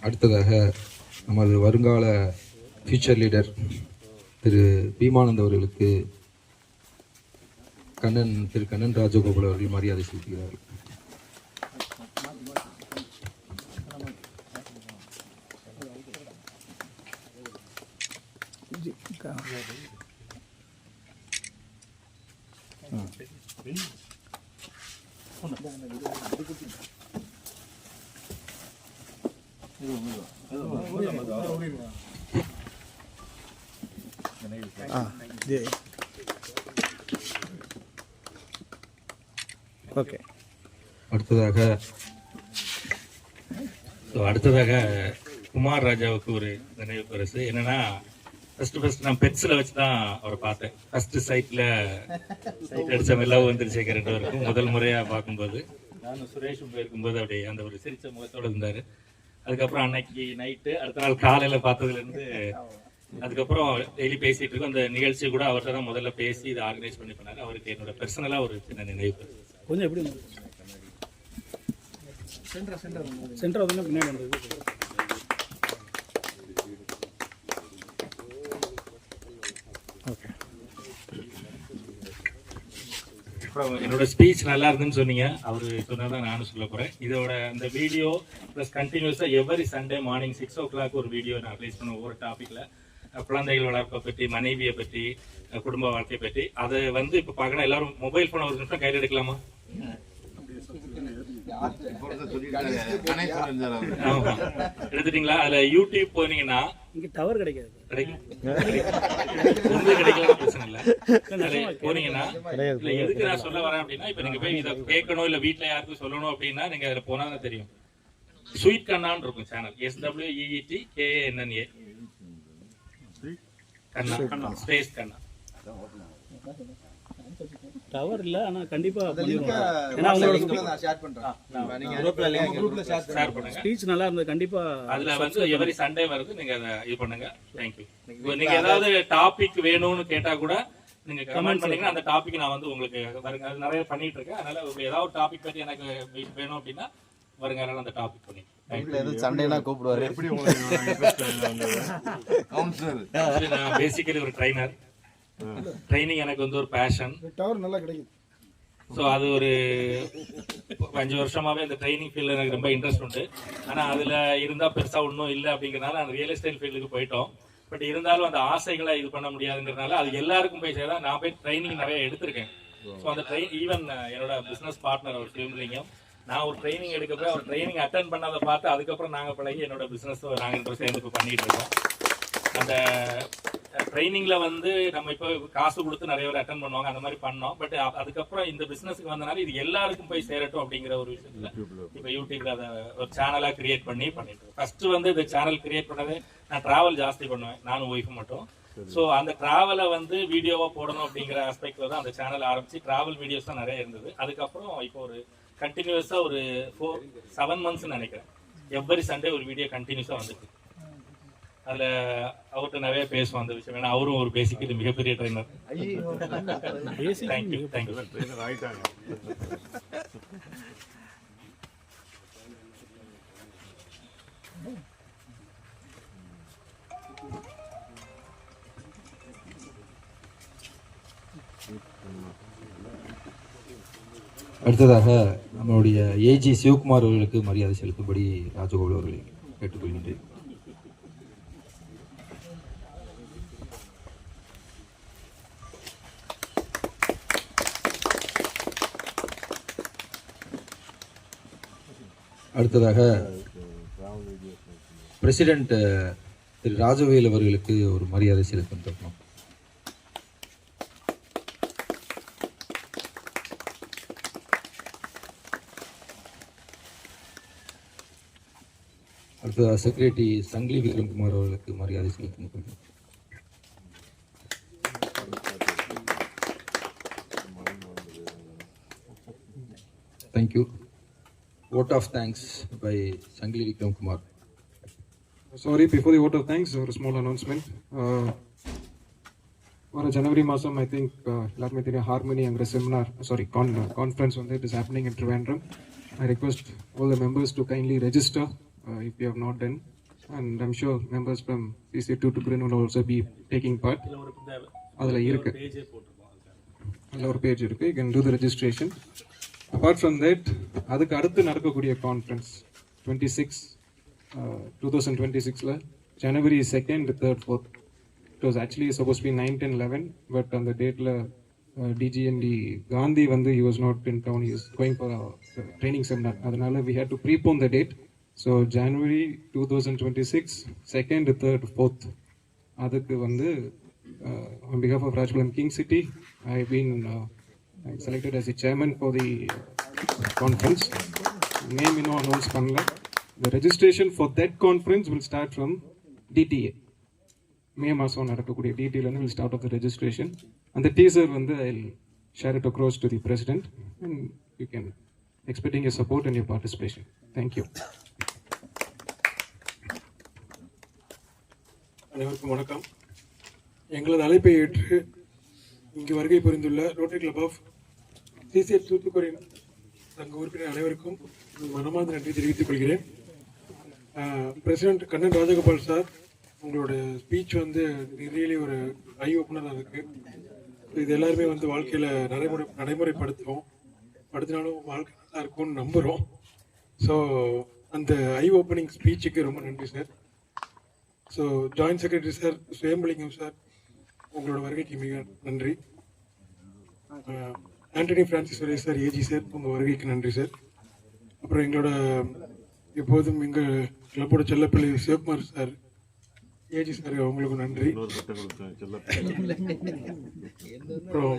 அடுத்ததாக நமது வருங்கால ஃபியூச்சர் லீடர் திரு பீமானந்த் அவர்களுக்கு திரு கண்ணன் ராஜகோபால் அவர்கள் மரியாதை செலுத்துகிறார்கள். ஓகே அடுத்ததாக குமார் ராஜாவுக்கு ஒரு நினைவு பரிசு. என்னன்னா ஃபர்ஸ்ட் நான் பெட்ஸில் வச்சு தான் அவரை பார்த்தேன். ஃபர்ஸ்ட் சைட்டில் அடித்த மெல்லாவும் வந்துருச்சு ரெண்டு பேருக்கும் முதல் முறையாக பார்க்கும்போது. நானும் சுரேஷும் போயிருக்கும்போது அப்படியே அந்த ஒரு சிரிச்ச முகத்தோடு இருந்தார். அதுக்கப்புறம் அன்னைக்கு நைட்டு அடுத்த நாள் காலையில் பார்த்ததுலேருந்து அதுக்கப்புறம் டெய்லி பேசிகிட்டு இருக்கோம். அந்த நிகழ்ச்சி கூட அவர்கிட்ட தான் முதல்ல பேசி இதை ஆர்கனைஸ் பண்ணி பண்ணாரு. அவருக்கு என்னோட பர்சனலாக ஒரு சின்ன நினைவு பரிசு. கொஞ்சம் எப்படி சென்டர் வந்து பின்னாடி வந்தது. ஓகே. அப்புறம் என்னோட ஸ்பீச் நல்லா இருந்துன்னு சொன்னீங்க. அவர் சொன்னதான் நானும் சொல்ல போகிறேன். இதோட அந்த வீடியோ ப்ளஸ் கண்டினியூஸாக எவ்ரி சண்டே மார்னிங் 6 o'clock ஒரு வீடியோ நான் ரிலீஸ் பண்ண ஒவ்வொரு டாப்பிக்கில் குழந்தைகள் வளர்ப்பை பற்றி, மனைவியை பற்றி, குடும்ப வாழ்க்கையை பற்றி. அதை வந்து இப்போ பார்க்கணும். எல்லாரும் மொபைல் ஃபோனை ஒரு நிமிஷம் கையில் எடுக்கலாமா? எடுத்துட்டீங்களா? அதுல யூடியூப் போனீங்கன்னா இங்க டவர் கிடைக்காது. கிடைக்கலாம் பிரச்சனை இல்ல. போனீங்கன்னா எதுக்கு நான் சொல்ல வரேன் அப்படின்னா, இப்ப நீங்க போய் இதை கேட்கணும் இல்ல வீட்டுல யாருக்கும் சொல்லணும் அப்படின்னா நீங்க அதுல போனா தான் தெரியும். ஸ்வீட் கண்ணான்னு இருக்கும் சேனல். SWEETKANNA கண்ணா ஸ்பேஸ் கண்ணா. டவர் இல்ல, ஆனா கண்டிப்பா ஸ்பீச் நல்லா இருந்தது. கண்டிப்பா அதுல வந்து எவரி சண்டே வருது. நீங்க அதை இது பண்ணுங்க. தேங்க்யூ. நீங்க ஏதாவது டாபிக் வேணும்னு கேட்டா கூட நீங்க கமெண்ட் பண்ணீங்கன்னா அந்த டாபிக் நான் வந்து உங்களுக்கு வருங்க. அது நிறைய பண்ணிட்டு இருக்கேன். அதனால உங்களுக்கு ஏதாவது டாபிக் பத்தி எனக்கு வேணும் அப்படின்னா வருங்க. அதனால அந்த டாபிக் பண்ணி வீட்டில் எதுவும் சண்டைனா கூப்பிடுவாரு. எப்படி கவுன்சிலர்? நான் பேசிக்கலி ஒரு ட்ரைனர். ட்ரைனிங் எனக்கு வந்து ஒரு பேஷன். டவர் நல்லா கிடைக்குது. ஸோ அது ஒரு 5 வருஷமாவே இந்த ட்ரைனிங் ஃபீல்டில் எனக்கு ரொம்ப இன்ட்ரெஸ்ட் உண்டு. ஆனால் அதில் இருந்தால் பெருசாக ஒன்றும் இல்லை அப்படிங்கிறனால அந்த ரியல் எஸ்டேட் ஃபீல்டுக்கு போயிட்டோம். பட் இருந்தாலும் அந்த ஆசைகளை இது பண்ண முடியாதுங்கிறதுனால அது எல்லாருக்கும் போய் சேர நான் போய் ட்ரைனிங் நிறைய எடுத்திருக்கேன். ஸோ அந்த ஈவன் என்னோட பிஸ்னஸ் பார்ட்னர் அவர் சிவலிங்கம், நான் ஒரு ட்ரைனிங் எடுக்கப்போ அவர் ட்ரைனிங் அட்டன் பண்ணாத பார்த்து அதுக்கப்புறம் நாங்கள் பழகி என்னோட பிஸ்னஸ் நாங்கள் சேர்ந்து இப்போ பண்ணிட்டு இருக்கோம். அந்த ட்ரைனிங்ல வந்து நம்ம இப்போ காசு கொடுத்து நிறைய பேர் அட்டன் பண்ணுவாங்க, அந்த மாதிரி பண்ணோம். பட் அதுக்கப்புறம் இந்த பிசினஸ்க்கு வந்தனால இது எல்லாருக்கும் போய் சேரட்டும் அப்படிங்கிற ஒரு விஷயத்துல இப்போ யூடியூப்ல அதை ஒரு சேனலா கிரியேட் பண்ணிட்டு இருக்கோம். ஃபர்ஸ்ட் வந்து இந்த சேனல் கிரியேட் பண்ணது நான் டிராவல் ஜாஸ்தி பண்ணுவேன், நானும் ஒய்ஃபும் மட்டும். ஸோ அந்த டிராவலை வந்து வீடியோவா போடணும் அப்படிங்கிற ஆஸ்பெக்ட்ல தான் அந்த சேனல் ஆரம்பிச்சு டிராவல் வீடியோஸ் தான் நிறைய இருந்தது. அதுக்கப்புறம் இப்போ ஒரு கண்டினியூஸா ஒரு 7 months நினைக்கிறேன், எவ்ரி சண்டே ஒரு வீடியோ கண்டினியூஸா வந்துட்டு. அதுல அவர்கிட்ட நிறைய பேசுவோம் அந்த விஷயம். ஏன்னா அவரும் ஒரு பேசிக்கலி மிகப்பெரிய ட்ரைனர். Thank you thank you. அடுத்ததாக நம்மளுடைய ஏஜி சிவகுமார் அவர்களுக்கு மரியாதை செலுத்தும்படி ராஜகோபால் அவர்களை கேட்டுக்கொள்கின்றேன். அடுத்ததாக பிரசிடென்ட் திரு ராஜவேல் அவர்களுக்கு ஒரு மரியாதை செலுத்தணும். அடுத்ததாக செக்ரட்டரி சங்கிலி விக்ரம்குமார் அவர்களுக்கு மரியாதை செலுத்தணும். Thank you. Vote of thanks by Sangli Vikram Kumar. Sorry, before the vote of thanks, a small announcement. For January Masam, I think Latmithina Harmony and seminar, conference on that is happening in Trivandrum. I request all the members to kindly register if you have not done. And I'm sure members from CC2 Toothukudi will also be taking part. Adala ஒரு page இருக்கு. You can do the registration. Apart from that, அதுக்கு அடுத்து நடக்கக்கூடிய conference 2026ல January 2nd, 3rd, 4th. It was actually supposed to be 9, 10, 11, but on the dateல DGND Gandhi வந்து he was not in town, he was going for a training seminar. அதனால we had to prepone the date. So January 2026, 2nd, 3rd, 4th. அதுக்கு வந்து on behalf of Rajbalam King City, I've been selected as the chairman for the conference. Name இன்னும் announce பண்ணல. The registration for that conference will start from DTA. மே மாதம் நடக்கக்கூடிய DTA will start off the registration. And the teaser வந்து I'll share it across to the president and you can expecting your support and your participation. Thank you. அனைவருக்கும் வணக்கம். எங்களது அழைப்பை ஏற்று இங்கு வருகை புரிந்துள்ள ரோட்டரி கிளப் ஆஃப் சிசிஎட் தூத்துக்குடி சங்க உறுப்பினர் அனைவருக்கும் மனமார்ந்த நன்றி தெரிவித்துக் கொள்கிறேன். பிரசிடென்ட் கண்ணன் ராஜகோபால் சார், உங்களோட ஸ்பீச் வந்து ரியலி ஒரு ஐ ஓப்பனராக இருக்குது. இது எல்லாருமே வந்து வாழ்க்கையில் நடைமுறைப்படுத்தினாலும் வாழ்க்கை நல்லா இருக்கும்னு நம்புகிறோம். ஸோ அந்த ஐ ஓப்பனிங் ஸ்பீச்சுக்கு ரொம்ப நன்றி sir. So joint secretary sir Suyambalingam sir, உங்களோட வருகைக்கு மிக நன்றி. Antony Francis Suresh sir, AG sir, உங்கள் வருகைக்கு நன்றி சார். அப்புறம் எங்களோட எப்போதும் எங்கள் கிளப்போட செல்லப்பிள்ளை சிவகுமார் சார், ஏஜி சார், அவங்களுக்கு நன்றி. அப்புறம்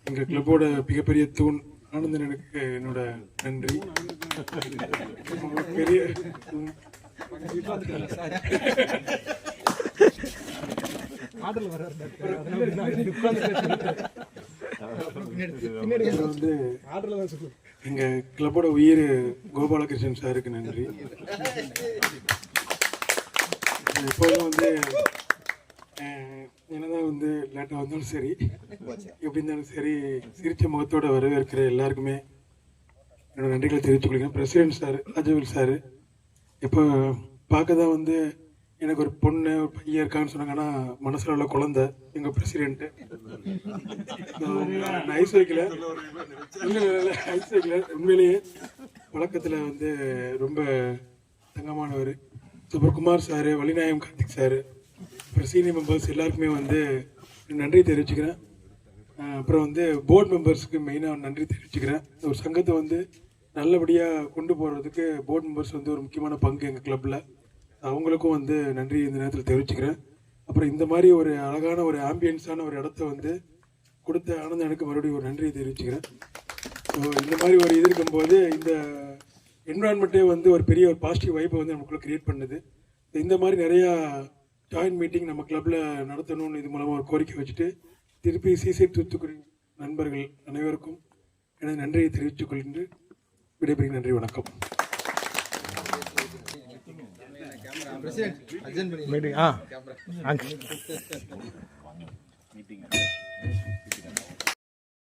எங்கள் கிளப்போட மிகப்பெரிய தூண் ஆனந்தனுக்கு என்னோட நன்றி. பெரிய எங்க கிளப்போட உயிர் கோபாலகிருஷ்ணன் சாருக்கு நன்றி. எப்போதும் வந்து என்னதான் வந்து லேட்டாக வந்தாலும் சரி, எப்படி இருந்தாலும் சரி, சிரிச்ச முகத்தோட வரவேற்கிற எல்லாருக்குமே என்னோட நன்றிகளை தெரிவித்துக் கொள்கிறேன். பிரசிடென்ட் சார், ராஜவேல் சார், இப்போ பார்க்க தான் வந்து எனக்கு ஒரு பொண்ணு ஒரு பையன் இருக்கான்னு சொன்னாங்கன்னா மனசில் உள்ள குழந்தை எங்கள் பிரசிடென்ட்டு. நான் ஐஸ் வைக்கல, ஐஸ் வைக்கல, உண்மையிலேயே வழக்கத்தில் வந்து ரொம்ப தங்கமானவர். அப்புறம் குமார் சார், வள்ளிநாயகம் கார்த்திக் சார், அப்புறம் சீனியர் மெம்பர்ஸ் எல்லாருக்குமே வந்து நன்றி தெரிவிச்சுக்கிறேன். அப்புறம் வந்து போர்டு மெம்பர்ஸுக்கு மெயினாக நன்றி தெரிவிச்சுக்கிறேன். ஒரு சங்கத்தை வந்து நல்லபடியாக கொண்டு போகிறதுக்கு போர்டு மெம்பர்ஸ் வந்து ஒரு முக்கியமான பங்கு எங்கள் கிளப்பில். அவங்களுக்கும் வந்து நன்றி இந்த நேரத்தில் தெரிவிச்சுக்கிறேன். அப்புறம் இந்த மாதிரி ஒரு அழகான ஒரு ஆம்பியன்ஸான ஒரு இடத்த வந்து கொடுத்த ஆனந்தனுக்கு மறுபடியும் ஒரு நன்றியை தெரிவிச்சுக்கிறேன். ஸோ இந்த மாதிரி ஒரு இது இருக்கும்போது இந்த என்விரான்மெண்ட்டே வந்து ஒரு பெரிய ஒரு பாசிட்டிவ் வைப்பை வந்து நமக்குள்ளே க்ரியேட் பண்ணுது. இந்த மாதிரி நிறையா ஜாயின்ட் மீட்டிங் நம்ம கிளப்பில் நடத்தணும்னு இது மூலமாக ஒரு கோரிக்கை வச்சுட்டு திருப்பி சீசைட் தூத்துக்குடி நண்பர்கள் அனைவருக்கும் எனது நன்றியை தெரிவித்துக் கொண்டு விடைபெறுகிறேன். நன்றி, வணக்கம். மீட்டிங்